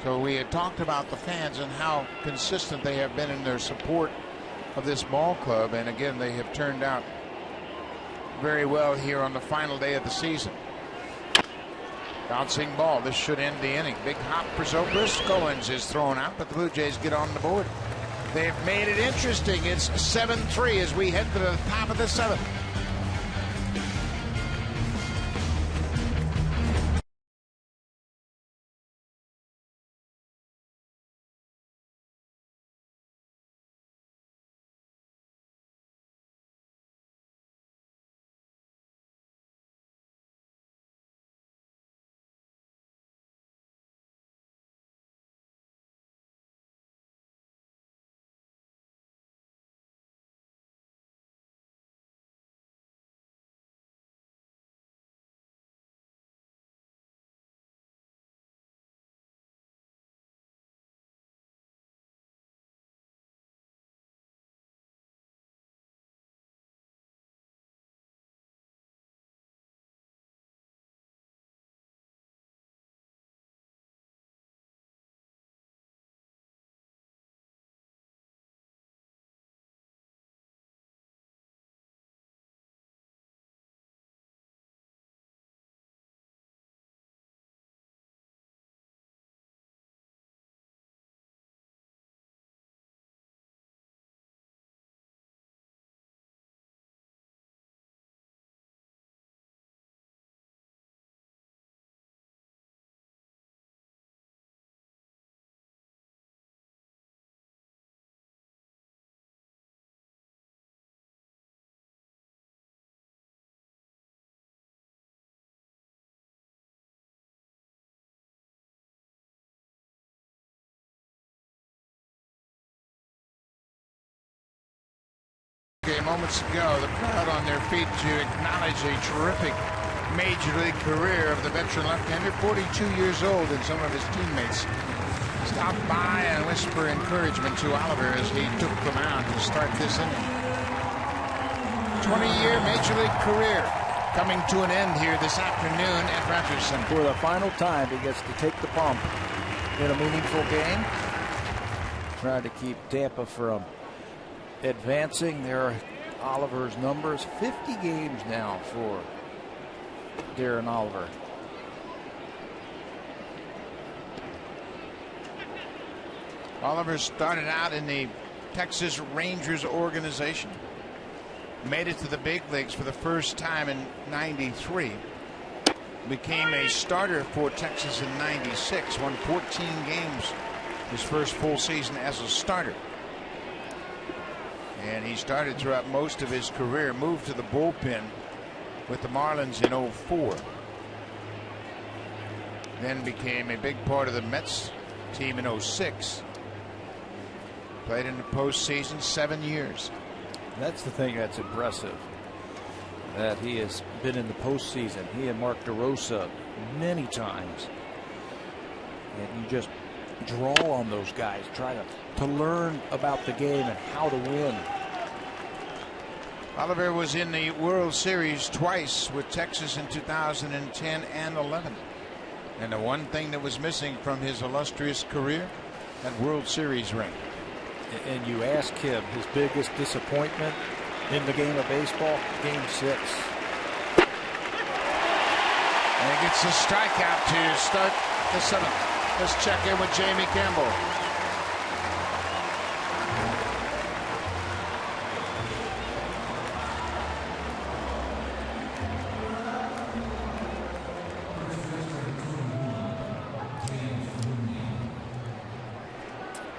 A: So we had talked about the fans and how consistent they have been in their support of this ball club, and again they have turned out very well here on the final day of the season. Bouncing ball. This should end the inning. Big hop for Zobrist. Goins is thrown out, but the Blue Jays get on the board. They've made it interesting. It's 7-3 as we head to the top of the 7th. postgame moments ago. The crowd on their feet to acknowledge a terrific major league career of the veteran left-hander, 42 years old, and some of his teammates stopped by and whisper encouragement to Oliver as he took the mound to start this inning. 20-year major league career coming to an end here this afternoon at Rogers.
B: For the final time, he gets to take the bump in a meaningful game. Trying to keep Tampa from advancing. There are Oliver's numbers. 50 games now for Darren Oliver.
A: Oliver started out in the Texas Rangers organization. Made it to the big leagues for the first time in '93. Became a starter for Texas in '96. Won 14 games his first full season as a starter. And he started throughout most of his career. Moved to the bullpen with the Marlins in '04. Then became a big part of the Mets team in '06. Played in the postseason 7 years.
B: That's the thing that's impressive, that he has been in the postseason. He and Mark DeRosa many times. And you just draw on those guys, try to learn about the game and how to win.
A: Oliver was in the World Series twice with Texas in 2010 and 11. And the one thing that was missing from his illustrious career, that World Series ring.
B: And you ask him his biggest disappointment in the game of baseball, Game 6.
A: And he gets a strikeout to start the 7th. Let's check in with Jamie Campbell.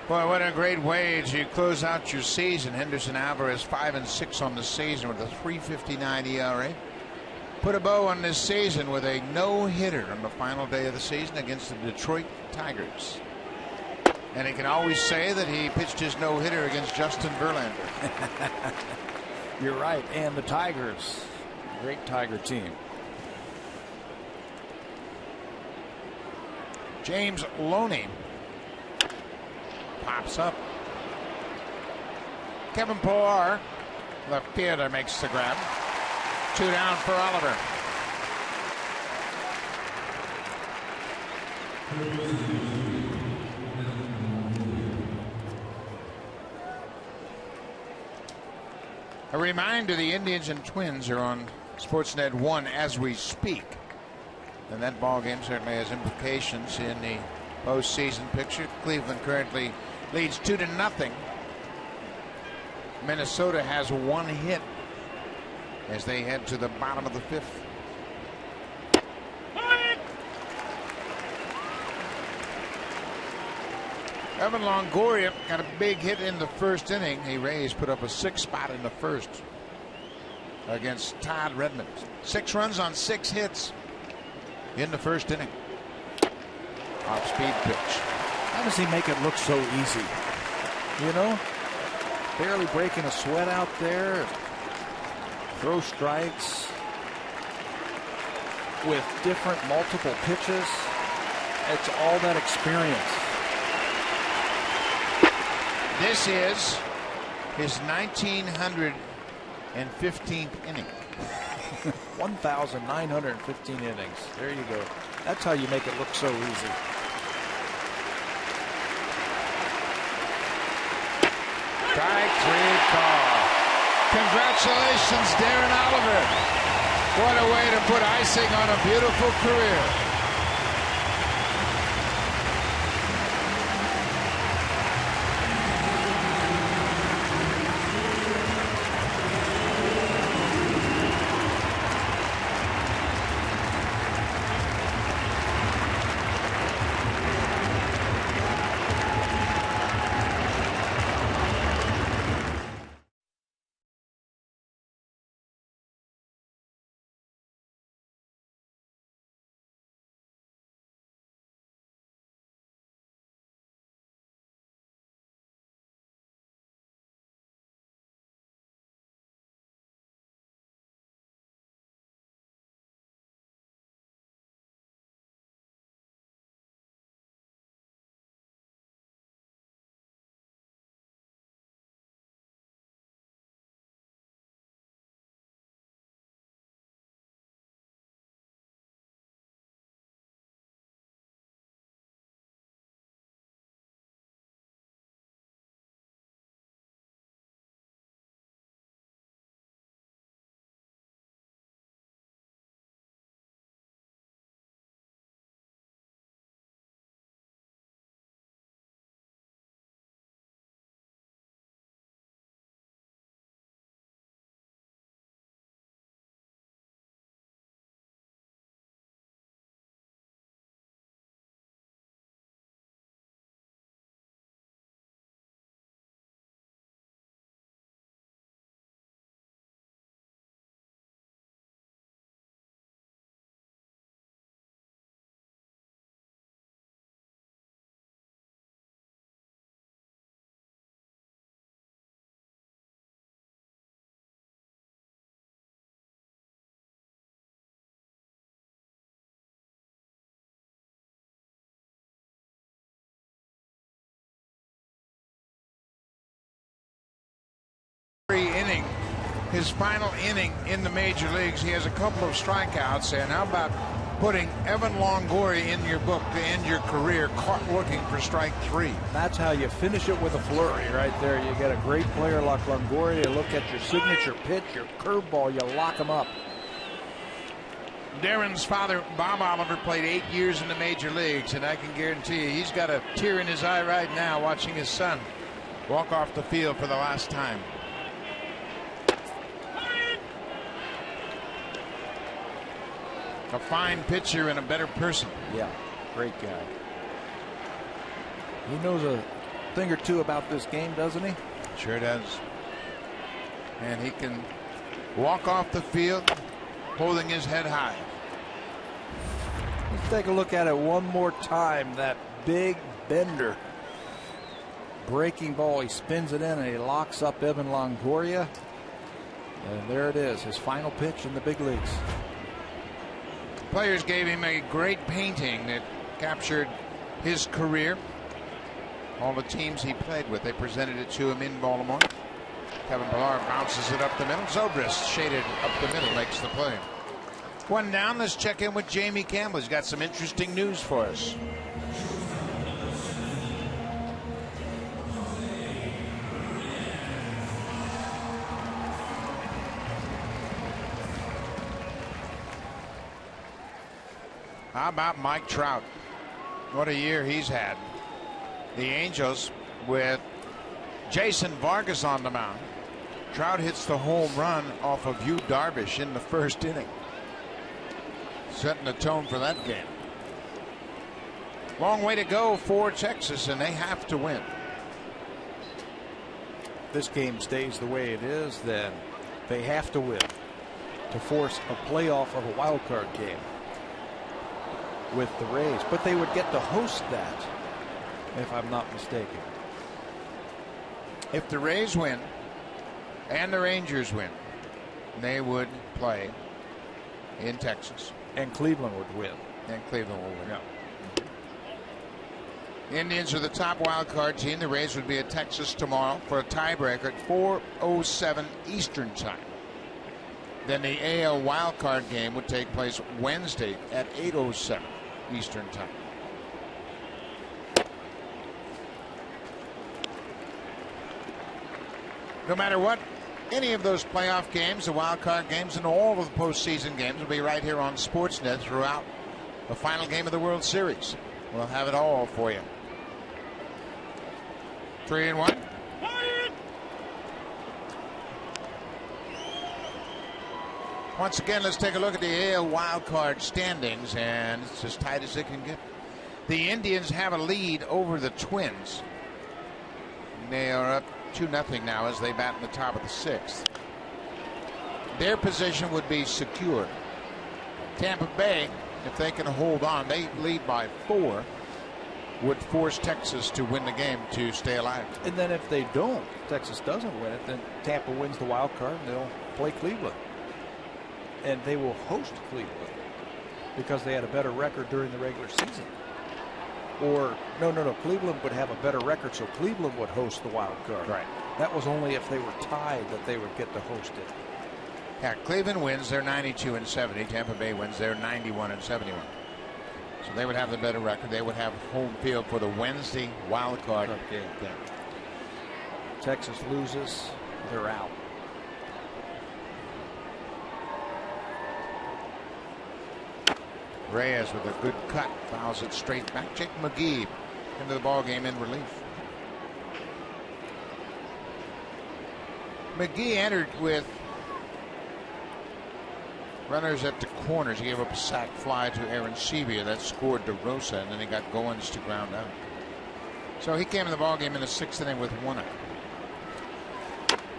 A: Boy, what a great way to close out your season. Henderson Alvarez 5-6 on the season with a .359 ERA. Put a bow on this season with a no-hitter on the final day of the season against the Detroit Tigers. And he can always say that he pitched his no-hitter against Justin Verlander.
B: You're right, and the Tigers, great Tiger team.
A: James Loney pops up. Kevin Pillar, left fielder, makes the grab. 2 down for Oliver. A reminder, the Indians and Twins are on Sportsnet 1 as we speak. And that ball game certainly has implications in the postseason picture. Cleveland currently leads 2-0. Minnesota has 1 hit as they head to the bottom of the 5th. Evan Longoria got a big hit in the first inning. The Rays put up a 6 spot in the first against Todd Redmond. 6 runs on 6 hits in the first inning. Off-speed pitch.
B: How does he make it look so easy? You know, barely breaking a sweat out there. Throw strikes with different multiple pitches. It's all that experience.
A: This is his 1915th inning.
B: 1,915 innings. There you go. That's how you make it look so easy.
A: Strike 3 call. Congratulations, Darren Oliver. What a way to put icing on a beautiful career. his final inning in the major leagues. He has a couple of strikeouts, and how about putting Evan Longoria in your book to end your career caught looking for strike 3?
B: That's how you finish it, with a flurry right there. You get a great player like Longoria, you look at your signature pitch, your curveball, you lock him up.
A: Darren's father, Bob Oliver, played 8 years in the major leagues, and I can guarantee you he's got a tear in his eye right now watching his son walk off the field for the last time. A fine pitcher and a better person.
B: Yeah, great guy. He knows a thing or two about this game, doesn't he?
A: Sure does. And he can walk off the field holding his head high.
B: Let's take a look at it one more time. That big bender. Breaking ball. He spins it in and he locks up Evan Longoria. And there it is, his final pitch in the big leagues.
A: Players gave him a great painting that captured his career. All the teams he played with, they presented it to him in Baltimore. Kevin Pillar bounces it up the middle. Zobrist shaded up the middle, makes the play. One down. Let's check in with Jamie Campbell. He's got some interesting news for us. How about Mike Trout? What a year he's had. The Angels with Jason Vargas on the mound. Trout hits the home run off of Yu Darvish in the first inning, setting the tone for that game. Long way to go for Texas, and they have to win.
B: This game stays the way it is, then they have to win to force a playoff of a wild card game with the Rays, but they would get to host that, if I'm not mistaken.
A: If the Rays win and the Rangers win, they would play in Texas.
B: And Cleveland would win.
A: And Cleveland will win.
B: Yeah.
A: Indians are the top wild card team. The Rays would be at Texas tomorrow for a tiebreaker at 4:07 Eastern time. Then the AL wild card game would take place Wednesday at 8:07 Eastern time. No matter what, any of those playoff games, the wild card games, and all of the postseason games will be right here on Sportsnet throughout the final game of the World Series. We'll have it all for you. 3-1. Once again, let's take a look at the AL wildcard standings, and it's as tight as it can get. The Indians have a lead over the Twins. They are up 2-0 now as they bat in the top of the 6th. Their position would be secure. Tampa Bay, if they can hold on, they lead by 4, would force Texas to win the game to stay alive.
B: And then if they don't, Texas doesn't win it, then Tampa wins the wild card and they'll play Cleveland. And they will host Cleveland because they had a better record during the regular season. Or no, Cleveland would have a better record, so Cleveland would host the wild card.
A: Right.
B: That was only if they were tied that they would get to host it.
A: Yeah, Cleveland wins, they're 92-70. Tampa Bay wins, they're 91-71. So they would have the better record. They would have home field for the Wednesday wild card game.
B: Texas loses, they're out.
A: Reyes with a good cut, fouls it straight back. Jake McGee into the ball game in relief. McGee entered with runners at the corners. He gave up a sac fly to Aaron Sevilla that scored DeRosa, and then he got Goins to ground out. So he came in the ball game in the 6th inning with 1 out.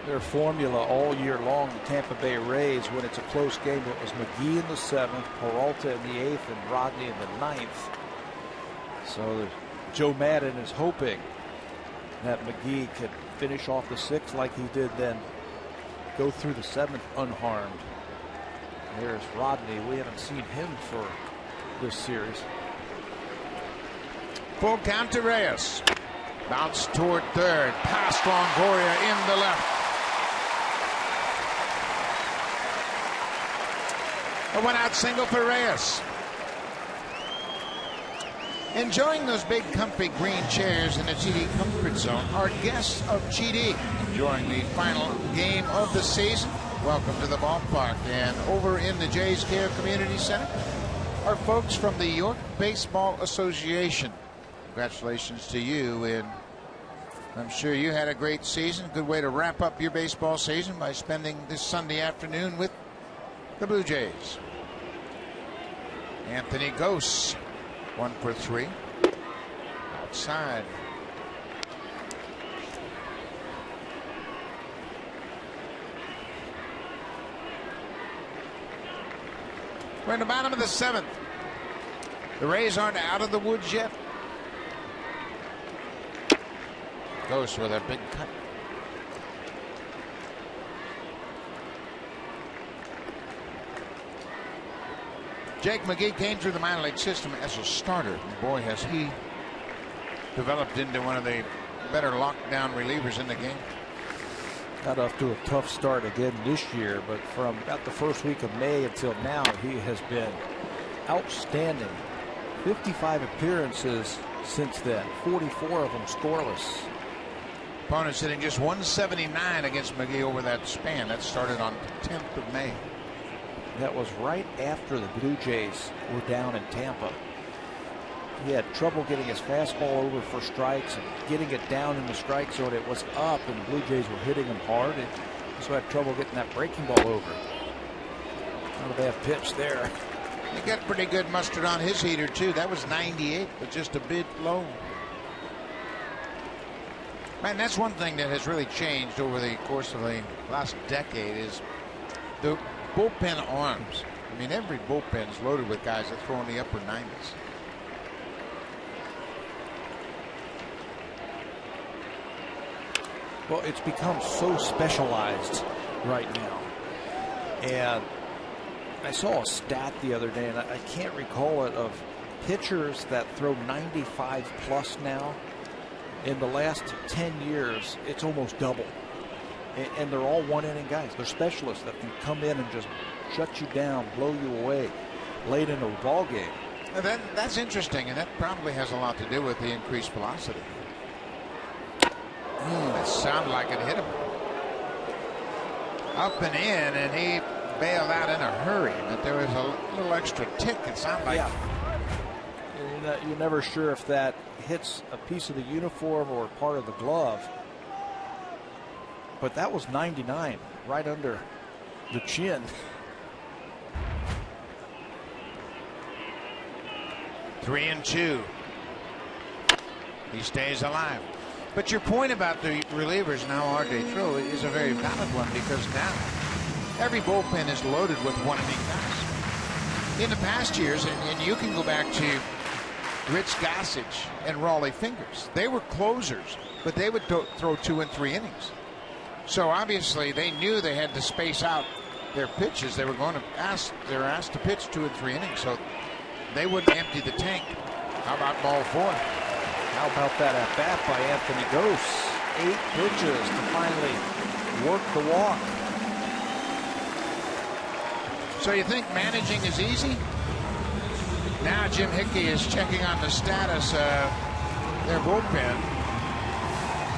B: Their formula all year long, the Tampa Bay Rays, when it's a close game, it was McGee in the 7th, Peralta in the 8th, and Rodney in the 9th. So Joe Madden is hoping that McGee could finish off the 6th like he did, then go through the 7th unharmed. There's Rodney. We haven't seen him for this series.
A: Full count to Reyes. Bounce toward third. Past Longoria in the left. A one-out single for Reyes. Enjoying those big, comfy green chairs in the GD Comfort Zone are guests of GD enjoying the final game of the season. Welcome to the ballpark. And over in the Jays Care Community Center are folks from the York Baseball Association. Congratulations to you, and I'm sure you had a great season. Good way to wrap up your baseball season by spending this Sunday afternoon with the Blue Jays. Anthony Gose, 1 for 3. Outside. We're in the bottom of the 7th. The Rays aren't out of the woods yet. Gose with a big cut. Jake McGee came through the minor league system as a starter. And boy, has he developed into one of the better lockdown relievers in the game.
B: Got off to a tough start again this year, but from about the first week of May until now, he has been outstanding. 55 appearances since then, 44 of them scoreless.
A: Opponents hitting just 179 against McGee over that span. That started on the 10th of May.
B: That was right after the Blue Jays were down in Tampa. He had trouble getting his fastball over for strikes and getting it down in the strike zone. It was up, and the Blue Jays were hitting him hard. And also had trouble getting that breaking ball over. Not a bad pitch there.
A: He got pretty good mustard on his heater, too. That was 98, but just a bit low. Man, that's one thing that has really changed over the course of the last decade is the bullpen arms. I mean, every bullpen is loaded with guys that throw in the upper 90s.
B: Well, it's become so specialized right now. And I saw a stat the other day, and I can't recall it, of pitchers that throw 95 plus now. In the last 10 years, it's almost double. And they're all one-inning guys. They're specialists that can come in and just shut you down, blow you away late in a ball game.
A: That's interesting, and that probably has a lot to do with the increased velocity. That sounded like it hit him. Up and in, and he bailed out in a hurry, but there was a little extra tick, it sounded like.
B: Yeah. You're never sure if that hits a piece of the uniform or part of the glove. But that was 99, right under the chin.
A: 3-2. He stays alive. But your point about the relievers now are they throw is a very valid one, because now every bullpen is loaded with one-inning guys. In the past years, and you can go back to Rich Gossage and Raleigh Fingers, they were closers, but they would throw 2 and 3 innings. So obviously they knew they had to space out their pitches. They were asked to pitch 2 and 3 innings, so they wouldn't empty the tank. How about ball 4?
B: How about that at bat by Anthony Gose? 8 pitches to finally work the walk.
A: So you think managing is easy? Now Jim Hickey is checking on the status of their bullpen.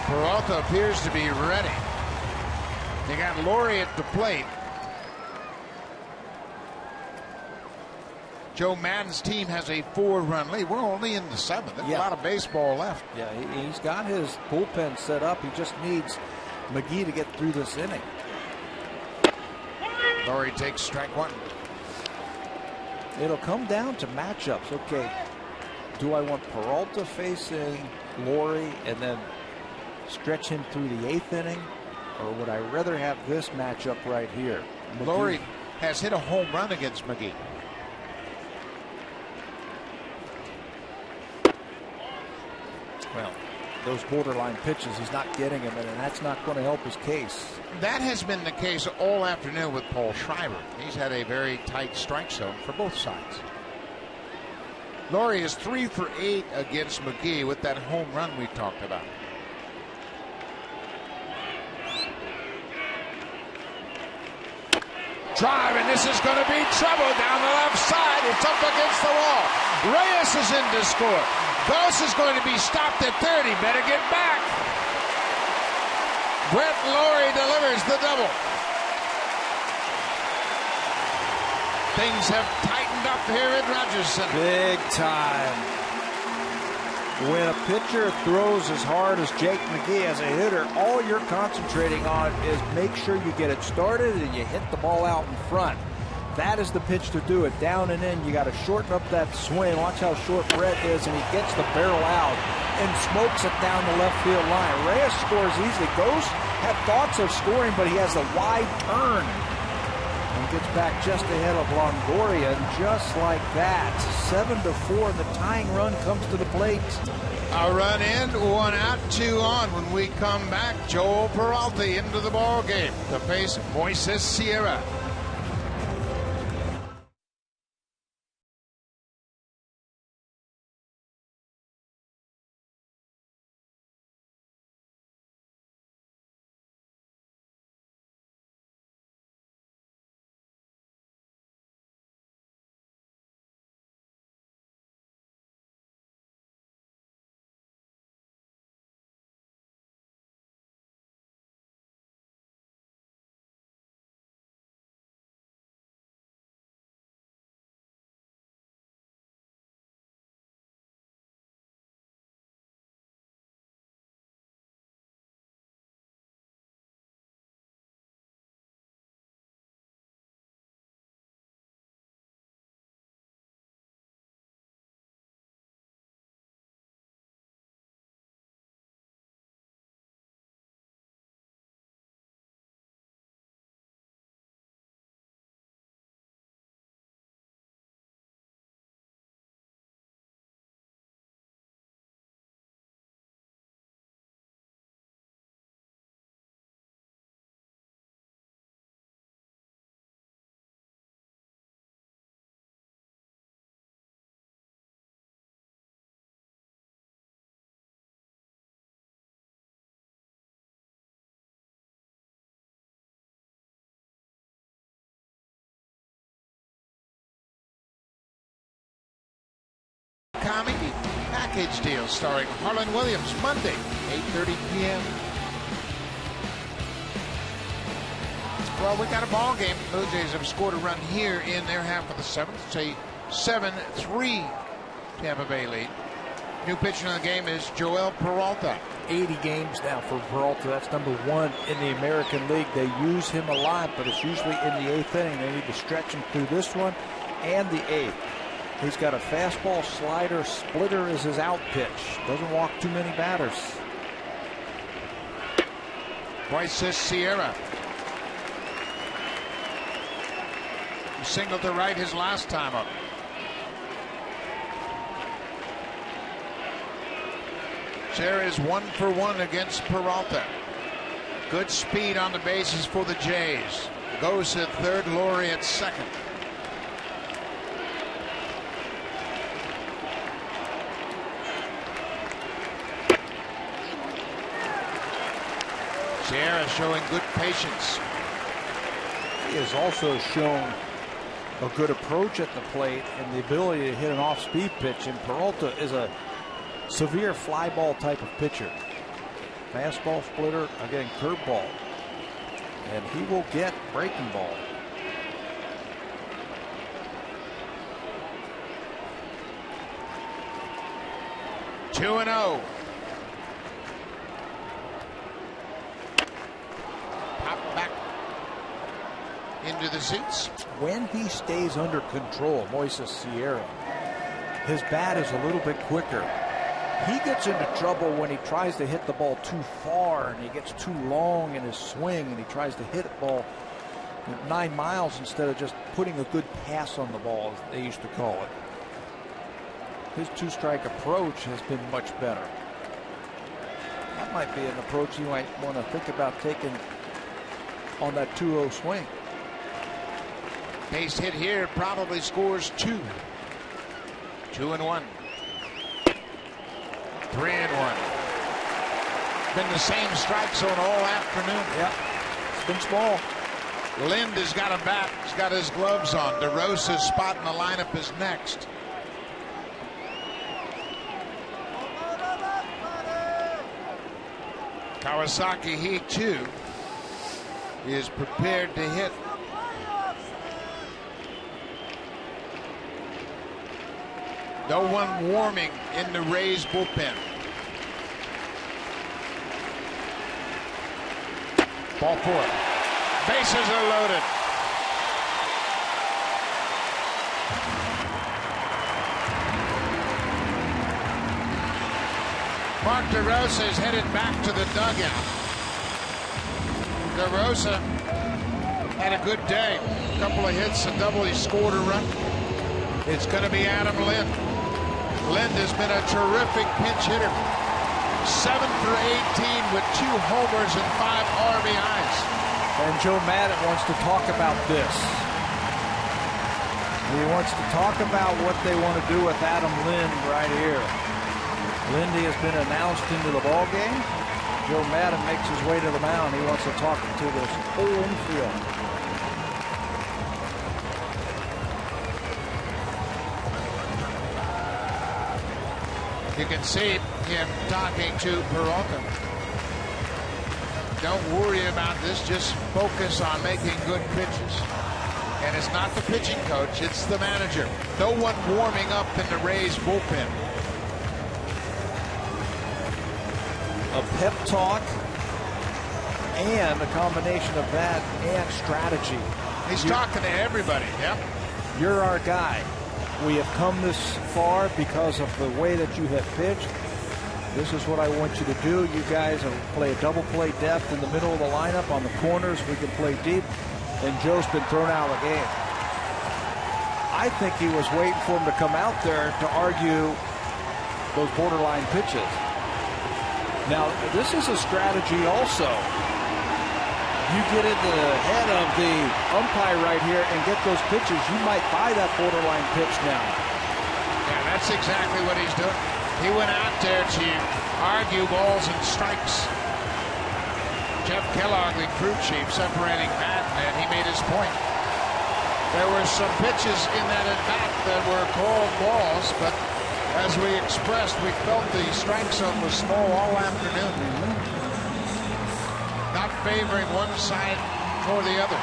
A: Peralta appears to be ready. They got Laurie at the plate. Joe Madden's team has a 4-run lead. We're only in the 7th. There's a lot of baseball left.
B: Yeah, he's got his bullpen set up. He just needs McGee to get through this inning.
A: Laurie takes strike 1.
B: It'll come down to matchups. Okay, do I want Peralta facing Laurie and then stretch him through the 8th inning? Or would I rather have this matchup right here? McGee.
A: Laurie has hit a home run against McGee.
B: Well, those borderline pitches, he's not getting them, and that's not going to help his case.
A: That has been the case all afternoon with Paul Schreiber. He's had a very tight strike zone for both sides. Laurie is 3 for 8 against McGee with that home run we talked about. Drive, and this is going to be trouble down the left side. It's up against the wall. Reyes is in to score. Ghost is going to be stopped at 30. Better get back. Brett Lawrie delivers the double. Things have tightened up here at Rogerson.
B: Big time. When a pitcher throws as hard as Jake McGee as a hitter, all you're concentrating on is make sure you get it started and you hit the ball out in front. That is the pitch to do it. Down and in, you got to shorten up that swing. Watch how short Brett is, and he gets the barrel out and smokes it down the left field line. Reyes scores easily. Ghost had thoughts of scoring, but he has a wide turn. And gets back just ahead of Longoria, and just like that, 7-4, and the tying run comes to the plate.
A: A run in, 1 out, 2 on. When we come back, Joel Peralta into the ball game to face Moises Sierra. Comedy package deal starring Harlan Williams, Monday, 8:30 p.m. Well, we got a ball game. The Blue Jays have scored a run here in their half of the seventh. It's a 7-3 Tampa Bay lead. New pitcher in the game is Joel Peralta.
B: 80 games now for Peralta. That's number 1 in the American League. They use him a lot, but it's usually in the 8th inning. They need to stretch him through this one and the 8th. He's got a fastball, slider, splitter is his out pitch. Doesn't walk too many batters.
A: Moises Sierra. He singled to right his last time up. Sierra is 1 for 1 against Peralta. Good speed on the bases for the Jays. Goes at third, Lawrie at second. Sierra showing good patience.
B: He has also shown a good approach at the plate and the ability to hit an off-speed pitch. And Peralta is a severe fly ball type of pitcher. Fastball, splitter, again curveball. And he will get breaking ball.
A: 2-0. Into the seats.
B: When he stays under control, Moises Sierra, his bat is a little bit quicker. He gets into trouble when he tries to hit the ball too far and he gets too long in his swing and he tries to hit the ball 9 miles instead of just putting a good pass on the ball, as they used to call it. His 2-strike approach has been much better. That might be an approach you might want to think about taking on that 2-0 swing.
A: Base hit here, probably scores 2. 2-1. 3-1. Been the same strike zone all afternoon.
B: Yep. It's been small.
A: Lind has got a bat. He's got his gloves on. DeRosa's spot in the lineup is next. Kawasaki, he too is prepared to hit. No one warming in the Rays bullpen. Ball 4. Bases are loaded. Mark DeRosa is headed back to the dugout. DeRosa had a good day. A couple of hits, a double. He scored a run. It's going to be Adam Lind. Lind has been a terrific pinch hitter. 7 for 18 with 2 homers and 5 RBIs.
B: And Joe Madden wants to talk about this. He wants to talk about what they want to do with Adam Lind right here. Lindy has been announced into the ball game. Joe Madden makes his way to the mound. He wants to talk to this whole infield.
A: You can see him talking to Peralta. Don't worry about this. Just focus on making good pitches. And it's not the pitching coach, it's the manager. No one warming up in the Rays bullpen.
B: A pep talk and a combination of that and strategy.
A: He's talking to everybody. Yep.
B: You're our guy. We have come this far because of the way that you have pitched. This is what I want you to do. You guys play a double play depth in the middle of the lineup. On the corners, we can play deep. And Joe's been thrown out of the game. I think he was waiting for him to come out there to argue those borderline pitches. Now, this is a strategy also. You get into the head of the umpire right here and get those pitches, you might buy that borderline pitch now.
A: Yeah, that's exactly what he's doing. He went out there to argue balls and strikes. Jeff Kellogg, the crew chief, separating Madden, and he made his point. There were some pitches in that at-bat that were called balls, but as we expressed, we felt the strike zone was small all afternoon. Not favoring one side or the other.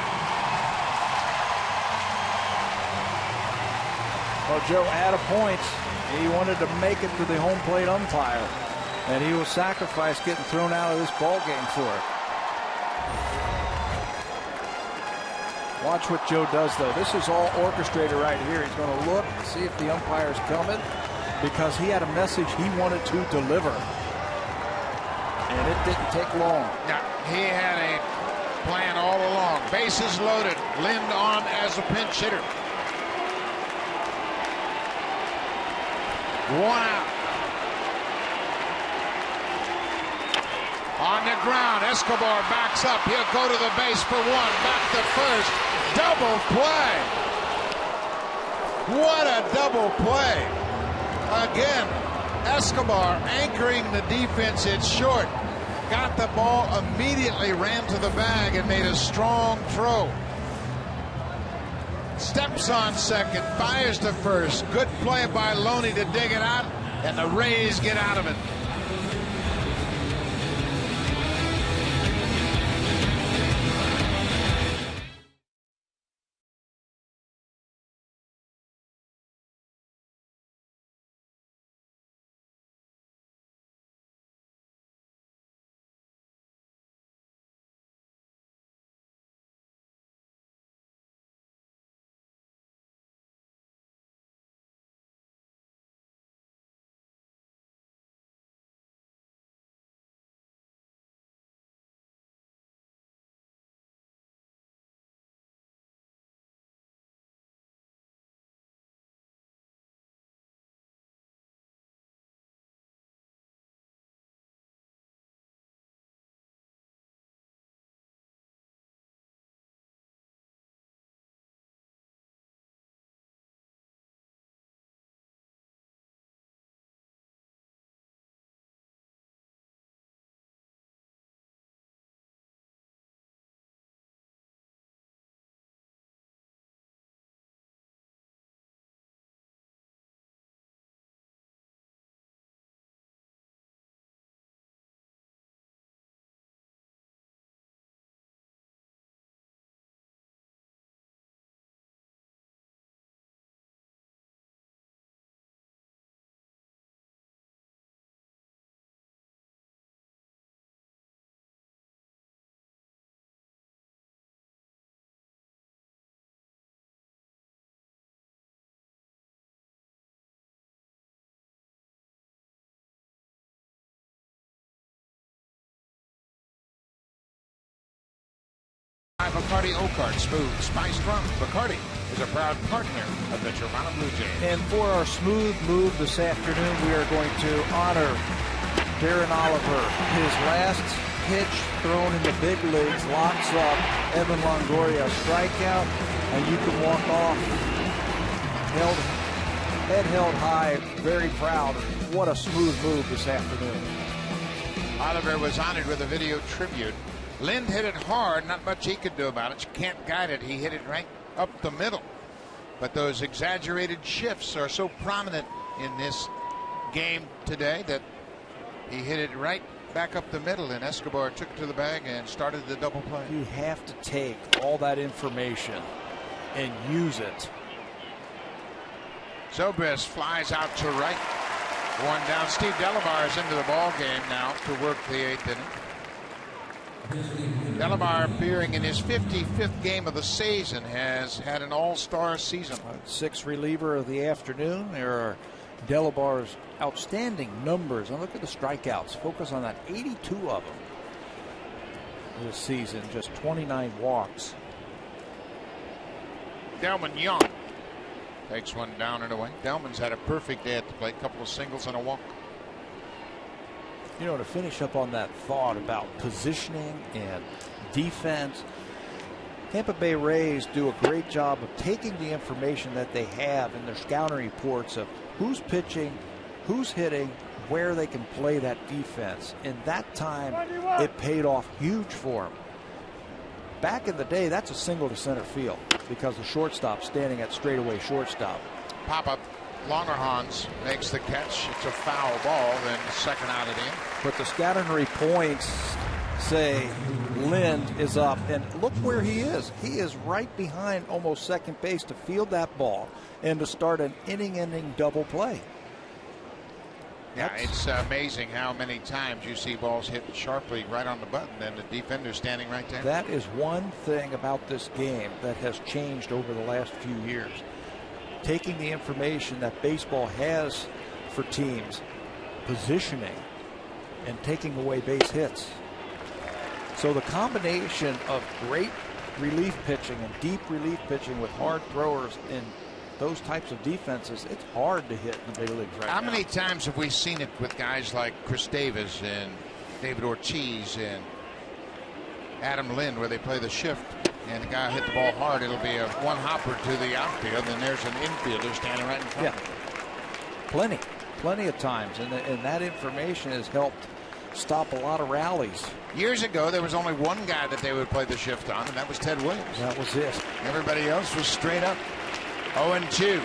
B: Well, Joe had a point. He wanted to make it to the home plate umpire, and he will sacrifice getting thrown out of this ball game for it. Watch what Joe does, though. This is all orchestrated right here. He's going to look, see if the umpire's coming, because he had a message he wanted to deliver. And it didn't take long.
A: Now, he had a plan all along. Bases loaded. Lind on as a pinch hitter. One out. On the ground, Escobar backs up. He'll go to the base for 1. Back to first. Double play. What a double play. Again, Escobar anchoring the defense. It's short. Got the ball, immediately ran to the bag and made a strong throw. Steps on second, fires to first. Good play by Loney to dig it out, and the Rays get out of it. Bacardi Oakard, smooth, spiced rum. Bacardi is a proud partner of the Toronto Blue Jays.
B: And for our smooth move this afternoon, we are going to honor Darren Oliver. His last pitch thrown in the big leagues locks up Evan Longoria, strikeout, and you can walk off head held high, very proud. What a smooth move this afternoon.
A: Oliver was honored with a video tribute. Lind hit it hard, not much he could do about it. You can't guide it. He hit it right up the middle. But those exaggerated shifts are so prominent in this game today that he hit it right back up the middle, and Escobar took it to the bag and started the double play.
B: You have to take all that information and use it.
A: Zobrist flies out to right. One down. Steve Delamar is into the ball game now to work the 8th inning. Delamar, appearing in his 55th game of the season, has had an all-star season.
B: Sixth reliever of the afternoon. There are Delabar's outstanding numbers. And look at the strikeouts. Focus on that. 82 of them this season. Just 29 walks.
A: Delman Young takes one down and away. Delman's had a perfect day at the plate. Couple of singles and a walk.
B: You know, to finish up on that thought about positioning and defense, Tampa Bay Rays do a great job of taking the information that they have in their scouting reports of who's pitching, who's hitting, where they can play that defense. In that time, it paid off huge for them. Back in the day, that's a single to center field because the shortstop standing at straightaway shortstop.
A: Pop-up. Longerhans makes the catch. It's a foul ball, then second out of the inning.
B: But the scouting reports say Lind is up, and look where he is. He is right behind almost second base to field that ball and to start an inning-ending double play.
A: Yeah, it's amazing how many times you see balls hit sharply right on the button and the defender standing right there.
B: That is one thing about this game that has changed over the last few years. Taking the information that baseball has for teams, positioning, and taking away base hits. So the combination of great relief pitching and deep relief pitching with hard throwers in those types of defenses, it's hard to hit in the big leagues right now.
A: How many times have we seen it with guys like Chris Davis and David Ortiz and Adam Lind, where they play the shift and the guy hit the ball hard, it'll be a one hopper to the outfield, and there's an infielder standing right in front.
B: Yeah, plenty of times, and that information has helped stop a lot of rallies.
A: Years ago, there was only one guy that they would play the shift on, and that was Ted Williams.
B: That was it.
A: Everybody else was straight up. 0-2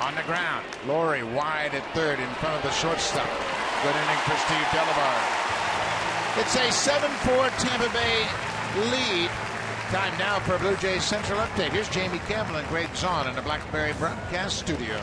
A: on the ground. Laurie wide at third in front of the shortstop. Good inning for Steve Delabar. It's a 7-4 Tampa Bay lead. Time now for a Blue Jays Central update. Here's Jamie Campbell and Greg Zahn in the Blackberry broadcast studio.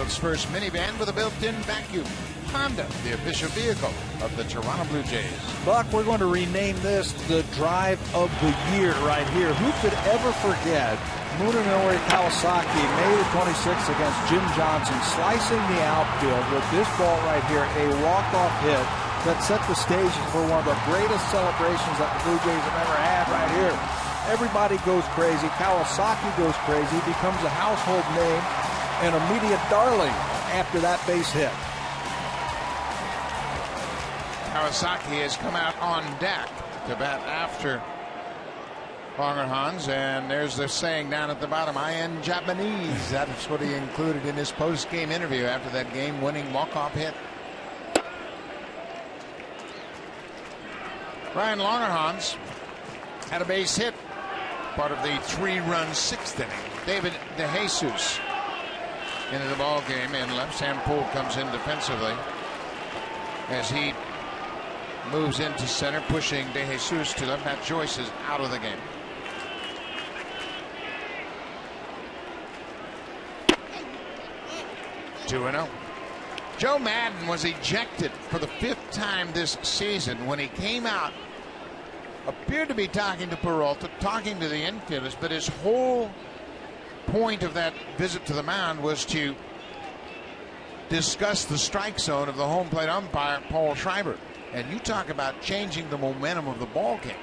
A: world's first minivan with a built-in vacuum. Honda, the official vehicle of the Toronto Blue Jays.
B: Buck, we're going to rename this the Drive of the Year right here. Who could ever forget Munenori Kawasaki, May the 26th against Jim Johnson, slicing the outfield with this ball right here, a walk-off hit that set the stage for one of the greatest celebrations that the Blue Jays have ever had right here. Everybody goes crazy. Kawasaki goes crazy, becomes a household name and a media darling after that base hit.
A: Kawasaki has come out on deck to bat after Langerhans, and there's the saying down at the bottom, I am Japanese. That's what he included in his post-game interview after that game-winning walk-off hit. Ryan Langerhans had a base hit, part of the 3-run 6th inning. David DeJesus into the ball game, and left. Sam Poole comes in defensively as he moves into center, pushing DeJesus to left. Matt Joyce is out of the game. (2-0). Joe Madden was ejected for the 5th time this season when he came out. Appeared to be talking to Peralta, talking to the infielders, but his whole point of that visit to the mound was to discuss the strike zone of the home plate umpire, Paul Schreiber. And you talk about changing the momentum of the ball game.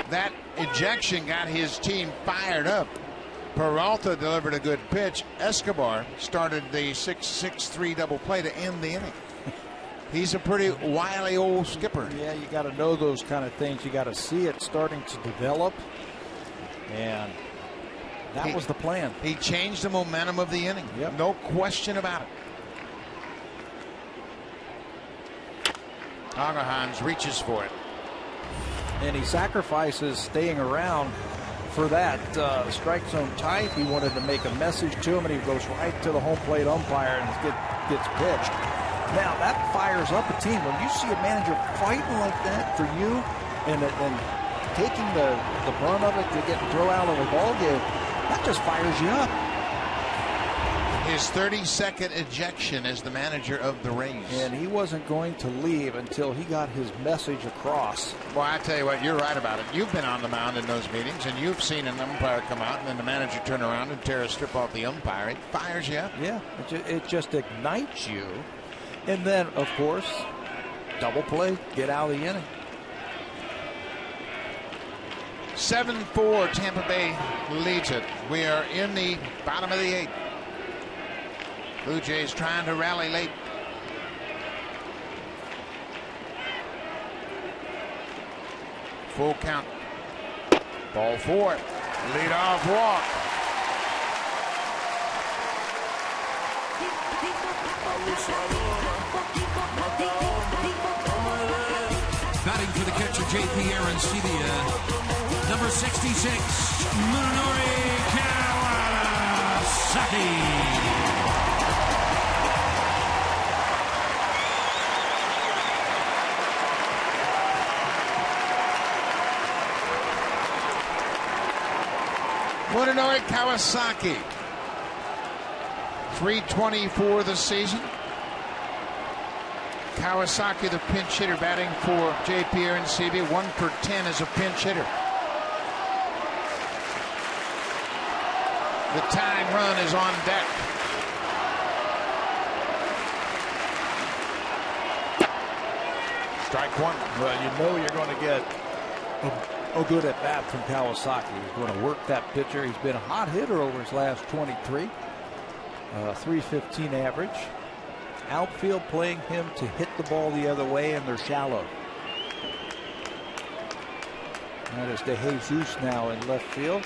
A: That ejection got his team fired up. Peralta delivered a good pitch. Escobar started the 6-6-3 double play to end the inning. He's a pretty wily old skipper.
B: Yeah, you got to know those kind of things. You got to see it starting to develop. And that was the plan.
A: He changed the momentum of the inning.
B: Yep.
A: No question about it. Langerhans reaches for it.
B: And he sacrifices staying around for that strike zone type. He wanted to make a message to him, and he goes right to the home plate umpire and gets pitched. Now, that fires up a team. When you see a manager fighting like that for you and taking the brunt of it to get thrown out of the ball game, that just fires you up.
A: His 32nd ejection as the manager of the Rays.
B: And he wasn't going to leave until he got his message across.
A: Well, I tell you what, you're right about it. You've been on the mound in those meetings, and you've seen an umpire come out and then the manager turn around and tear a strip off the umpire. It fires you up.
B: Yeah, it just ignites you. And then, of course, double play, get out of the inning.
A: 7-4, Tampa Bay leads it. We are in the bottom of the 8th. Blue Jays trying to rally late. Full count. Ball 4. Leadoff walk.
E: Batting for the catcher, J.P. Arancibia. Number 66, Munenori Kawasaki.
A: Munenori Kawasaki, 324 this season. Kawasaki, the pinch hitter, batting for J.P. Arancibia, 1 for 10 as a pinch hitter. The tying run is on deck. Strike 1.
B: Well, you know you're going to get a good at bat from Kawasaki. He's going to work that pitcher. He's been a hot hitter over his last 23. 315 average. Outfield playing him to hit the ball the other way, and they're shallow. That is DeJesus now in left field.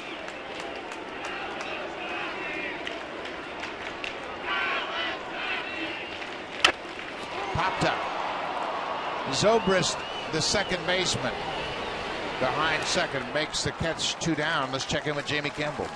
A: Popped up. Zobrist, the second baseman, behind second, makes the catch. 2 down. Let's check in with Jamie Campbell.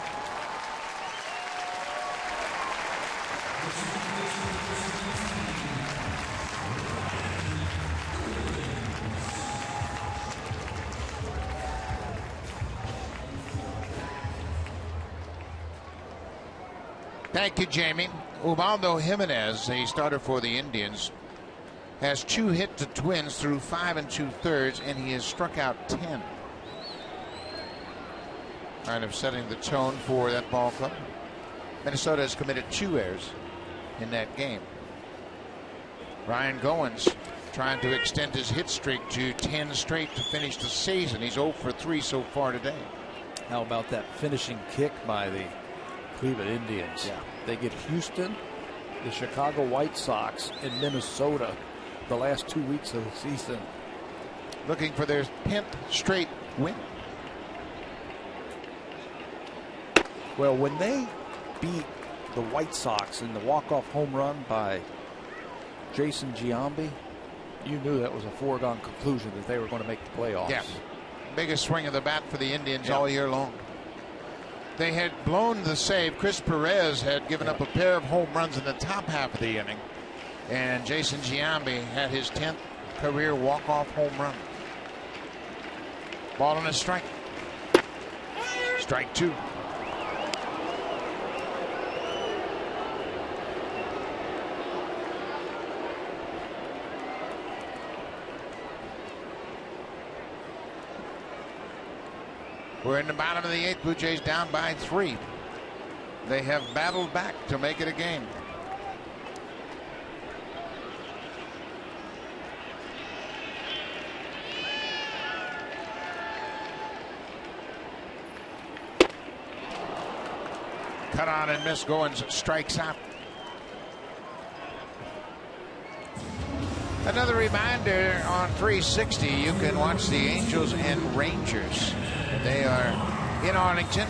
A: Thank you, Jamie. Ubaldo Jimenez, a starter for the Indians, has 2 hit to Twins through 5 2/3, and he has struck out 10. Kind of setting the tone for that ball club. Minnesota has committed 2 errors in that game. Ryan Goins trying to extend his hit streak to 10 straight to finish the season. He's 0 for 3 so far today.
B: How about that finishing kick by the Cleveland Indians?
A: Yeah.
B: They get Houston, the Chicago White Sox, and Minnesota the last 2 weeks of the season.
A: Looking for their 10th straight win.
B: Well, when they beat the White Sox in the walk-off home run by Jason Giambi, you knew that was a foregone conclusion that they were going to make the playoffs.
A: Yeah. Biggest swing of the bat for the Indians all year long. They had blown the save. Chris Perez had given up a pair of home runs in the top half of the inning. And Jason Giambi had his 10th career walk-off home run. Ball on a strike. Strike 2. We're in the bottom of the 8th. Blue Jays down by 3. They have battled back to make it a game. Cut on and miss. Goins strikes out. Another reminder on 360, you can watch the Angels and Rangers. They are in Arlington.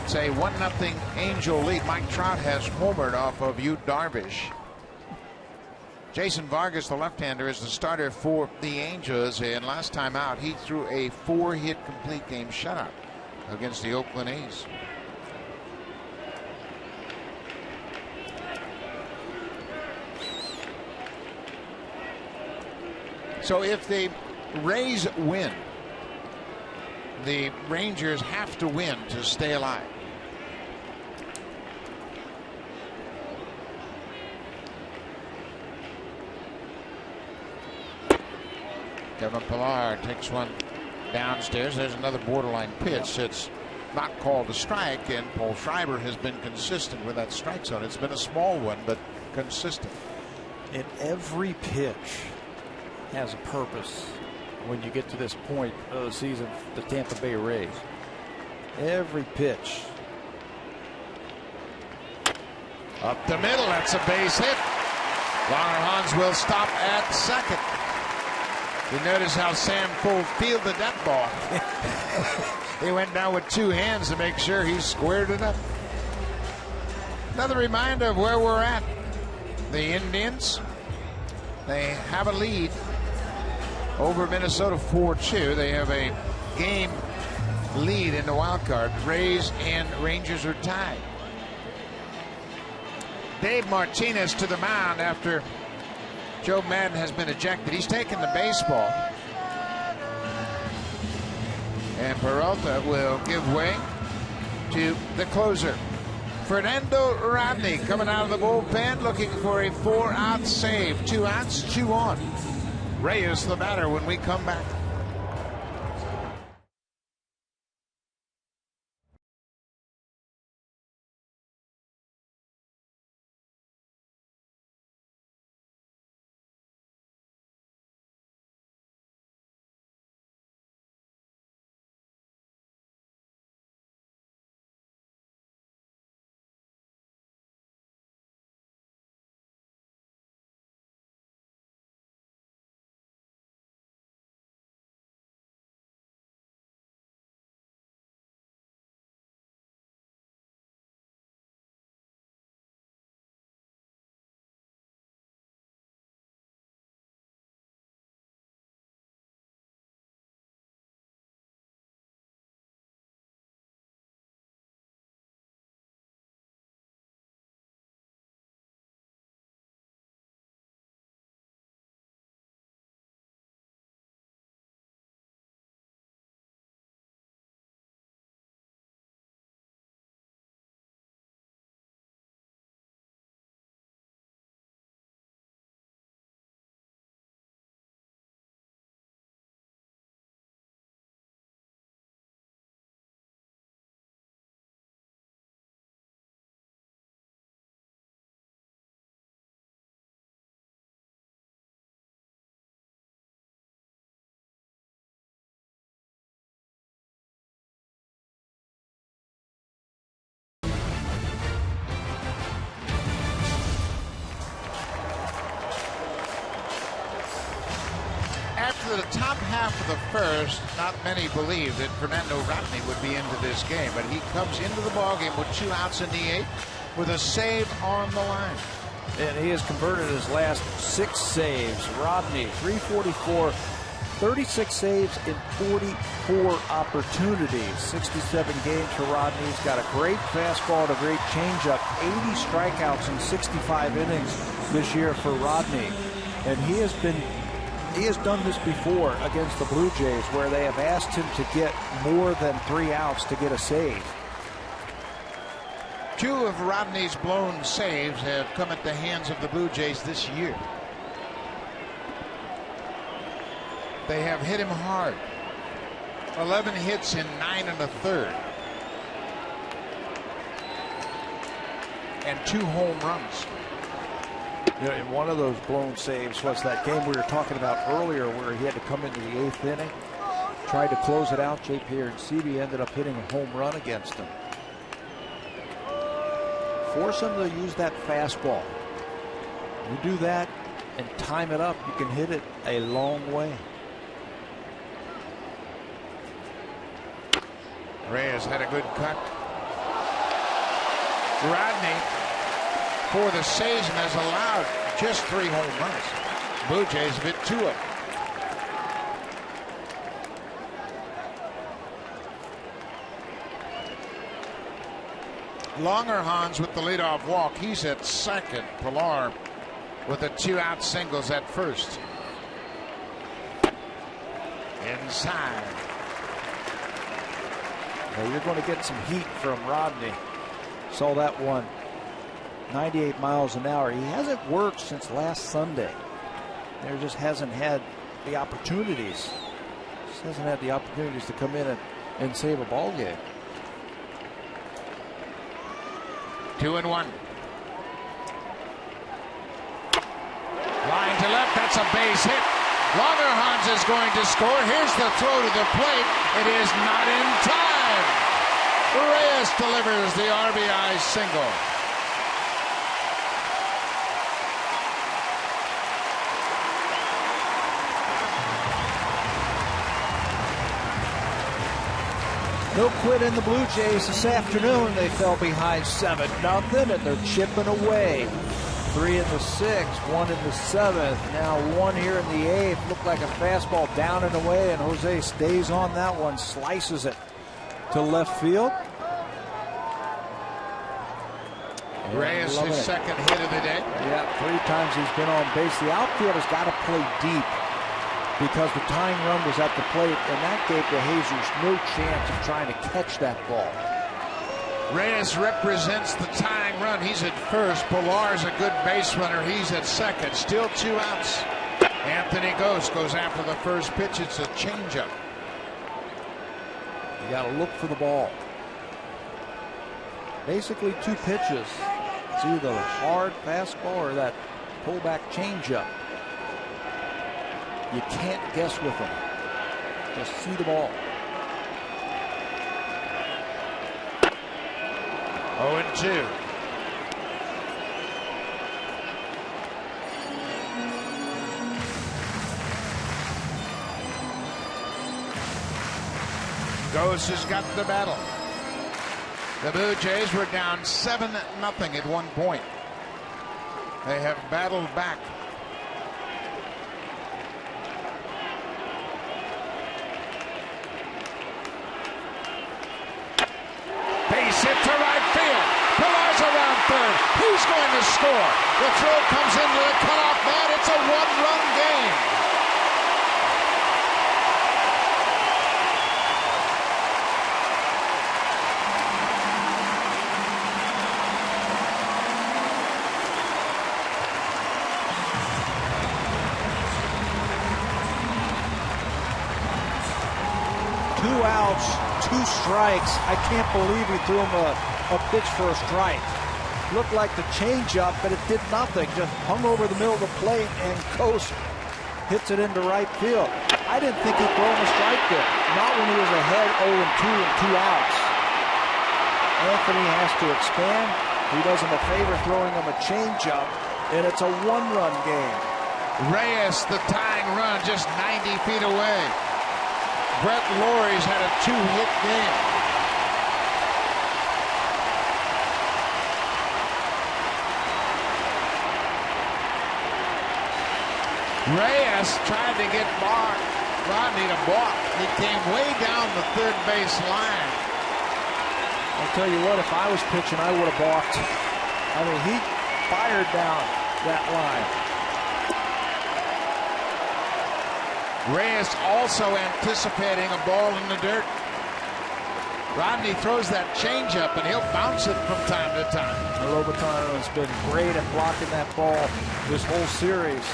A: It's a 1-0 Angel lead. Mike Trout has homered off of Yu Darvish. Jason Vargas, the left-hander, is the starter for the Angels, and last time out he threw a 4-hit complete game shutout against the Oakland A's. So if the Rays win, the Rangers have to win to stay alive. Kevin Pillar takes one downstairs. There's another borderline pitch. It's not called a strike, and Paul Schreiber has been consistent with that strike zone. It's been a small one, but consistent.
B: And every pitch has a purpose when you get to this point of the season, the Tampa Bay Rays. Every pitch.
A: Up the middle, that's a base hit. Lauer Hans will stop at second. You notice how Sam Full fielded that ball. He went down with 2 hands to make sure he squared it up. Another reminder of where we're at. The Indians, they have a lead over Minnesota 4-2. They have a game lead in the wild card. Rays and Rangers are tied. Dave Martinez to the mound after Joe Madden has been ejected. He's taken the baseball. And Peralta will give way to the closer. Fernando Rodney coming out of the bullpen looking for a 4-out save. 2 outs, 2 on. Reyes the batter when we come back. to the top half of the first, not many believed that Fernando Rodney would be into this game, but he comes into the ballgame with 2 outs in the 8th with a save on the line.
B: And he has converted his last 6 saves. Rodney, .344, 36 saves in 44 opportunities. 67 games for Rodney. He's got a great fastball and a great changeup. 80 strikeouts in 65 innings this year for Rodney. And he has done this before against the Blue Jays, where they have asked him to get more than 3 outs to get a save.
A: 2 of Rodney's blown saves have come at the hands of the Blue Jays this year. They have hit him hard. 11 hits in 9 1/3. And 2 home runs.
B: And one of those blown saves was that game we were talking about earlier where he had to come into the 8th inning. Tried to close it out. JP Arancibia ended up hitting a home run against him. Force him to use that fastball. You do that and time it up, you can hit it a long way.
A: Reyes had a good cut. Rodney, for the season, has allowed just 3 home runs. Blue Jays have hit 2 of them. Longerhans with the leadoff walk. He's at second. Pilar with the 2-out singles at first. Inside.
B: Well, you're going to get some heat from Rodney. Saw that one. 98 miles an hour. He hasn't worked since last Sunday. There just hasn't had the opportunities. Just hasn't had the opportunities to come in and save a ball game.
A: 2-1. Line to left. That's a base hit. Longerhans is going to score. Here's the throw to the plate. It is not in time. Reyes delivers the RBI single.
B: No quit in the Blue Jays this afternoon. They fell behind 7-0, and they're chipping away. 3 in the 6th, 1 in the 7th, now 1 here in the 8th. Looked like a fastball down and away, and Jose stays on that one, slices it to left field.
A: Reyes, his second hit of the day.
B: Yeah, 3 times he's been on base. The outfield has got to play deep because the tying run was at the plate, and that gave the Hazers no chance of trying to catch that ball.
A: Reyes represents the tying run. He's at first. Pilar's a good base runner. He's at second. Still 2 outs. Anthony Ghost goes after the first pitch. It's a changeup.
B: You got to look for the ball. Basically 2 pitches. It's either a hard fastball or that pullback changeup. You can't guess with them. Just see the ball.
A: 0-2. Ghost has got the battle. The Blue Jays were down 7-0 at one point. They have battled back. Base hit to right field. Pilar's around third. He's going to score. The throw comes into the cutoff man. It's a 1-run game.
B: Two outs, 2 strikes. I can't believe he threw him a pitch for a strike. Looked like the changeup, but it did nothing. Just hung over the middle of the plate, and Coast hits it into right field. I didn't think he'd throw him a strike there. Not when he was ahead 0-2 and 2 outs. Anthony has to expand. He does him a favor throwing him a changeup, and it's a 1-run game.
A: Reyes, the tying run, just 90 feet away. Brett Lawrie's had a 2-hit game. Reyes tried to get Rodney to balk. He came way down the third base line.
B: I'll tell you what, if I was pitching, I would have balked. I mean, he fired down that line.
A: Reyes also anticipating a ball in the dirt. Rodney throws that changeup, and he'll bounce it from time to time.
B: Lobotano has been great at blocking that ball this whole series.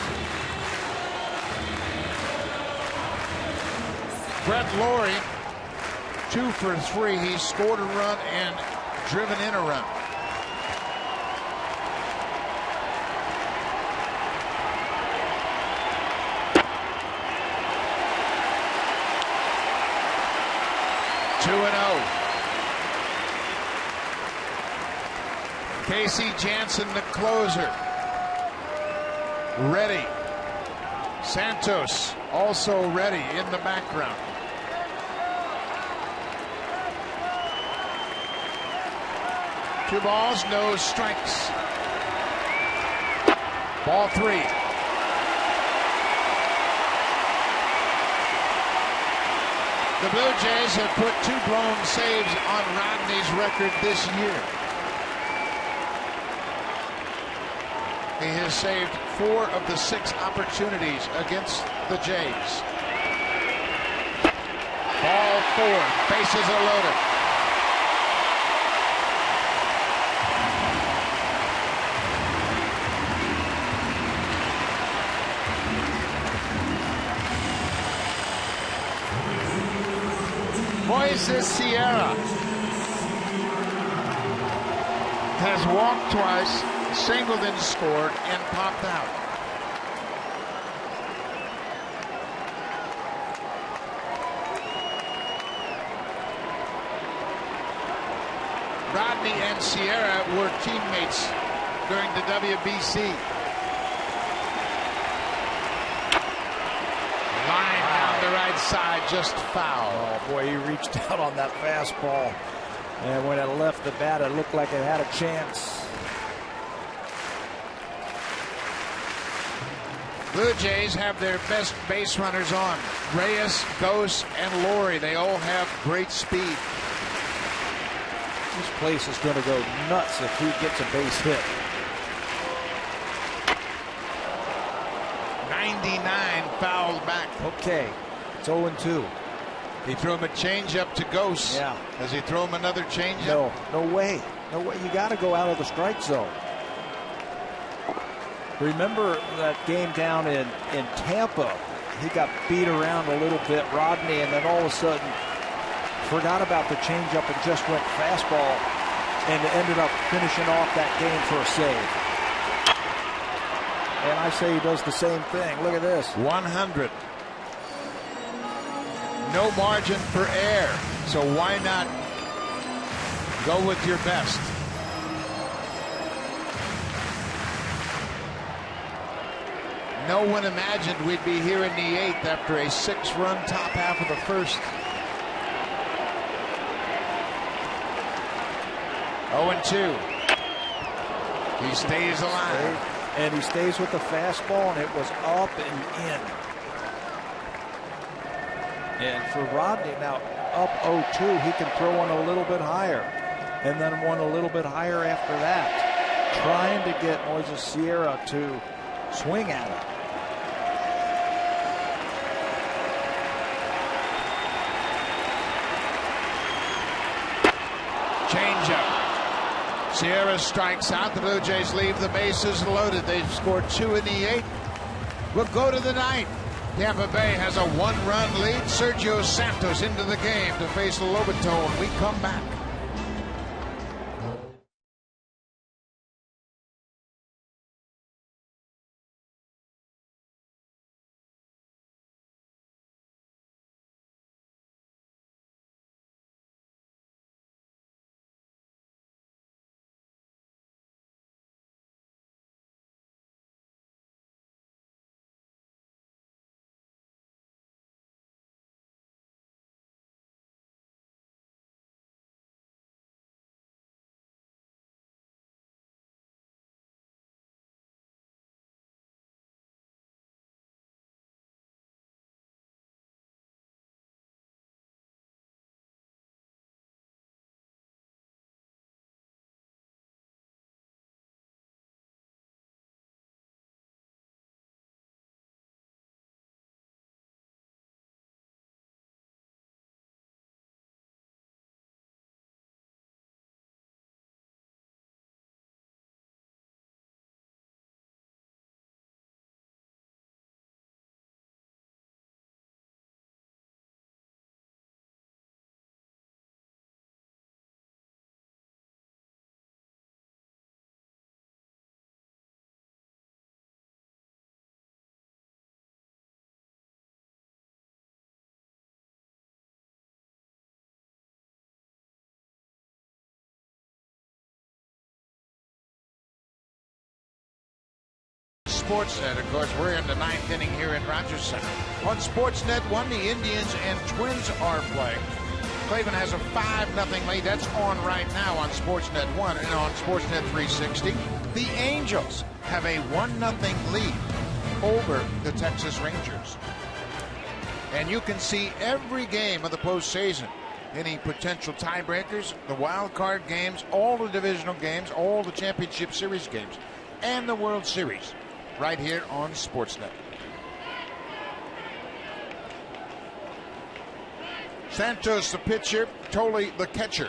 A: Brett Lawrie, 2 for 3. He's scored a run and driven in a run. Casey Jansen, the closer. Ready. Santos also ready in the background. Two balls, no strikes. Ball 3. The Blue Jays have put 2 blown saves on Rodney's record this year. He has saved 4 of the 6 opportunities against the Jays. Ball 4. Bases are loaded. Moises Sierra has walked twice, singled and scored, and popped out. Rodney and Sierra were teammates during the WBC. Line down the right side, just foul.
B: Oh boy, he reached out on that fastball, and when it left the bat, it looked like it had a chance.
A: Blue Jays have their best base runners on. Reyes, Gose, and Lawrie. They all have great speed.
B: This place is going to go nuts if he gets a base hit.
A: 99 fouled back.
B: Okay, it's 0-2.
A: He threw him a changeup to Gose.
B: Yeah.
A: Does he throw him another changeup?
B: No, no way. No way. You got to go out of the strike zone. Remember that game down in Tampa? He got beat around a little bit, Rodney, and then all of a sudden forgot about the changeup and just went fastball and ended up finishing off that game for a save. And I say he does the same thing. Look at this.
A: 100. No margin for error, so why not go with your best? No one imagined we'd be here in the 8th after a 6-run top half of the first. 0-2. He stays alive.
B: And he stays with the fastball, and it was up and in. And for Rodney now up 0-2, he can throw one a little bit higher, and then one a little bit higher after that, trying to get Moises Sierra to swing at it.
A: Changeup. Sierra strikes out. The Blue Jays leave the bases loaded. They've scored 2 in the 8th. We'll go to the 9th. Tampa Bay has a 1-run lead. Sergio Santos into the game to face Lobato when we come back. Sportsnet. Of course, we're in the 9th inning here at Rogers Center. On Sportsnet 1, the Indians and Twins are playing. Cleveland has a 5-0 lead. That's on right now on Sportsnet 1. And on Sportsnet 360, the Angels have a 1-0 lead over the Texas Rangers. And you can see every game of the postseason. Any potential tiebreakers, the wild card games, all the divisional games, all the championship series games, and the World Series right here on Sportsnet. Santos the pitcher, Toley the catcher.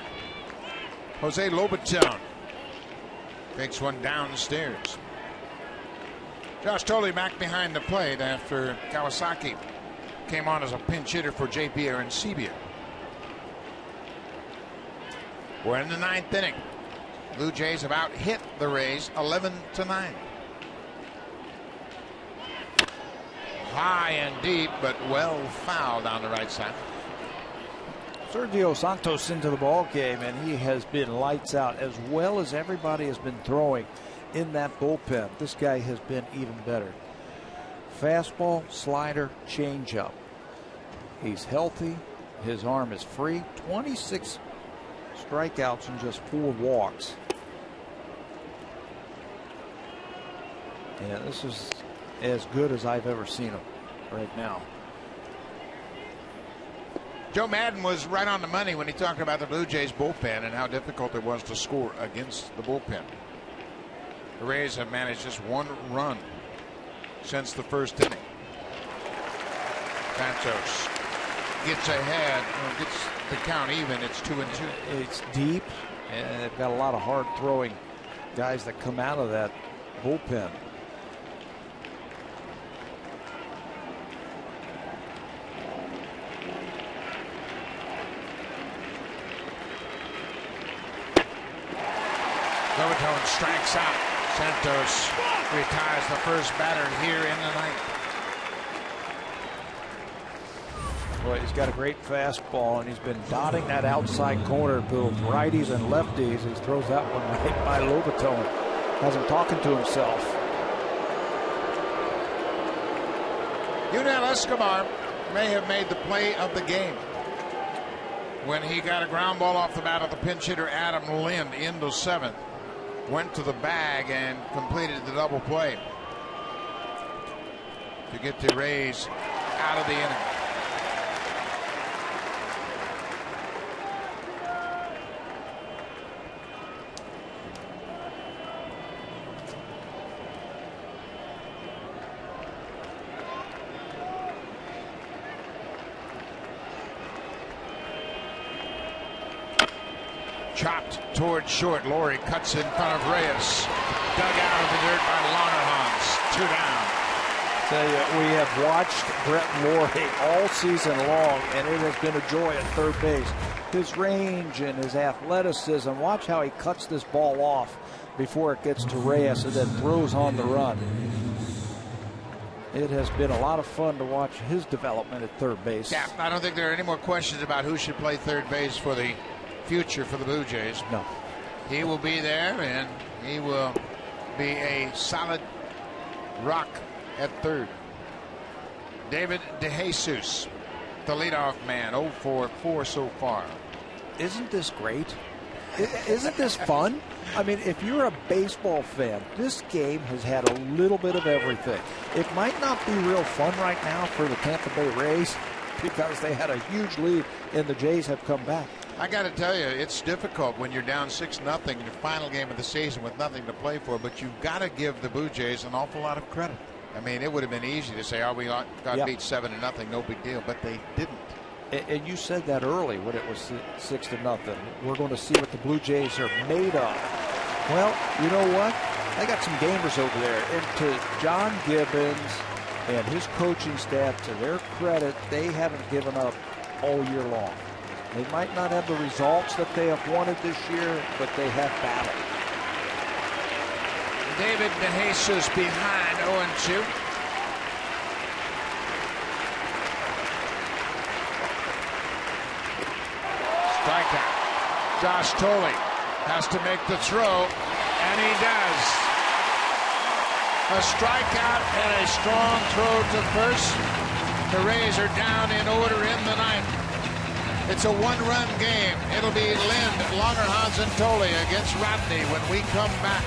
A: Jose Lobaton takes one downstairs. Josh Toley back behind the plate after Kawasaki came on as a pinch hitter for JP Arancibia. We're in the 9th inning. Blue Jays have out hit the Rays 11-9. High and deep, but well fouled on the right side.
B: Sergio Santos into the ball game, and he has been lights out as well as everybody has been throwing in that bullpen. This guy has been even better. Fastball, slider, changeup. He's healthy. His arm is free. 26 strikeouts and just 4 walks. Yeah, this is as good as I've ever seen him right now.
A: Joe Madden was right on the money when he talked about the Blue Jays bullpen and how difficult it was to score against the bullpen. The Rays have managed just 1 run since the first inning. Santos gets ahead, gets the count even. It's 2-2.
B: It's deep, and they've got a lot of hard throwing guys that come out of that bullpen.
A: Lobaton strikes out. Santos retires the first batter here in the 9th.
B: Boy, he's got a great fastball, and he's been dotting that outside corner, both righties and lefties. He throws that one right by Lobaton. Has him talking to himself.
A: Yunel Escobar may have made the play of the game when he got a ground ball off the bat of the pinch hitter Adam Lind into 7th. Went to the bag and completed the double play to get the Rays out of the inning. Chopped towards short. Laurie cuts in front of Reyes. Dug out of the dirt by Longerhans. 2 down.
B: Tell you, we have watched Brett Laurie all season long, and it has been a joy at third base. His range and his athleticism. Watch how he cuts this ball off before it gets to Reyes and then throws on the run. It has been a lot of fun to watch his development at third base.
A: Yeah, I don't think there are any more questions about who should play third base for the future for the Blue Jays.
B: No.
A: He will be there, and he will be a solid rock at third. David DeJesus, the leadoff man, 0-for-4 so far.
B: Isn't this great? Isn't this fun? I mean, if you're a baseball fan, this game has had a little bit of everything. It might not be real fun right now for the Tampa Bay Rays because they had a huge lead and the Jays have come back.
A: I got to tell you, it's difficult when you're down 6-0 in your final game of the season with nothing to play for, but you've got to give the Blue Jays an awful lot of credit. I mean, it would have been easy to say, oh, we got beat 7-0, no big deal, but they didn't.
B: And you said that early when it was 6-0. We're going to see what the Blue Jays are made of. Well, you know what? They got some gamers over there. And to John Gibbons and his coaching staff, to their credit, they haven't given up all year long. They might not have the results that they have wanted this year, but they have battled.
A: David DeJesus behind 0-2. Strikeout. Josh Toley has to make the throw, and he does. A strikeout and a strong throw to first. The Rays are down in order in the ninth. It's a one-run game. It'll be Lind, Langerhans, and Tolle against Rodney when we come back.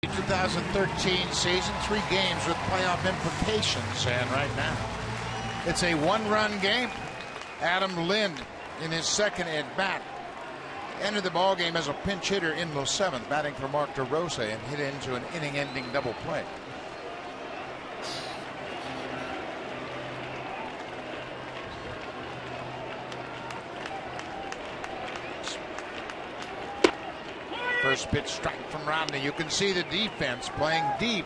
A: The 2013 season, 3 games with playoff implications, and right now it's a one-run game. Adam Lind in his second at bat entered the ball game as a pinch hitter in the 7th, batting for Mark DeRosa, and hit into an inning-ending double play. First pitch strike from Rodney. You can see the defense playing deep.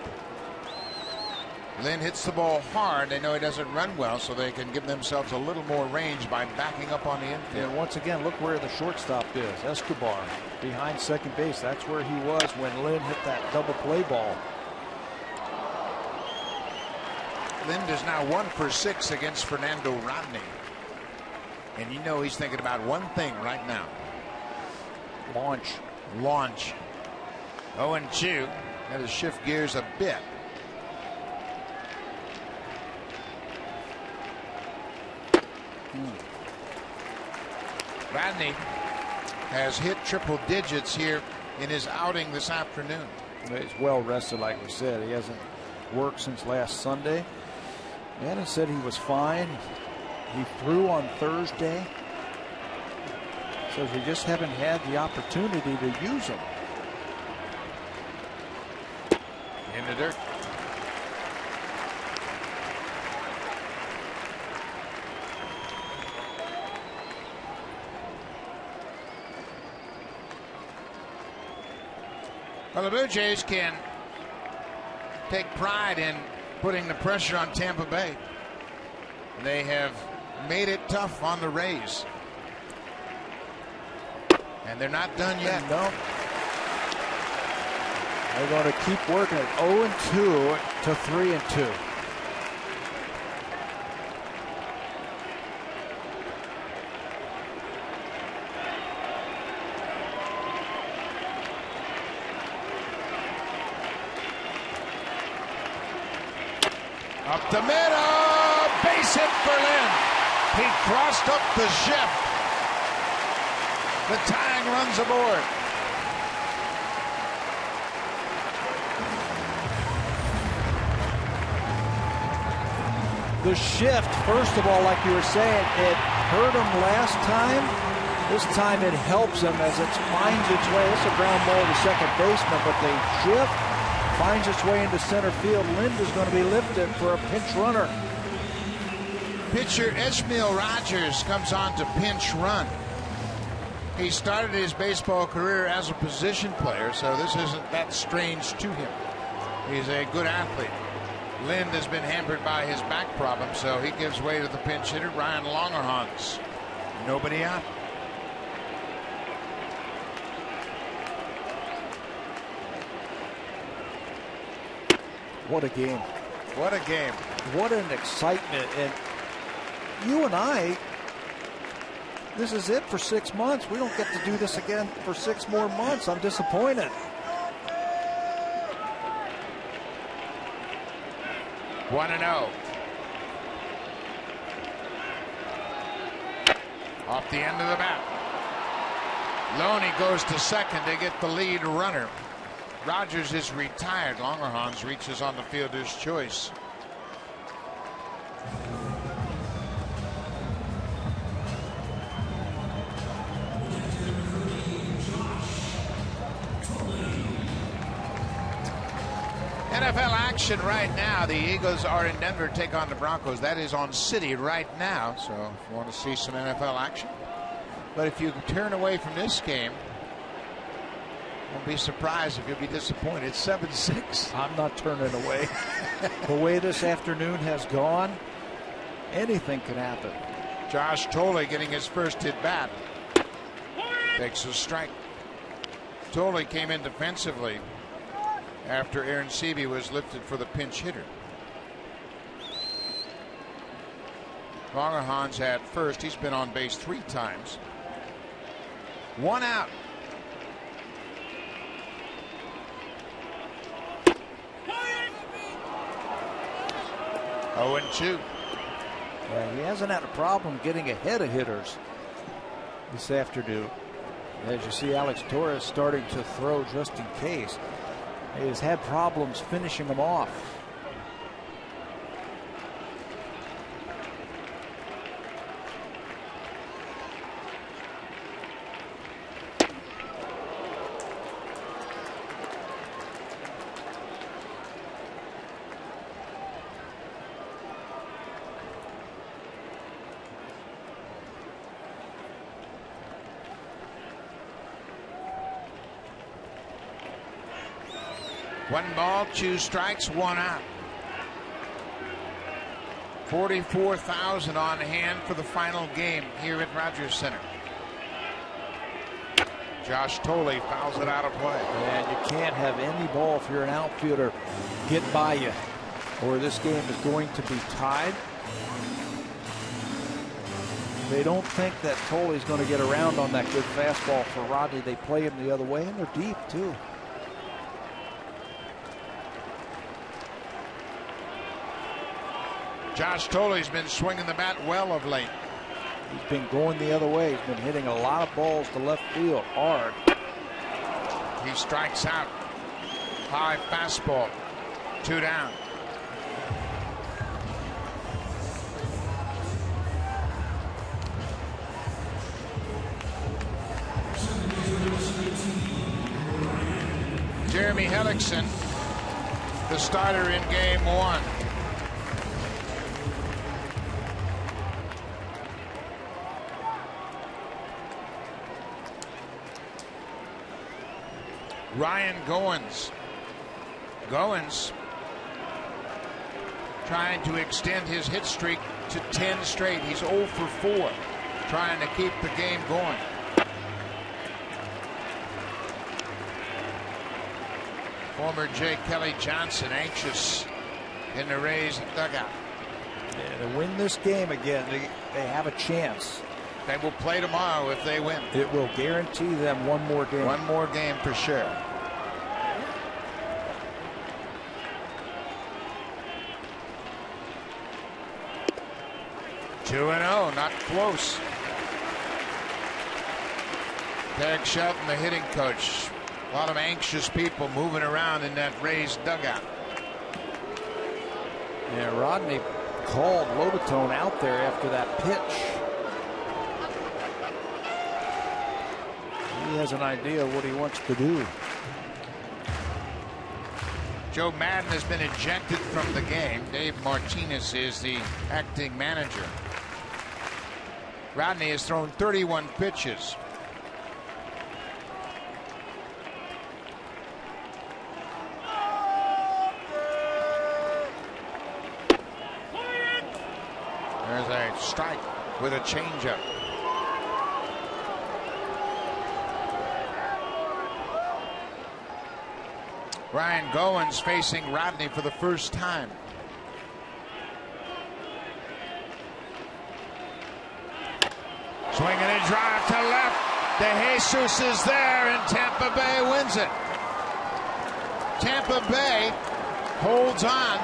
A: Lind hits the ball hard. They know he doesn't run well, so they can give themselves a little more range by backing up on the infield.
B: And once again, look where the shortstop is. Escobar behind second base. That's where he was when Lind hit that double play ball.
A: Lind is now 1 for 6 against Fernando Rodney. And you know he's thinking about one thing right now.
B: Launch.
A: 0-2. Got to shift gears a bit. Rodney has hit triple digits here in his outing this afternoon.
B: He's well rested, like we said. He hasn't worked since last Sunday. And he said he was fine. He threw on Thursday. Says we just haven't had the opportunity to use him.
A: In the dirt. Well, the Blue Jays can take pride in putting the pressure on Tampa Bay. They have made it tough on the Rays. And they're not done yet.
B: No. They're going to keep working at 0-2 to 3-2.
A: Up the middle, base hit for Lind. He crossed up the shift. The tying runs aboard.
B: The shift, first of all, like you were saying, it hurt him last time. This time it helps him as it finds its way. It's a ground ball to second baseman, but the shift finds its way into center field. Lind is going to be lifted for a pinch runner.
A: Pitcher Ishmael Rogers comes on to pinch run. He started his baseball career as a position player, so this isn't that strange to him. He's a good athlete. Lind has been hampered by his back problem, so he gives way to the pinch hitter, Ryan Longerhans. Nobody out.
B: What a game.
A: What a game.
B: What an excitement. And you and I, this is it for 6 months. We don't get to do this again for 6 more months. I'm disappointed.
A: One and 0. Off the end of the bat. Loney goes to second to get the lead runner. Rogers is retired. Longerhans reaches on the fielder's choice. NFL action right now. The Eagles are in Denver to take on the Broncos. That is on City right now. So if you want to see some NFL action. But if you turn away from this game, don't be surprised if you'll be disappointed. It's 7-6.
B: I'm not turning away. The way this afternoon has gone, anything can happen.
A: Josh Tolley getting his first at bat. Takes a strike. Tolley came in defensively after Aaron Seavey was lifted for the pinch hitter. Longerhans at first. He's been on base 3 times. 1 out. Oh, and 2.
B: Yeah, he hasn't had a problem getting ahead of hitters this afternoon. As you see, Alex Torres starting to throw just in case. He has had problems finishing them off.
A: One ball, 2 strikes, 1 out. 44,000 on hand for the final game here at Rogers Center. Josh Tolley fouls it out of play.
B: And you can't have any ball if you're an outfielder get by you, or this game is going to be tied. They don't think that Tolley's going to get around on that good fastball for Rodney. They play him the other way, and they're deep too.
A: Josh Tolley's been swinging the bat well of late.
B: He's been going the other way. He's been hitting a lot of balls to left field hard.
A: He strikes out. High fastball. 2 down. Jeremy Hellickson, the starter in game 1. Ryan Goins. Goins trying to extend his hit streak to 10 straight. He's 0 for 4, trying to keep the game going. Former J. Kelly Johnson anxious in the Rays dugout.
B: Yeah, to win this game again, they have a chance.
A: They will play tomorrow if they win.
B: It will guarantee them one more game.
A: One more game for sure. Two and 0, not close. Derek Shelton, the hitting coach. A lot of anxious people moving around in that Rays dugout.
B: Yeah, Rodney called Lobatone out there after that pitch. He has an idea of what he wants to do.
A: Joe Madden has been ejected from the game. Dave Martinez is the acting manager. Rodney has thrown 31 pitches. There's a strike with a changeup. Ryan Goins facing Rodney for the first time. Swinging a drive to left. De Jesus is there, and Tampa Bay wins it. Tampa Bay holds on.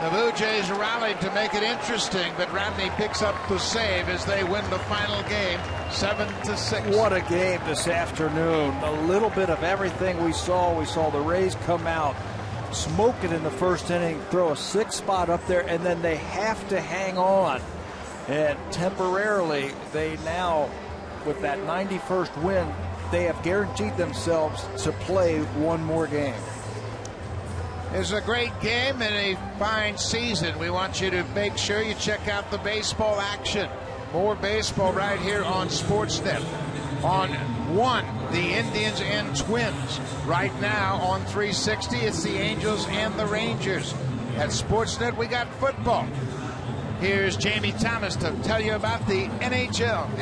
A: The Blue Jays rallied to make it interesting, but Rodney picks up the save as they win the final game 7-6.
B: What a game this afternoon. A little bit of everything we saw. We saw the Rays come out, smoke it in the first inning, throw a 6 spot up there, and then they have to hang on. And temporarily, they now, with that 91st win, they have guaranteed themselves to play one more game.
A: It's a great game and a fine season. We want you to make sure you check out the baseball action. More baseball right here on Sportsnet. On 1, the Indians and Twins. Right now on 360, it's the Angels and the Rangers. At Sportsnet, we got football. Here's Jamie Thomas to tell you about the NHL.